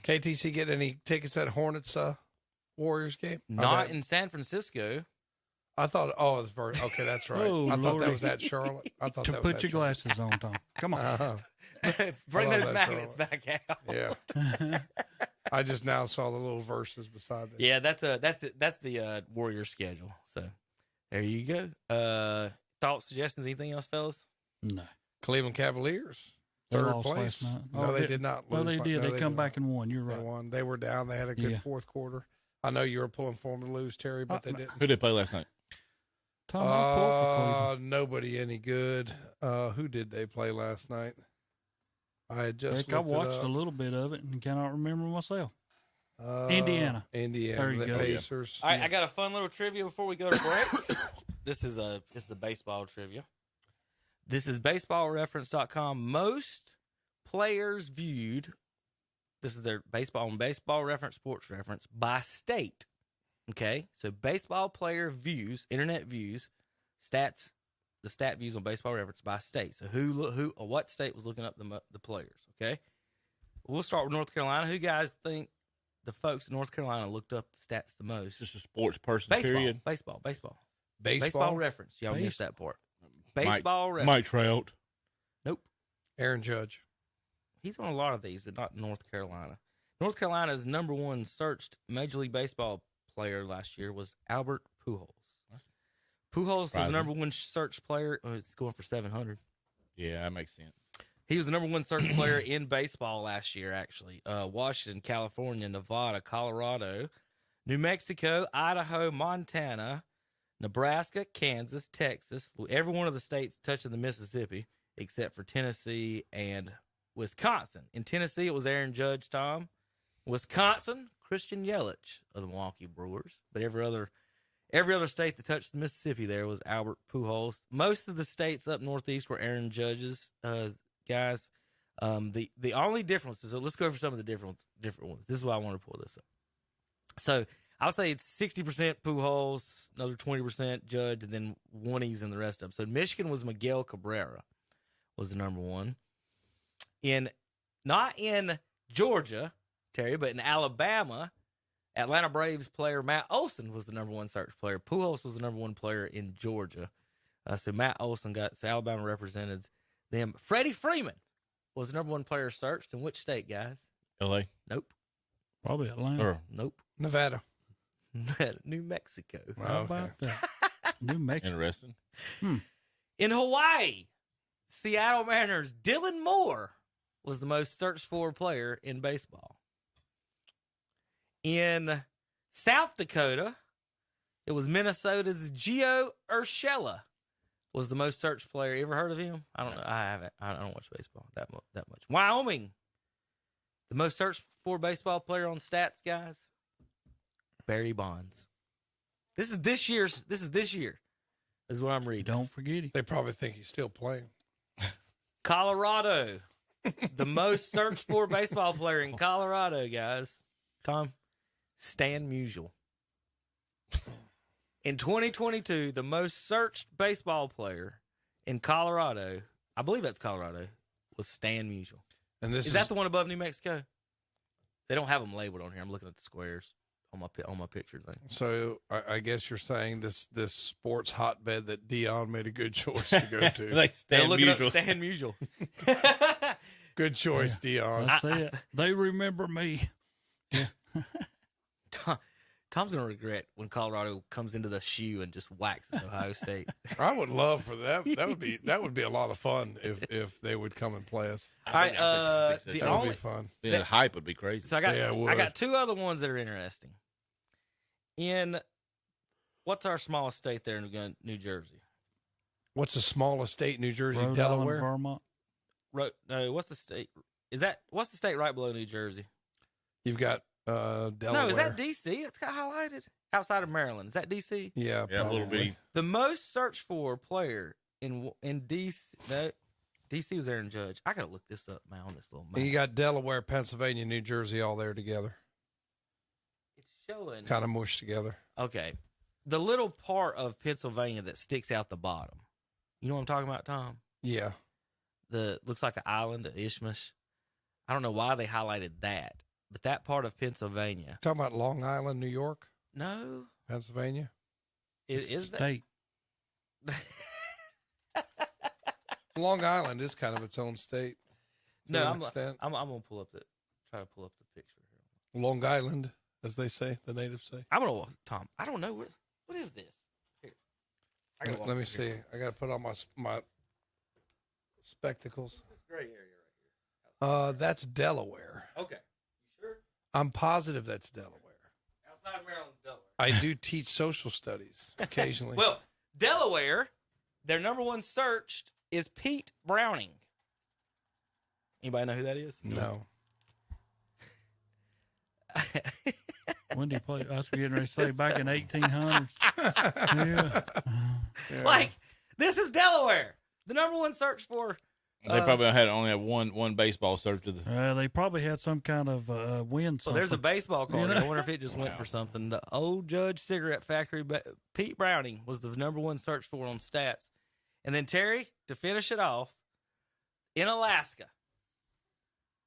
KTC get any tickets at Hornets Warriors game? Not in San Francisco. I thought. Oh, it was okay. That's right. Oh, I thought Lordy. that was at Charlotte. I thought To that was put at your Charlotte. glasses on, Tom. Come on. Bring I love those that magnets Charlotte. back out. Yeah. I just now saw the little verses beside that. Yeah, that's the Warrior schedule. So there you go. Thoughts, suggestions, anything else, fellas? No. Cleveland Cavaliers, They 3rd lost place. last night. No, Oh, they did not No, lose. they did. No, They come did back not. and won. You're They right. won. They were down. They had a good Yeah. 4th quarter. I know you were pulling for them to lose, Terry, but they didn't. Who did they play last night? Tom, I pulled for Cleveland. Nobody any good. Who did they play last night? I had just Heck, I looked it watched up. a little bit of it and cannot remember myself. Indiana. Indiana, you the go. Pacers. All right, I got a fun little trivia before we go to break. This is a baseball trivia. This is baseballreference.com. Most players viewed. This is their baseball reference, sports reference by state. Okay, so baseball player views, internet views, stats, the stat views on baseball reference by state. So what state was looking up the players? Okay, we'll start with North Carolina. Who guys think the folks in North Carolina looked up the stats the most? Just a sports person, Baseball, period. baseball. Baseball reference. Y'all Base- missed that part. Baseball reference. Mike Trout. Nope. Aaron Judge. He's on a lot of these, but not North Carolina. North Carolina's number 1 searched Major League Baseball player last year was Albert Pujols. Pujols was the Surprising. number 1 search player. Oh, it's going for 700. Yeah, that makes sense. He was the number 1 search player in baseball last year, actually. Washington, California, Nevada, Colorado, New Mexico, Idaho, Montana, Nebraska, Kansas, Texas, every one of the states touching the Mississippi, except for Tennessee and Wisconsin. In Tennessee, it was Aaron Judge, Tom. Wisconsin, Christian Yelich of the Milwaukee Brewers. But every other state that touched the Mississippi there was Albert Pujols. Most of the states up northeast were Aaron Judge's guys. The only differences, so let's go over some of the different ones. This is why I want to pull this up. So I'll say it's 60% Pujols, another 20% Judge, and then 1s in the rest of them. So Michigan was Miguel Cabrera was the number 1. Not in Georgia, Terry, but in Alabama, Atlanta Braves player Matt Olson was the number 1 search player. Pujols was the number 1 player in Georgia. So Matt Olson so Alabama represented them. Freddie Freeman was the number 1 player searched in which state, guys? L.A. Nope. Probably Atlanta. Or Nope. Nevada. New Mexico. How about that? New Mexico. interesting. In Hawaii, Seattle Mariners' Dylan Moore was the most searched for player in baseball. In South Dakota, it was Minnesota's Gio Urshela was the most searched player. You ever heard of him? I don't know. I haven't. I don't watch baseball that much. Wyoming, the most searched for baseball player on stats, guys. Barry Bonds. This is this year. Is what I'm reading. Don't forget it. They probably think he's still playing. Colorado, the most searched for baseball player in Colorado, guys. Tom, Stan Musial. In 2022, the most searched baseball player in Colorado, I believe that's Colorado, was Stan Musial. And this Is that the one above New Mexico? They don't have them labeled on here. I'm looking at the squares on my picture thing. So I guess you're saying this sports hotbed that Dion made a good choice to go to. Like They're Stan looking up Musial. Stan Musial. Good choice, Dion. That's it. They remember me. Tom's going to regret when Colorado comes into the shoe and just whacks at Ohio State. I would love for that. That would be a lot of fun if they would come and play us. All right, I think the That only would be fun. Yeah, the hype would be crazy. So I got 2 other ones that are interesting. In what's our smallest state there in New Jersey? What's the smallest state in New Jersey? Rhode Delaware. Island, Vermont. No, what's the state? What's the state right below New Jersey? You've got Delaware. No, is that DC? It's got highlighted outside of Maryland. Is that DC? Yeah, Yeah, a little probably. bitty. The most searched for player in DC. No, DC was Aaron Judge. I gotta look this up, man, on this little map. And you got Delaware, Pennsylvania, New Jersey all there together. It's showing. Kind of mushed together. Okay. The little part of Pennsylvania that sticks out the bottom. You know what I'm talking about, Tom? Yeah. Looks like an island, of Isthmus. I don't know why they highlighted that, but that part of Pennsylvania. Talking about Long Island, New York? No. Pennsylvania? Is that? State. Long Island is kind of its own state. No, I'm gonna try to pull up the picture here. Long Island, as they say, the natives say. Tom. I don't know what is this. Here, Let me see. I got to put on my spectacles. This gray area right here. That's Delaware. Okay, you sure? I'm positive that's Delaware. Outside of Maryland's Delaware. I do teach social studies occasionally. Well, Delaware, their number one searched is Pete Browning. Anybody know who that is? No. When did he play? I was getting ready to say back in 1800s. Yeah. Like, this is Delaware. The number one search for. They probably only had one baseball search of the. They probably had some kind of win. Well, there's a baseball card. You know? I wonder if it just went for something. The Old Judge Cigarette Factory. Pete Browning was the number one search for on stats. And then Terry, to finish it off, in Alaska,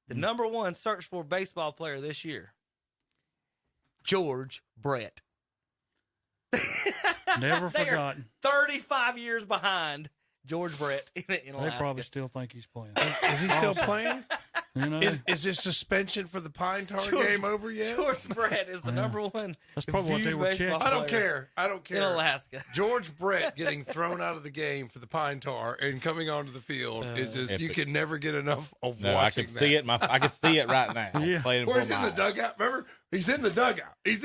the number one search for baseball player this year, George Brett. Never They forgotten. are 35 years behind George Brett in Alaska. They probably still think he's playing. Is he still playing? You know, Is his suspension for the Pine Tar game over yet? George Brett is the number one. That's probably what they viewed were baseball checking. I don't care. in Alaska. George Brett getting thrown out of the game for the Pine Tar and coming onto the field is just, you can never get enough of No, watching I can see it. I can see it right now. Yeah. Playing Where's before in my the eyes. dugout? Remember? He's in the dugout. He's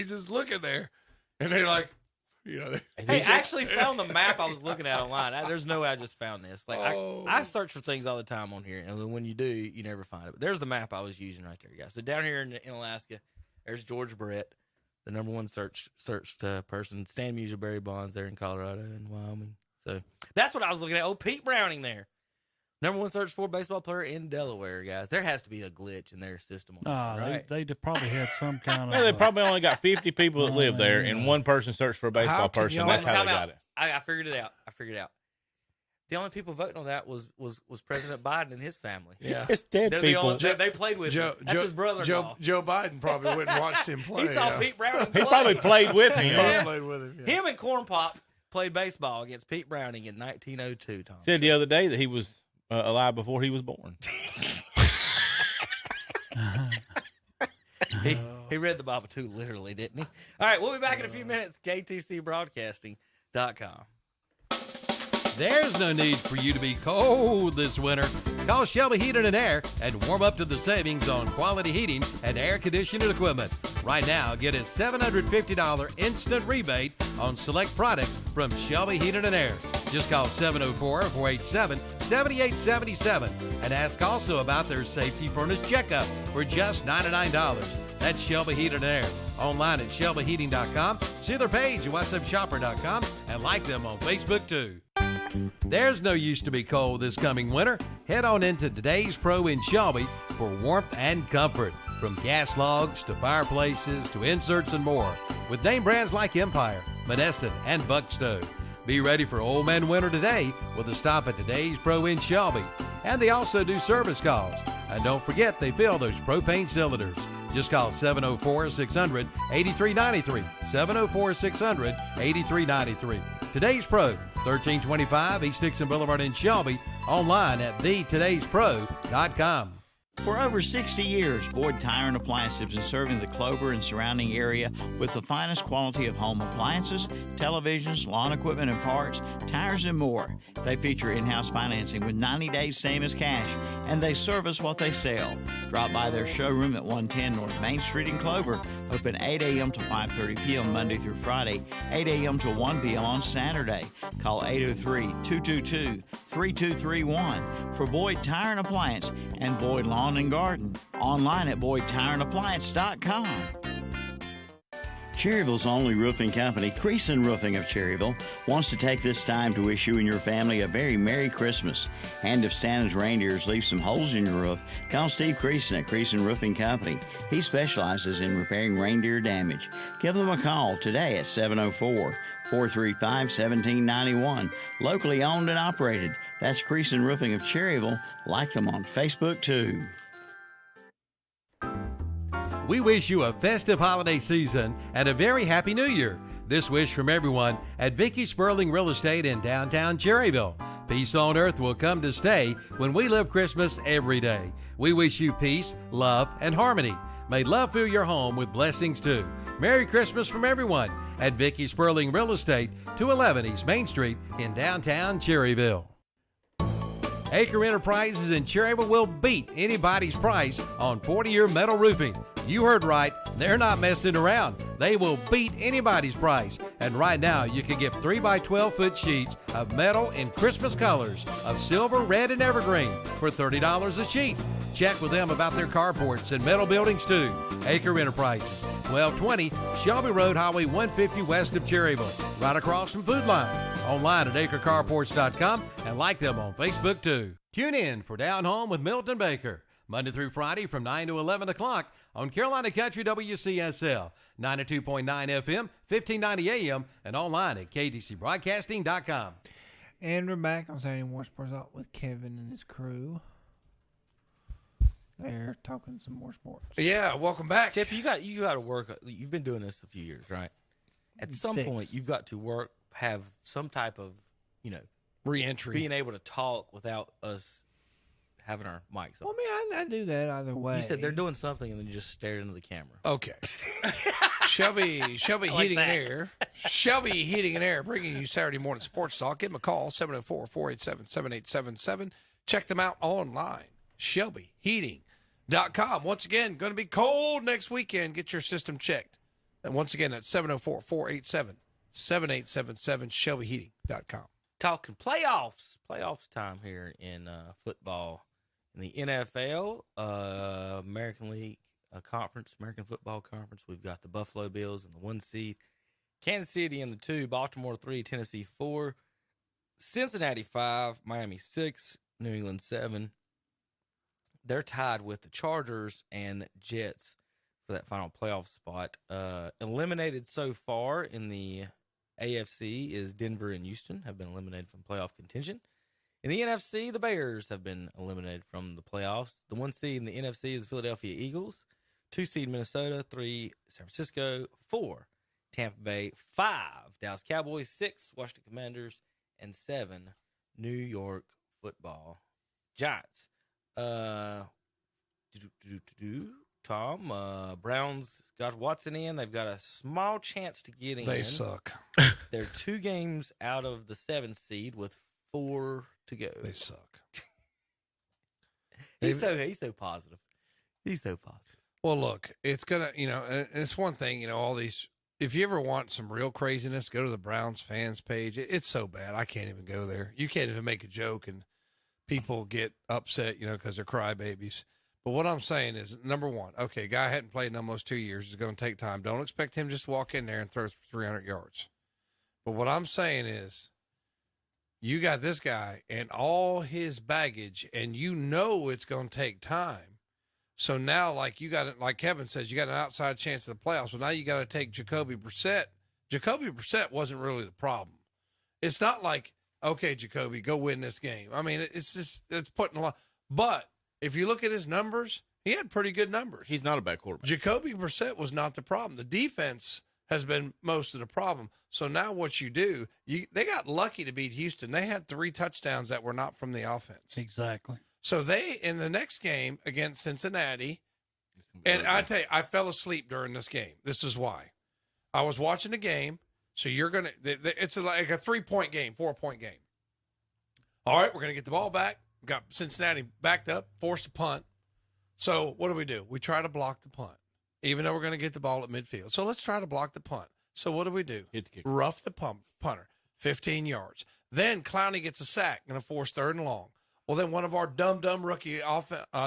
just looking there. And they're like, you know. Hey, I actually found the map I was looking at online. There's no way I just found this. Like Oh. I search for things all the time on here, and when you do, you never find it. But there's the map I was using right there, guys. So down here in Alaska, there's George Brett, the number one searched person. Stan Musial, Barry Bonds there in Colorado and Wyoming. So that's what I was looking at. Oh, Pete Browning there. Number one search for baseball player in Delaware, guys. There has to be a glitch in their system. Right? They probably had some kind of. Well, they probably only got 50 people that live there, and one person searched for a baseball How can person. y'all- That's how Time they out. got it. I figured it out. The only people voting on that was President Biden and his family. Yeah. It's dead They're the people. only, they played with him. That's his brother-in-law. Joe Biden probably went and watched him play. He saw yeah. Pete Browning He play. probably played with him. Probably played with him. Yeah. Him and Corn Pop played baseball against Pete Browning in 1902, Tom. Said the other day that he was alive before he was born. He read the Bible too literally, didn't he? All right, we'll be back in a few minutes. KTCBroadcasting.com. There's no need for you to be cold this winter. Call Shelby Heating and Air and warm up to the savings on quality heating and air conditioning equipment. Right now, get a $750 instant rebate on select products from Shelby Heating and Air. Just call 704-487-7877 and ask also about their safety furnace checkup for just $99. That's Shelby Heating and Air. Online at shelbyheating.com. See their page at whatsupshopper.com and like them on Facebook too. There's no use to be cold this coming winter. Head on into Today's Pro in Shelby for warmth and comfort. From gas logs to fireplaces to inserts and more. With name brands like Empire, Monessen, and Buckstone. Be ready for old man winter today with a stop at Today's Pro in Shelby. And they also do service calls. And don't forget they fill those propane cylinders. Just call 704-600-8393. 704-600-8393. Today's Pro, 1325 East Dixon Boulevard in Shelby. Online at thetodayspro.com. For over 60 years, Boyd Tire and Appliance has been serving the Clover and surrounding area with the finest quality of home appliances, televisions, lawn equipment and parts, tires, and more. They feature in-house financing with 90 days same as cash, and they service what they sell. Drop by their showroom at 110 North Main Street in Clover, open 8 a.m. to 5:30 p.m. Monday through Friday, 8 a.m. to 1 p.m. on Saturday. Call 803-222-3231 for Boyd Tire and Appliance and Boyd Lawn and Garden. Online at BoydTireandAppliance.com. Cherryville's only roofing company, Creason Roofing of Cherryville, wants to take this time to wish you and your family a very Merry Christmas. And if Santa's reindeers leave some holes in your roof, call Steve Creason at Creason Roofing Company. He specializes in repairing reindeer damage. Give them a call today at 704-435-1791. Locally owned and operated. That's Creason Roofing of Cherryville. Like them on Facebook, too. We wish you a festive holiday season and a very happy new year. This wish from everyone at Vicky Sperling Real Estate in downtown Cherryville. Peace on earth will come to stay when we live Christmas every day. We wish you peace, love, and harmony. May love fill your home with blessings too. Merry Christmas from everyone at Vicky Sperling Real Estate, 211 East Main Street in downtown Cherryville. Acre Enterprises in Cherryville will beat anybody's price on 40-year metal roofing. You heard right, they're not messing around. They will beat anybody's price. And right now, you can get 3x12-foot sheets of metal in Christmas colors of silver, red, and evergreen for $30 a sheet. Check with them about their carports and metal buildings too. Acre Enterprises, 1220 Shelby Road, Highway 150 west of Cherryville, right across from Food Line. Online at acrecarports.com and like them on Facebook too. Tune in for Down Home with Milton Baker, Monday through Friday from 9 to 11 o'clock on Carolina Country WCSL, 92.9 FM, 1590 AM, and online at kdcbroadcasting.com. And we're back on Saturday Morning Sports Talk with Kevin and his crew. They're talking some more sports. Yeah, welcome back. Tip, you got to work. You've been doing this a few years, right? At some point, you've got to have some type of, re-entry, being able to talk without us having our mics on. Well, I do that either way. You said they're doing something and then you just stared into the camera. Okay. Shelby Heating and Air. Shelby Heating and Air bringing you Saturday morning sports talk. Give them a call, 704-487-7877. Check them out online, shelbyheating.com. Once again, going to be cold next weekend. Get your system checked. And once again, that's 704-487-7877, shelbyheating.com. Talking playoffs time here in football. In the NFL, American League Conference, American Football Conference, we've got the Buffalo Bills in the 1 seed, Kansas City in the 2, Baltimore 3, Tennessee 4, Cincinnati 5, Miami 6, New England 7. They're tied with the Chargers and Jets for that final playoff spot. Eliminated so far in the AFC is Denver and Houston have been eliminated from playoff contention. In the NFC, the Bears have been eliminated from the playoffs. The 1 seed in the NFC is Philadelphia Eagles, 2 seed Minnesota, 3 San Francisco, 4 Tampa Bay, 5 Dallas Cowboys, 6 Washington Commanders, and 7 New York Football Giants. Tom, Browns got Watson in. They've got a small chance to get in. They suck. They're 2 games out of the 7th seed with 4 to go. They suck. He's so positive. He's so positive. Well, look, it's gonna, and it's one thing, all these. If you ever want some real craziness, go to the Browns fans page. It's so bad, I can't even go there. You can't even make a joke, and people get upset, because they're crybabies. But what I'm saying is, number one, okay, guy hadn't played in almost 2 years. It's going to take time. Don't expect him just to walk in there and throw 300 yards. But what I'm saying is, you got this guy and all his baggage, and it's going to take time. So now, like Kevin says, you got an outside chance of the playoffs. Well, now you got to take Jacoby Brissett. Jacoby Brissett wasn't really the problem. It's not like, okay, Jacoby, go win this game. I mean, it's putting a lot. But if you look at his numbers, he had pretty good numbers. He's not a bad quarterback. Jacoby Brissett was not the problem. The defense has been most of the problem. So now what you do, they got lucky to beat Houston. They had 3 touchdowns that were not from the offense. Exactly. So in the next game against Cincinnati, and I tell you, I fell asleep during this game. This is why. I was watching the game. So it's like a 3-point game, 4-point game. All right, we're going to get the ball back. Got Cincinnati backed up, forced a punt. So what do? We try to block the punt, even though we're going to get the ball at midfield. So let's try to block the punt. So what do? Hit the kicker. Rough the punter, 15 yards. Then Clowney gets a sack, going to force 3rd and long. Well, then one of our dumb rookie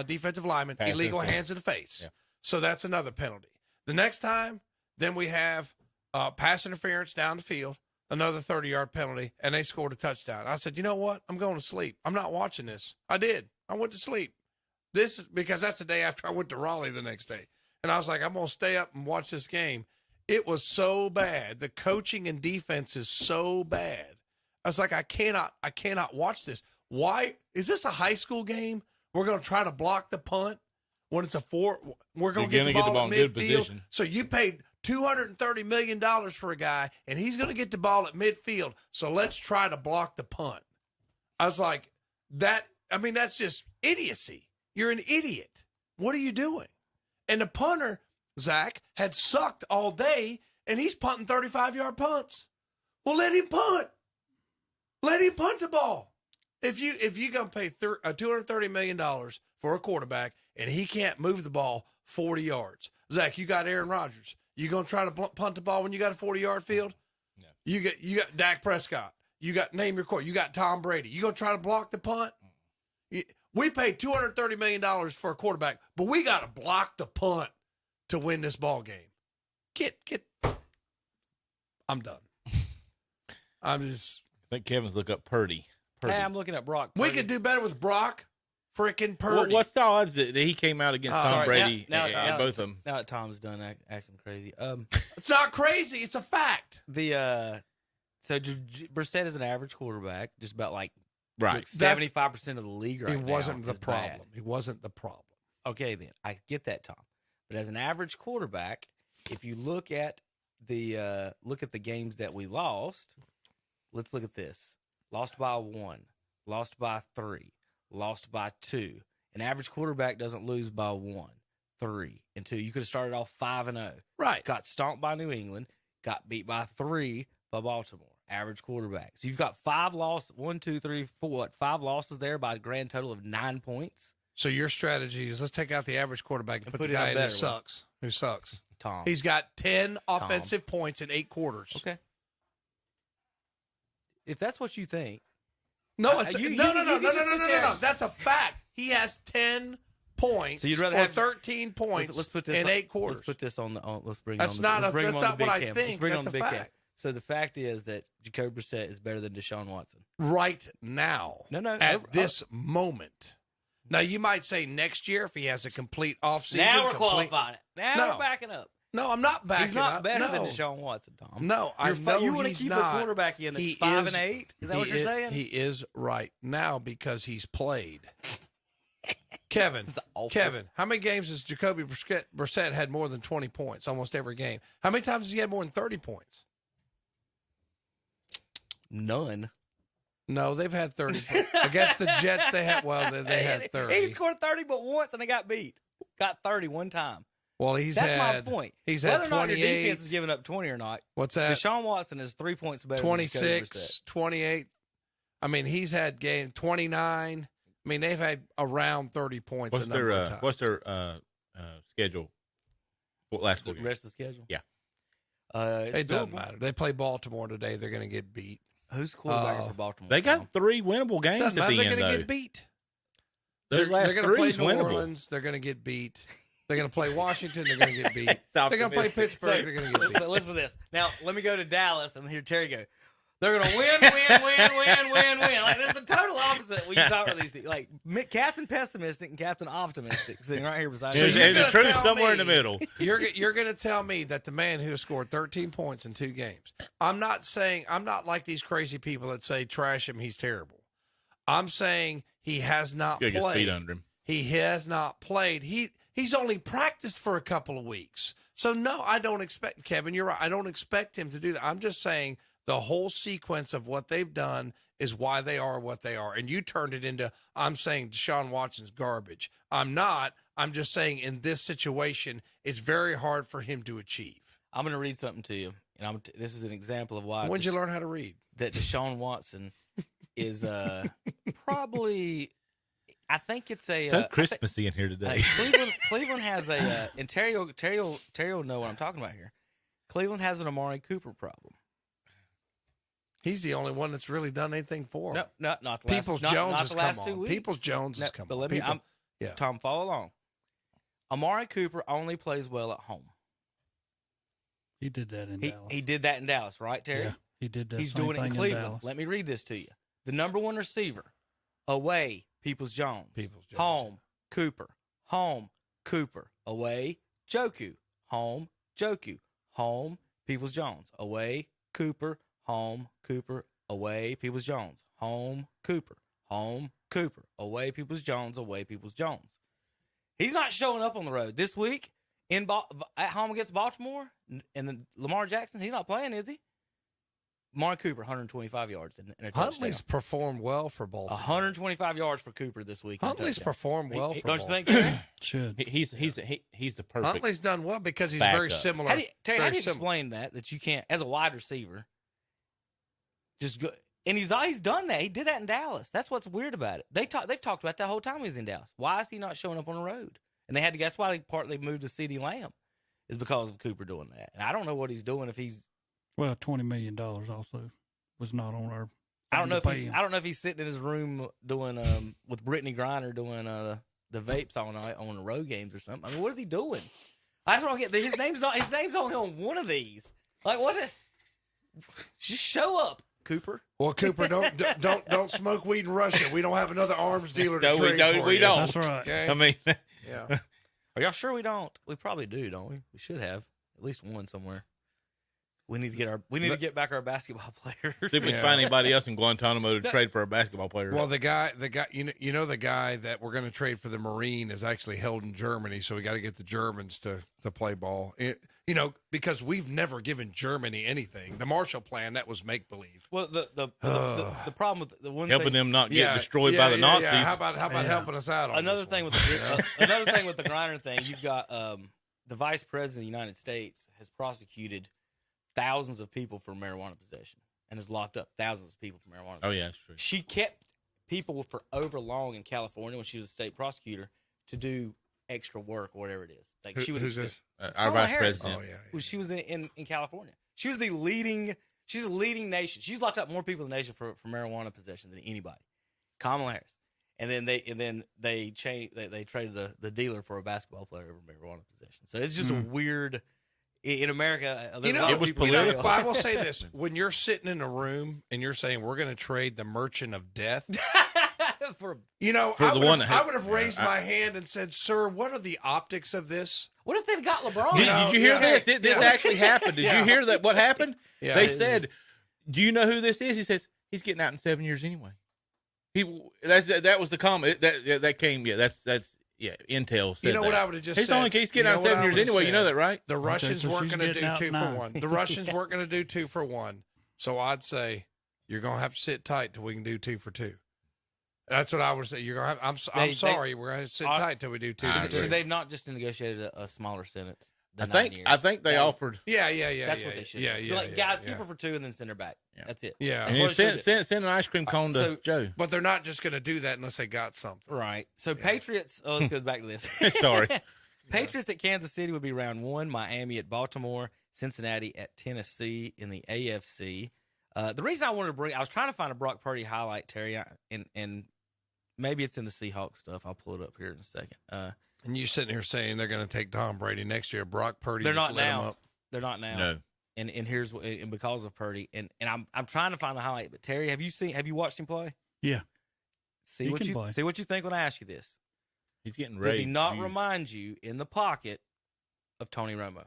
defensive linemen, illegal hands in the face. Yeah. So that's another penalty. The next time, then we have pass interference down the field, another 30-yard penalty, and they scored a touchdown. I said, you know what? I'm going to sleep. I'm not watching this. I did. I went to sleep. This is because that's the day after I went to Raleigh the next day. And I was like, I'm going to stay up and watch this game. It was so bad. The coaching and defense is so bad. I was like, I cannot watch this. Why? Is this a high school game? We're going to try to block the punt when it's a 4. We're going to get the ball at good midfield. position. So you paid $230 million for a guy, and he's going to get the ball at midfield. So let's try to block the punt. I was like, that's just idiocy. You're an idiot. What are you doing? And the punter, Zach, had sucked all day, and he's punting 35-yard punts. Well, let him punt. Let him punt the ball. If you're going to pay $230 million for a quarterback, and he can't move the ball 40 yards. Zach, you got Aaron Rodgers. You going to try to punt the ball when you got a 40-yard field? No. You got Dak Prescott. You got, name your quarterback. You got Tom Brady. You going to try to block the punt? We paid $230 million for a quarterback, but we got to block the punt to win this ball game. I'm done. I think Kevin's look up Purdy. Hey, I'm looking at Brock Purdy. We could do better with Brock freaking Purdy. What's the odds that he came out against Tom Brady and both of them? Now that Tom's done acting crazy. It's not crazy. It's a fact. So Brissett is an average quarterback, just about like 75% of the league right now. He wasn't the problem. He wasn't the problem. Okay, then. I get that, Tom. But as an average quarterback, if you look at the games that we lost, let's look at this. Lost by 1, lost by 3, lost by 2. An average quarterback doesn't lose by 1, 3, and 2. You could have started off 5-0. Right. Got stomped by New England, got beat by 3 by Baltimore. Average quarterback. So you've got 5 losses, 1, 2, 3, 4, 5 losses there by a grand total of 9 points. So your strategy is let's take out the average quarterback and put the guy in who sucks. Tom. He's got 10 offensive points in 8 quarters. Okay. If that's what you think. No, no. That's a fact. He has 10 points. So you'd rather have 13 points let's put this in 8 quarters. Let's put this on the let's bring that's on not let's bring that's on the not big what I cam. think. Let's bring that's on the a big fact. cam. So the fact is that Jacoby Brissett is better than Deshaun Watson. Right now. No. At this moment. Now, you might say next year if he has a complete offseason. Now we're qualifying it. Now we're backing up. No, I'm not backing up. He's not better than Deshaun Watson, Tom. No, I know you want to he's keep not. a quarterback in that's 5-8? Is that what you're saying? He is right now because he's played. Kevin, how many games has Jacoby Brissett had more than 20 points? Almost every game. How many times has he had more than 30 points? None. No, they've had 30. Against the Jets, they had 30. He scored 30 but once, and they got beat. Got 30 one time. Well, That's my point. He's Whether had or not 28. your defense is giving up 20 or not. What's that? Deshaun Watson is 3 points better 26, 28. I mean, he's had game 29. I mean, they've had around 30 points a number of times. What's their schedule? Last 4 The games? rest of the schedule? Yeah. It doesn't matter. They play Baltimore today. They're going to get beat. Who's quarterback for Baltimore? They got 3 winnable games at the They're end, going to get beat. Those last they're going to play 3 New winnable. Orleans. They're going to get beat. They're going to play Washington. They're going to get beat. They're going to play Pittsburgh. They're going to get beat. So listen to this. Now, let me go to Dallas and hear Terry go. They're going to win. Like, there's the total opposite when you talk to these two. Like, Captain Pessimistic and Captain Optimistic sitting right here beside me. There's the truth somewhere in the middle. You're going to tell me that the man who has scored 13 points in 2 games, I'm not like these crazy people that say trash him, he's terrible. I'm saying he has not played. Get his feet under him. He has not played. He's only practiced for a couple of weeks. So, no, I don't expect, Kevin, you're right. I don't expect him to do that. I'm just saying the whole sequence of what they've done is why they are what they are. And you turned it into, I'm saying Deshaun Watson's garbage. I'm not. I'm just saying in this situation, it's very hard for him to achieve. I'm going to read something to you. And this is an example of why. When did you learn how to read? That Deshaun Watson is probably, I think it's a. So Christmassy in here today. Cleveland has a, and Terry will know what I'm talking about here. Cleveland has an Amari Cooper problem. He's the only one that's really done anything for him. No, not the last. Peoples-Jones has the last come 2 on. weeks. Peoples-Jones has come but on. Let me, Tom, follow along. Amari Cooper only plays well at home. He did that in Dallas. He did that in Dallas, right, Terry? Yeah, he did that. He's same doing it in thing Cleveland. Dallas. Let me read this to you. The number one receiver, away, Peoples-Jones. Home, Cooper. Home, Cooper. Away, Joku. Home, Joku. Home, Peoples-Jones. Away, Cooper. Home, Cooper. Away, Peoples-Jones. Home, Cooper. Home, Cooper. Away, Peoples-Jones. Away, Peoples-Jones. He's not showing up on the road this week at home against Baltimore. And then Lamar Jackson, he's not playing, is he? Mark Cooper, 125 yards in a touchdown. Huntley's performed well for Baltimore. 125 yards for Cooper this week. Huntley's performed well for Don't Baltimore. you think? Terry? Should. He's the perfect. Huntley's done well because he's backup. very similar. Terry, how do you similar. explain that you can't, as a wide receiver, just go? And he's done that. He did that in Dallas. That's what's weird about it. They've talked about that whole time he was in Dallas. Why is he not showing up on the road? And they had to. That's why they moved to CeeDee Lamb, is because of Cooper doing that. And I don't know what he's doing if he's. Well, $20 million also was not on our. I don't know if he's sitting in his room doing with Brittany Griner doing the vapes all night on the road games or something. I mean, what is he doing? I just want to get his name's only on one of these. Like, what's it? Just show up, Cooper. Well, Cooper, don't smoke weed in Russia. We don't have another arms dealer to No, trade for we you. don't. That's right. Okay? I mean, Yeah. Are y'all sure we don't? We probably do, don't we? We should have at least one somewhere. We need to get back our basketball players. see if we can find anybody else in Guantanamo to trade for our basketball players. Well, the guy, you know, the guy that we're going to trade for the Marine is actually held in Germany, so we got to get the Germans to play ball. Because we've never given Germany anything. The Marshall Plan, that was make believe. Well, the problem with the one helping thing, them not get destroyed by the Nazis. Yeah. How about helping us out on another this thing one? another thing with the Griner thing, you've got the Vice President of the United States has prosecuted thousands of people for marijuana possession and has locked up thousands of people for marijuana possession. Oh yeah, that's true. She kept people for over long in California when she was a state prosecutor to do extra work or whatever it is. Like Who's this? Our Kamala vice Harris. president. Oh yeah. When she was in California. She's a leading nation. She's locked up more people in the nation for marijuana possession than anybody. Kamala Harris. And then they traded the dealer for a basketball player over marijuana possession. So it's just a weird. In America, it was political. I will say this: when you're sitting in a room and you're saying we're going to trade the Merchant of Death, I would have raised my hand and said, "Sir, what are the optics of this?" What if they'd got LeBron? Did you hear this? This actually happened. Did you hear that? What happened? Yeah. They said, "Do you know who this is?" He says, "He's getting out in 7 years anyway." That was the comment that came. Yeah, that's Intel said. You know that. what I would have just said? He's getting out in 7 years anyway. You know that, right? The Russians so weren't she's going to getting do out 2 9. for 1. The Russians weren't going to do 2 for 1. So I'd say you're going to have to sit tight till we can do 2 for 2. That's what I would say. You're going to have. I'm sorry. We're going to sit tight till we do 2 for 2. So they've not just negotiated a smaller sentence. I think they offered. That's what they should. Yeah. Like, guys, keep her for 2 and then send her back. Yeah. That's it. Yeah. And you send an ice cream cone to Joe. But they're not just going to do that unless they got something. Right. So Patriots. Oh, let's go back to this. Sorry. Patriots at Kansas City would be round 1. Miami at Baltimore. Cincinnati at Tennessee in the AFC. The reason I wanted to I was trying to find a Brock Purdy highlight, Terry, and maybe it's in the Seahawks stuff. I'll pull it up here in a second. And you sitting here saying they're going to take Tom Brady next year. Brock Purdy. They're just not lit him now. up. They're not now. No. And here's and because of Purdy and I'm trying to find the highlight. But Terry, have you watched him play? Yeah. See He what can you play. see what you think when I ask you this. He's getting ready. Does he not remind you in the pocket of Tony Romo?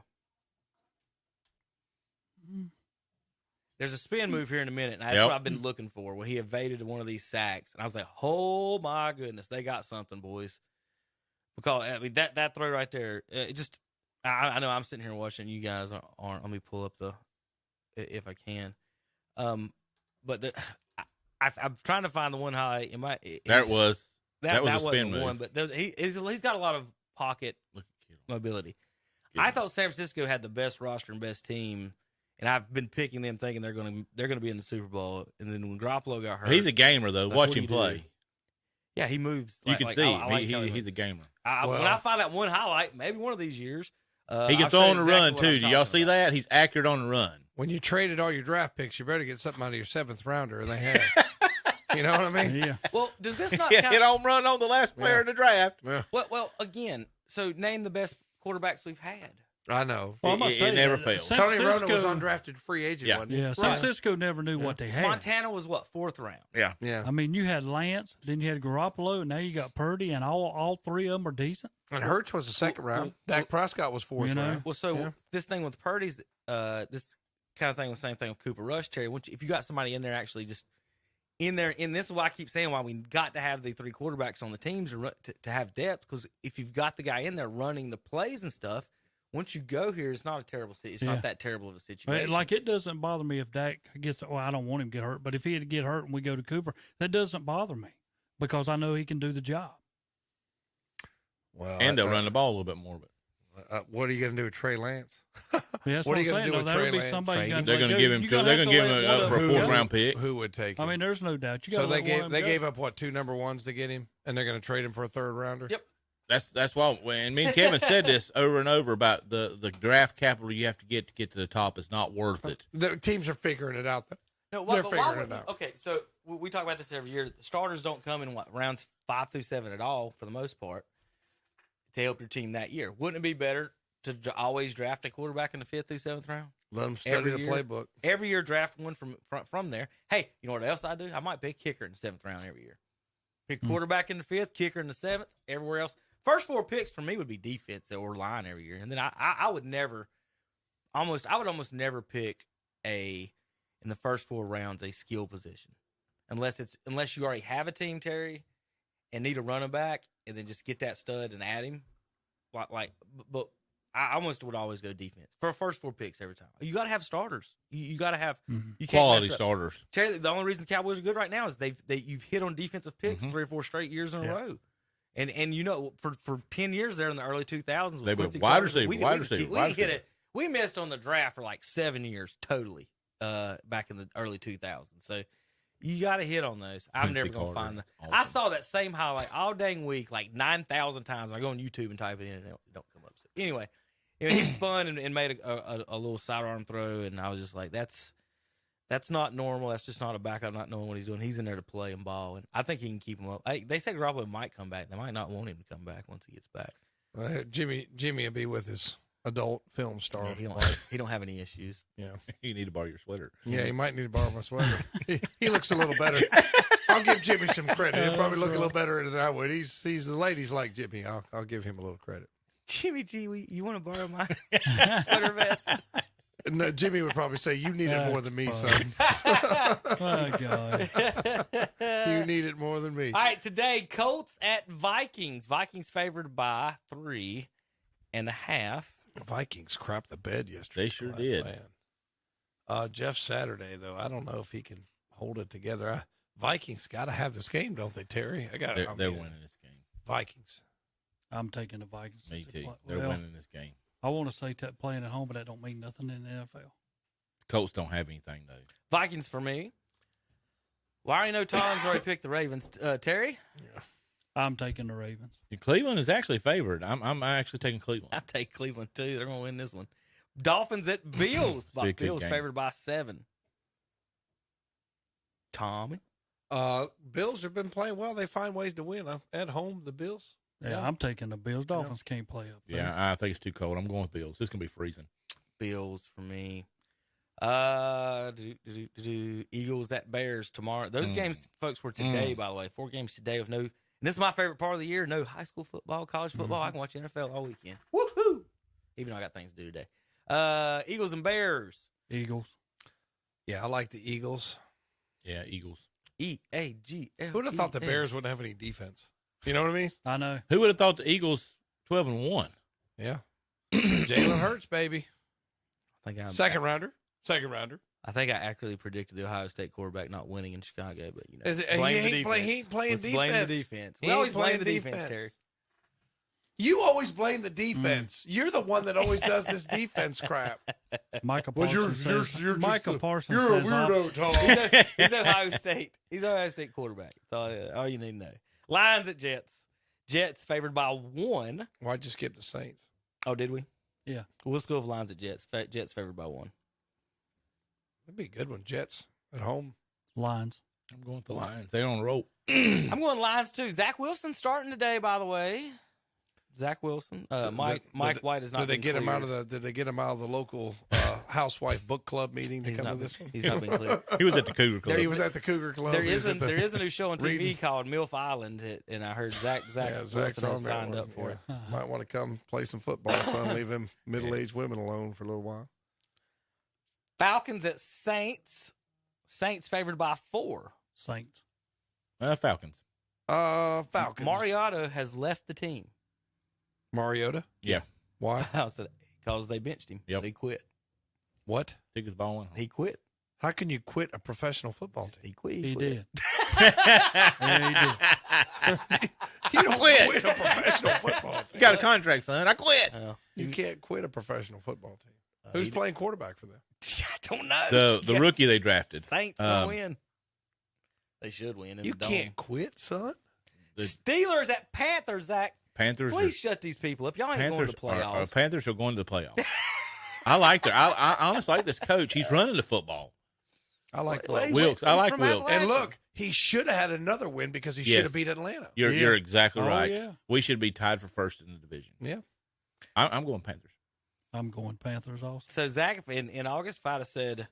There's a spin move here in a minute, and that's what I've been looking for. Where he evaded one of these sacks, and I was like, "Oh my goodness, they got something, boys!" Because I mean that throw right there, it just I know I'm sitting here watching. You guys aren't. Let me pull up if I can. But I'm trying to find the one highlight. That was a wasn't spin the move. one, but he's got a lot of pocket mobility. I thought San Francisco had the best roster and best team, and I've been picking them, thinking they're going to be in the Super Bowl. And then when Garoppolo got hurt, He's a gamer though. like, Watch what do him you do? play. Yeah, he moves. You can see I like Kelly he's moves. a gamer. When I find that one highlight, maybe one of these years, He can I'll throw show you on the exactly run what I'm too. Do y'all talking see about. that? He's accurate on the run. When you traded all your draft picks, you better get something out of your 7th rounder, and they have. You know what I mean? Yeah. Well, does this not Hit count? home run on the last player in the draft. Yeah. Well, again, so name the best quarterbacks we've had. I know. Well, I'm about to say it never that fails. San Tony Romo was Francisco- undrafted free agent, Yeah. wasn't he? Yeah, San Francisco never knew what they had. Montana was what, 4th round? Yeah. Yeah. I mean, you had Lance, then you had Garoppolo, and now you got Purdy, and all three of them are decent. And Hurts was the second round. Dak Prescott was 4th You know? round. Well, so this thing with Purdy's, this kind of thing, the same thing with Cooper Rush, Terry. If you got somebody in there actually just in there, and this is why I keep saying why we got to have the 3 quarterbacks on the teams to have depth, because if you've got the guy in there running the plays and stuff, once you go here, it's not a terrible. It's not that terrible of a situation. Like, it doesn't bother me if Dak gets. Well, I don't want him to get hurt, but if he had to get hurt and we go to Cooper, that doesn't bother me because I know he can do the job. Well, And they'll run the ball a little bit more. But what are you going to do with Trey Lance? Yeah, What are you going to do with Trey Lance? Somebody they're going to give him. They're going to give him up for a 4th round pick. Who would take him? I mean, there's no doubt. You So gotta they gave up what, 2 number 1s to get him, and they're going to trade him for a 3rd rounder. Yep. That's why. And me and Kevin said this over and over about the draft capital you have to get to the top is not worth it. The teams are figuring it out. No, They're but figuring why it out. Okay, so we talk about this every year. The starters don't come in rounds 5 through 7 at all for the most part to help your team that year. Wouldn't it be better to always draft a quarterback in the 5th through 7th round? Let them study the playbook. Every year, draft one from there. Hey, you know what else I do? I might pick kicker in the 7th round every year. Pick quarterback in the 5th, kicker in the 7th. Everywhere else, first 4 picks for me would be defense or line every year, and then I would almost never pick in the first 4 rounds a skill position, unless you already have a team, Terry, and need a running back, and then just get that stud and add him. But I almost would always go defense for first 4 picks every time. You got to have starters. You got to have you can't Quality mess up. starters. Terry, the only reason the Cowboys are good right now is you've hit on defensive picks 3 or 4 straight years in a row. And you know, for 10 years there in the early 2000s, They were Quincy wide Carter, receiver, we wide hit receiver. it. We missed on the draft for like 7 years totally back in the early 2000s. So you got to hit on those. I'm never going to find them. Awesome. I saw that same highlight all dang week like 9,000 times. I go on YouTube and type it in and it don't come up. So anyway, he spun and made a little sidearm throw, and I was just like, that's not normal. That's just not a backup not knowing what he's doing. He's in there to play and ball, and I think he can keep him up. They say Garoppolo might come back. They might not want him to come back once he gets back. Jimmy will be with his adult film star. Yeah, he don't have any issues. Yeah, You need to borrow your sweater. yeah, he might need to borrow my sweater. he looks a little better. I'll give Jimmy some credit. He'll probably look a little better than I would. He's the ladies like Jimmy. I'll give him a little credit. Jimmy G, you want to borrow my sweater vest? No, Jimmy would probably say, "You need it more than me, son. Oh, God. You need it more than me." All right, today Colts at Vikings. Vikings favored by 3.5. Vikings crapped the bed yesterday. They sure did. Man. Jeff Saturday though, I don't know if he can hold it together. Vikings got to have this game, don't they, Terry? They're winning this game. Vikings. I'm taking the Vikings. Me too. Well, They're winning this game. I want to say playing at home, but that don't mean nothing in the NFL. Colts don't have anything though. Vikings for me. Well, I already know Tom's already picked the Ravens. Terry? Yeah. I'm taking the Ravens. Cleveland is actually favored. I'm actually taking Cleveland. I take Cleveland too. They're going to win this one. Dolphins at Bills. Be a good Bills game. favored by 7. Tommy? Bills have been playing well. They find ways to win at home. The Bills. Yeah, I'm taking the Bills. Dolphins can't play up there. Yeah, I think it's too cold. I'm going with Bills. It's gonna be freezing. Bills for me. Eagles at Bears tomorrow. Those games, folks, were today, by the way. 4 games today with no. And this is my favorite part of the year. No high school football, college football. I can watch NFL all weekend. Woohoo! Even though I got things to do today. Eagles and Bears. Eagles. Yeah, I like the Eagles. Yeah, Eagles. EAGL. Who would have thought the Bears wouldn't have any defense? You know what I mean? I know. Who would have thought the Eagles 12-1? Yeah. Jalen Hurts, baby. I think Second rounder. I think I accurately predicted the Ohio State quarterback not winning in Chicago, but you know, He ain't playing Let's defense. blame the defense. We He always ain't blame playing the defense, Terry. You always blame the defense. You're the one that always does this defense crap. Michael Well, Parsons you're says, just Michael a- Parsons You're a says weirdo, Tom. He's Ohio State. He's Ohio State quarterback. That's all you need to know. Lions at Jets. Jets favored by 1. Why'd you skip the Saints? Oh, did we? Yeah. Well, let's go with Lions at Jets. Jets favored by 1. That'd be a good one. Jets at home. Lions. I'm going with the Lions. They're on a roll. I'm going Lions too. Zach Wilson starting today, by the way. Zach Wilson. Mike White is not. Did they get him out cleared. of the? Did they get him out of the local housewife book club meeting to come to this one? He's not been cleared. He was at the Cougar Club. He was at the Cougar Club. There is a new show on TV reading. called MILF Island, and I heard Zach Zach's Wilson has on that signed one. up for it. Might want to come play some football, son. Leave him middle-aged women alone for a little while. Falcons at Saints. Saints favored by 4. Saints. Falcons. Falcons. Mariota has left the team. Mariota? Yeah. Why? Because they benched him. Yep. So he quit. What? Took his ball. He quit. How can you quit a professional football team? He quit. He did. Yeah, he did. You don't quit a professional football team. You got a contract, son. I quit. You can't quit a professional football team. Who's playing quarterback for them? I don't know. The rookie they drafted. Saints will win. They should win. In You the dome. can't quit, son. Steelers at Panthers, Zach. Panthers. Please shut these people up. Y'all ain't going to playoffs. Panthers are going to the playoffs. I like I honestly like this coach. He's running the football. I like Wilkes. I like Wilkes. And look, he should have had another win because he should have beat Atlanta. You're exactly right. Yeah. We should be tied for first in the division. Yeah. I'm going Panthers. I'm going Panthers also. So, Zach, in August, if I'd have said,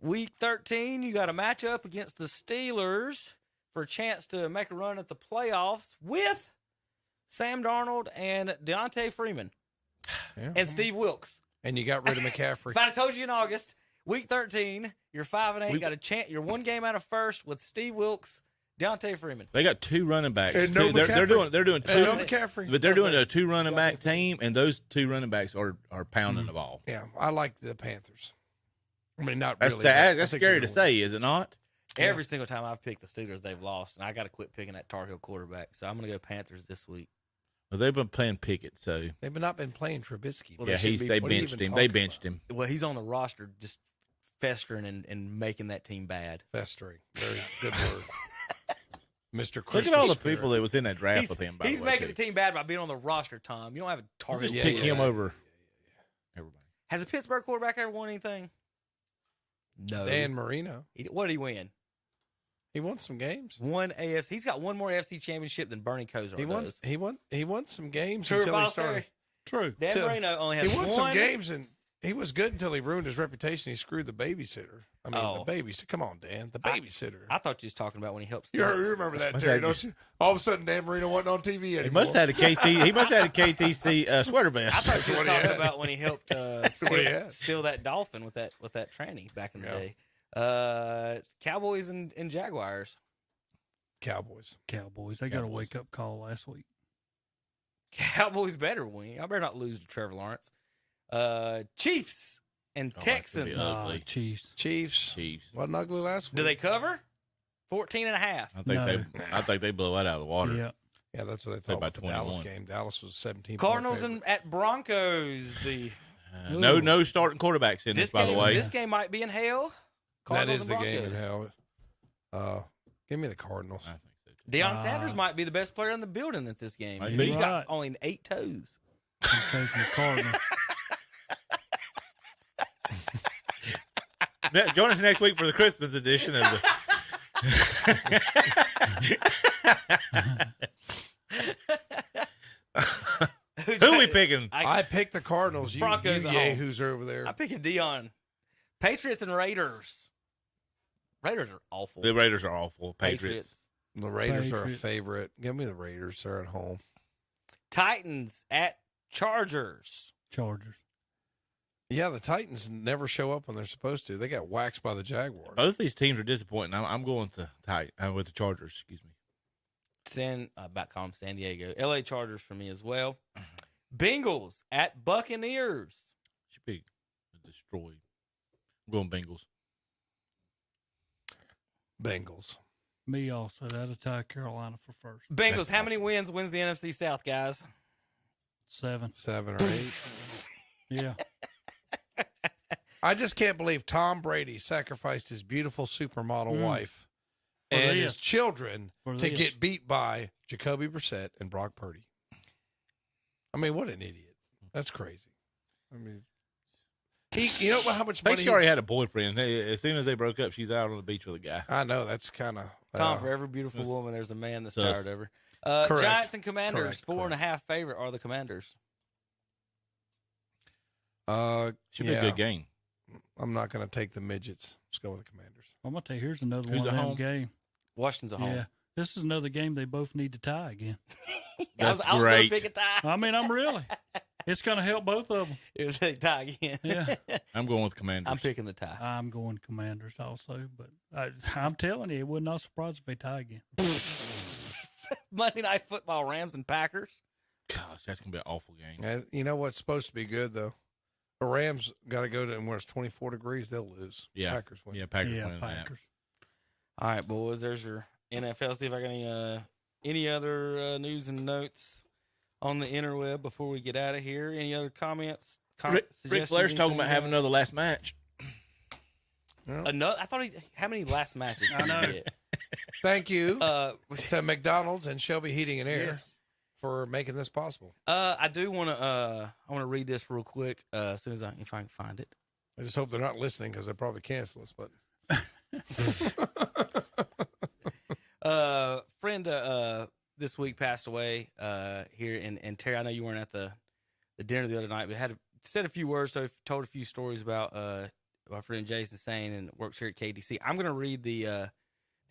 week 13, you got a matchup against the Steelers for a chance to make a run at the playoffs with Sam Darnold and Deontay Freeman and Steve Wilkes. And you got rid of McCaffrey. If I'd have told you in August, week 13, you're 5-8, got a chance. You're one game out of first with Steve Wilkes, Deontay Freeman. They got 2 running backs. And no They're doing 2. And no McCaffrey. But they're doing a 2 running back team, and those 2 running backs are pounding the ball. Yeah, I like the Panthers. I mean, not That's really. that's scary to say, is it not? Every single time I've picked the Steelers, they've lost, and I got to quit picking that Tar Heel quarterback. So I'm going to go Panthers this week. Well, they've been playing Pickett, so They've not been playing Trubisky. Well, yeah, they benched him. They benched him. Well, he's on the roster just festering and making that team bad. Festering. Very good word. Mr. Christmas Look at all the spirit. people that was in that draft with him. He's making the team bad by being on the roster, Tom. You don't have a target. Just pick him over everybody. Has a Pittsburgh quarterback ever won anything? No. Dan Marino. What did he win? He won some games. One AFC. He's got one more AFC championship than Bernie Kosar does. He won some games True until or he false, started. True. Dan Marino only has He won one. some games and he was good until he ruined his reputation. He screwed the babysitter. I mean, the babysitter. Come on, Dan. The babysitter. I thought you was talking about when he helped. You remember that, Terry, don't you? All of a sudden, Dan Marino wasn't on TV anymore. He must have had a KTC sweater vest. I thought you was talking about when he helped steal that dolphin with that tranny back in the day. Cowboys and Jaguars. Cowboys. They got a wake-up call last week. Cowboys better win. I better not lose to Trevor Lawrence. Chiefs and Texans. Chiefs. Wasn't ugly last week. Do they cover? 14.5. I think they blow that out of the water. Yeah, that's what I thought by about the Dallas game. Dallas was 17. Cardinals at Broncos. No starting quarterbacks in this, by the way. This game might be in hell. Cardinals that is the game in hell. Give me the Cardinals. I think so too. Deion Sanders might be the best player in the building at this game. Maybe. He's got only 8 toes. Cardinals. Join us next week for the Christmas edition of the. Who are we picking? I picked the Cardinals. Broncos you yahoos are over there. I pick a Deion. Patriots and Raiders. Raiders are awful. The Raiders are awful. Patriots. The Raiders are a favorite. Give me the Raiders. They're at home. Titans at Chargers. Yeah, the Titans never show up when they're supposed to. They got waxed by the Jaguars. Both these teams are disappointing. I'm going with the Chargers. Excuse me. About calling San Diego. LA Chargers for me as well. Bengals at Buccaneers. Should be destroyed. I'm going Bengals. Bengals. Me also. That'll tie Carolina for first. Bengals, how many wins the NFC South, guys? 7. 7 or 8. Yeah. I just can't believe Tom Brady sacrificed his beautiful supermodel wife and his children to get beat by Jacoby Brissett and Brock Purdy. I mean, what an idiot. That's crazy. I mean, you know how much money she already had a boyfriend. As soon as they broke up, she's out on the beach with a guy. I know. That's kind of... Tom, for every beautiful woman, there's a man that's tired of her. Correct. Giants and Commanders, Correct. 4.5 favorite are the Commanders. Should be a good game. I'm not going to take the midgets. Let's go with the Commanders. I'm going to tell you, here's another Who's one at of them home? game. Washington's at home. Yeah. This is another game they both need to tie again. That's I was going to great. pick a tie. I mean, I'm really. It's going to help both of them. If they tie again. Yeah. I'm going with Commanders. I'm picking the tie. I'm going Commanders also, but I'm telling you, it would not surprise if they tie again. Monday Night Football, Rams and Packers. Gosh, that's going to be an awful game. And you know what's supposed to be good, though? The Rams got to go to where it's 24 degrees. They'll lose. Yeah. Packers win. Yeah, Packers Yeah, winning Packers. All right, boys. There's your NFL. See if I got any other news and notes on the interweb before we get out of here. Any other comments? Rick suggestions, Flair's talking about anything? having another last match. Another. I thought how many last matches? I know. Thank you to McDonald's and Shelby Heating and Air for making this possible. I do want to. I want to read this real quick as soon as if I can find it. I just hope they're not listening because they'll probably cancel us. But friend this week passed away here, and Terry, I know you weren't at the dinner the other night, but said a few words, so told a few stories about my friend Jason Sane, and works here at KDC. I'm going to read the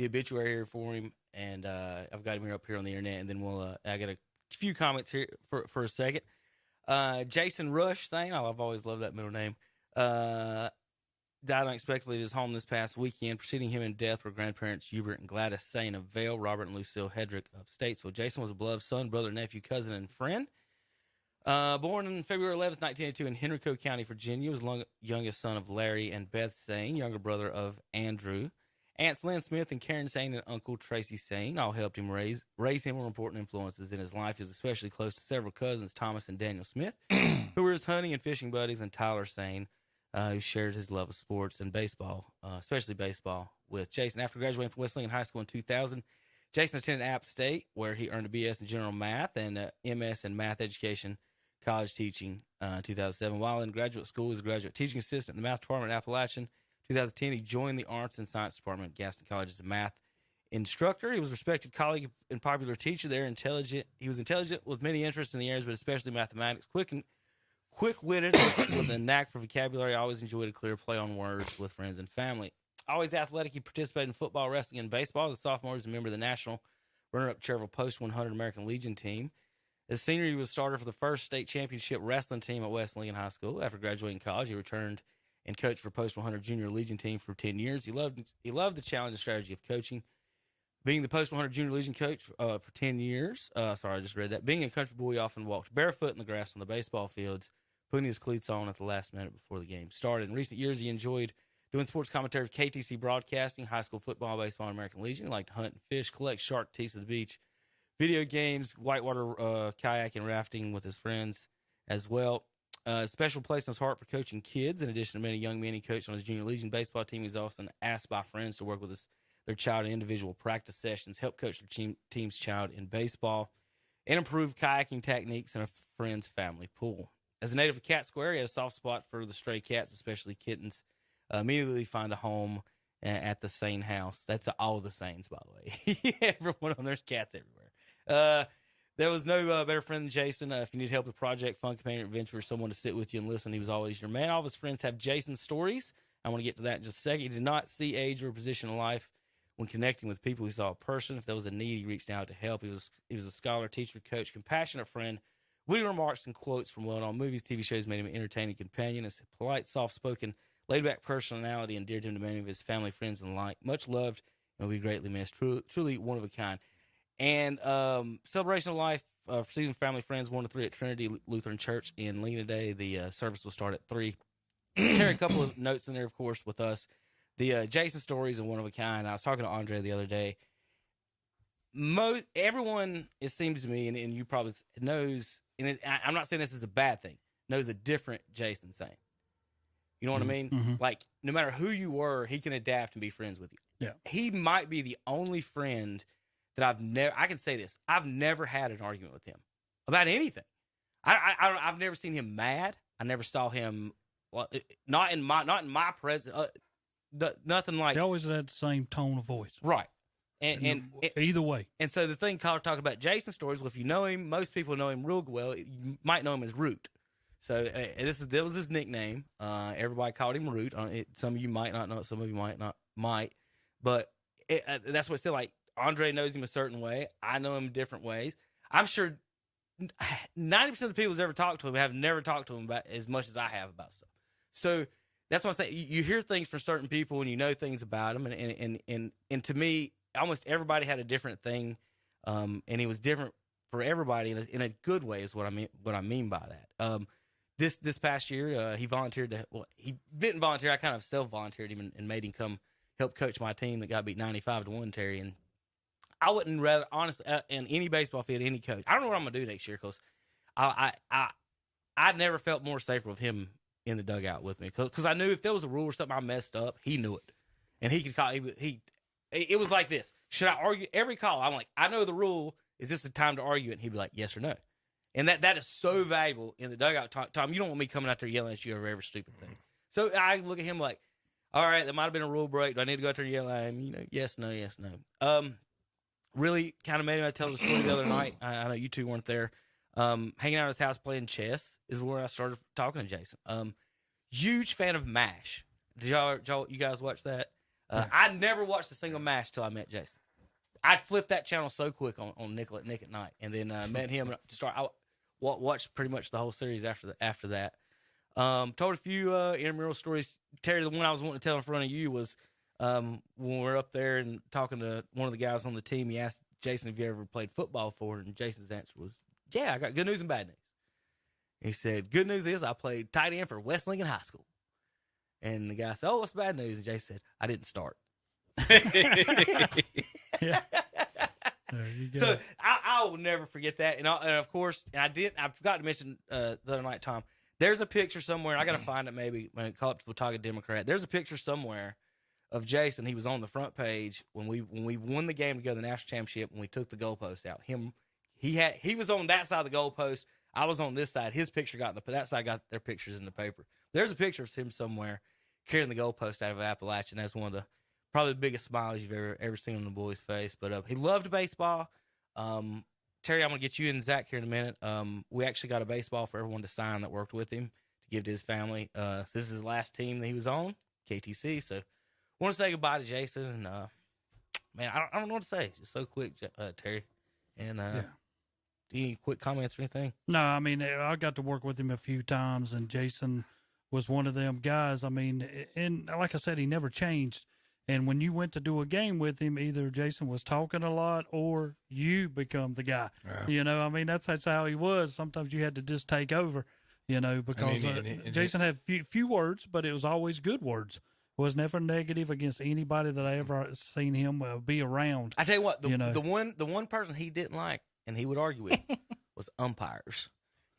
obituary here for him, and I've got him here up here on the internet, and then I got a few comments here for a second. Jason Rush Sane, I've always loved that middle name. Died unexpectedly at his home this past weekend. Preceding him in death were grandparents Hubert and Gladys Sane of Vale, Robert and Lucille Hedrick of Statesville. Jason was a beloved son, brother, nephew, cousin, and friend. Born on February 11th, 1982 in Henrico County, Virginia, was the youngest son of Larry and Beth Sane, younger brother of Andrew. Aunts Lynn Smith and Karen Sane and Uncle Tracy Sane all helped him raise him, were important influences in his life. He was especially close to several cousins, Thomas and Daniel Smith, who were his hunting and fishing buddies, and Tyler Sane, who shared his love of sports and baseball, especially baseball, with Jason. After graduating from West Lincoln High School in 2000, Jason attended App State, where he earned a BS in General Math and MS in Math Education, College Teaching, 2007. While in graduate school, he was a graduate teaching assistant in the Math Department at Appalachian. 2010, he joined the Arts and Science Department at Gaston College as a math instructor. He was a respected colleague and popular teacher there. He was intelligent with many interests in the areas, but especially mathematics. Quick-witted with a knack for vocabulary. Always enjoyed a clear play on words with friends and family. Always athletic, he participated in football, wrestling, and baseball. As a sophomore, he was a member of the national runner-up Cherville Post 100 American Legion team. As a senior, he was starter for the first state championship wrestling team at West Lincoln High School. After graduating college, he returned and coached for Post 100 Junior Legion team for 10 years. He loved the challenge and strategy of coaching. Being the Post 100 Junior Legion coach for 10 years. Sorry, I just read that. Being a country boy, he often walked barefoot in the grass on the baseball fields, putting his cleats on at the last minute before the game started. In recent years, he enjoyed doing sports commentary for KTC Broadcasting, high school football, baseball, and American Legion. He liked to hunt and fish, collect shark teeth at the beach, video games, whitewater kayak and rafting with his friends as well. Special place in his heart for coaching kids. In addition to many young men he coached on his Junior Legion baseball team, he's often asked by friends to work with their child in individual practice sessions, help coach their team's child in baseball, and improve kayaking techniques in a friend's family pool. As a native of Cat Square, he had a soft spot for the stray cats, especially kittens. Immediately find a home at the Sane house. That's all the Sanes, by the way. Everyone on there's cats everywhere. There was no better friend than Jason. If you need help with project, fun, companion, adventure, or someone to sit with you and listen, he was always your man. All of his friends have Jason's stories. I want to get to that in just a second. He did not see age or position in life when connecting with people. He saw a person. If there was a need, he reached out to help. He was a scholar, teacher, coach, compassionate friend. Witty remarks and quotes from well-known movies, TV shows made him an entertaining companion. His polite, soft-spoken, laid-back personality endeared him to many of his family, friends, and alike. Much loved and will be greatly missed. Truly one of a kind. And celebration of life for Stephen family friends 1 to 3 at Trinity Lutheran Church in Lincoln today. The service will start at 3. Terry, a couple of notes in there, of course, with us. The Jason stories are one of a kind. I was talking to Andre the other day. Everyone, it seems to me, and you probably knows, and I'm not saying this is a bad thing, knows a different Jason Sane. You know what I mean? Mm-hmm. Like, no matter who you were, he can adapt and be friends with you. Yeah. He might be the only friend that I can say this, I've never had an argument with him about anything. I've never seen him mad. I never saw him, not in my presence, nothing like. He always had the same tone of voice. Right. And either way. And so the thing Carl talked about Jason's stories, well, if you know him, most people know him real well. You might know him as Root. So that was his nickname. Everybody called him Root. Some of you might not know it. Some of you might. But that's what it said. Like, Andre knows him a certain way. I know him different ways. I'm sure 90% of the people who's ever talked to him have never talked to him about as much as I have about stuff. So that's what I'm saying. You hear things from certain people and you know things about them. And to me, almost everybody had a different thing, and it was different for everybody in a good way. Is what I mean by that. This past year, he volunteered to. Well, he didn't volunteer. I kind of self-volunteered him and made him come help coach my team that got beat 95-1, Terry. And I wouldn't rather, honestly, in any baseball field, any coach. I don't know what I'm gonna do next year because I never felt more safer with him in the dugout with me because I knew if there was a rule or something I messed up, he knew it, and he could call. It was like this. Should I argue every call? I'm like, I know the rule. Is this the time to argue it? And he'd be like, yes or no. And that is so valuable in the dugout. Tom, you don't want me coming out there yelling at you over every stupid thing. So I look at him like, all right, there might have been a rule break. Do I need to go out there and yell at him? Yes, no, yes, no. Really kind of made him tell the story the other night. I know you two weren't there. Hanging out at his house playing chess is where I started talking to Jason. Huge fan of MASH. Did you guys watch that? I never watched a single MASH till I met Jason. I'd flip that channel so quick on Nick at Night, and then met him to start. I watched pretty much the whole series after that. Told a few intramural stories. Terry, the one I was wanting to tell in front of you was when we were up there and talking to one of the guys on the team. He asked Jason if he ever played football before, and Jason's answer was, "Yeah, I got good news and bad news." He said, "Good news is I played tight end for West Lincoln High School." And the guy said, "Oh, what's the bad news?" And Jason said, "I didn't start." Yeah. There you go. So I will never forget that. And of course, I forgot to mention the other night, Tom, there's a picture somewhere, and I got to find it maybe when it call up to Watauga Democrat. There's a picture somewhere of Jason. He was on the front page when we won the game together, the national championship, when we took the goalpost out. He was on that side of the goalpost. I was on this side. His picture that side got their pictures in the paper. There's a picture of him somewhere carrying the goalpost out of Appalachian. That's one of the probably the biggest smiles you've ever seen on the boy's face. But he loved baseball. Terry, I'm gonna get you and Zach here in a minute. We actually got a baseball for everyone to sign that worked with him to give to his family. So this is his last team that he was on, KTC. So I want to say goodbye to Jason. And man, I don't know what to say. Just so quick, Terry. And any quick comments or anything? No, I mean, I got to work with him a few times, and Jason was one of them guys. I mean, and like I said, he never changed. And when you went to do a game with him, either Jason was talking a lot or you become the guy. Yeah. I mean, that's how he was. Sometimes you had to just take over, because Jason had few words, but it was always good words. Was never negative against anybody that I ever seen him be around. I tell you what, the one person he didn't like and he would argue with was umpires.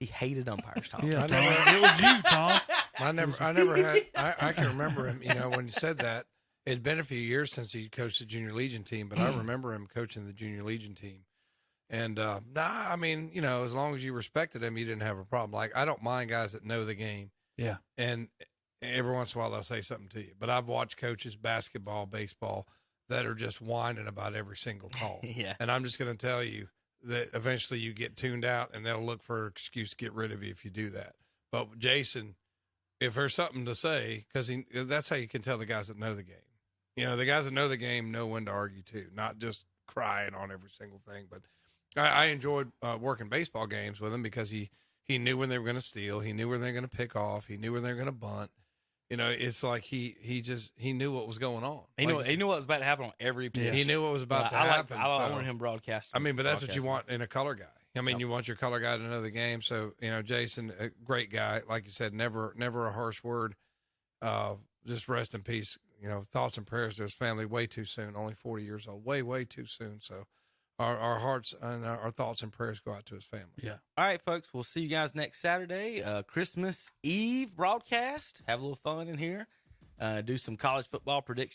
He hated umpires, Tom. Yeah, it was you, Tom. I never had. I can remember him. When he said that. It's been a few years since he coached the Junior Legion team, but I remember him coaching the Junior Legion team. And, I mean, as long as you respected him, you didn't have a problem. Like, I don't mind guys that know the game. Yeah. And every once in a while they'll say something to you. But I've watched coaches, basketball, baseball, that are just whining about every single call. Yeah. And I'm just going to tell you that eventually you get tuned out, and they'll look for an excuse to get rid of you if you do that. But Jason, if there's something to say, because that's how you can tell the guys that know the game. The guys that know the game know when to argue too, not just crying on every single thing. But I enjoyed working baseball games with him because he knew when they were going to steal. He knew when they were going to pick off. He knew when they were going to bunt. It's like he knew what was going on. He knew what was about to happen on every pitch. He knew what was about to happen. I wanted him broadcasting. I mean, but that's what you want in a color guy. I mean, you want your color guy to know the game. So, Jason, a great guy. Like you said, never a harsh word. Just rest in peace. Thoughts and prayers to his family. Way too soon. Only 40 years old. Way too soon. So our hearts and our thoughts and prayers go out to his family. Yeah. All right, folks. We'll see you guys next Saturday. Christmas Eve broadcast. Have a little fun in here. Do some college football predictions.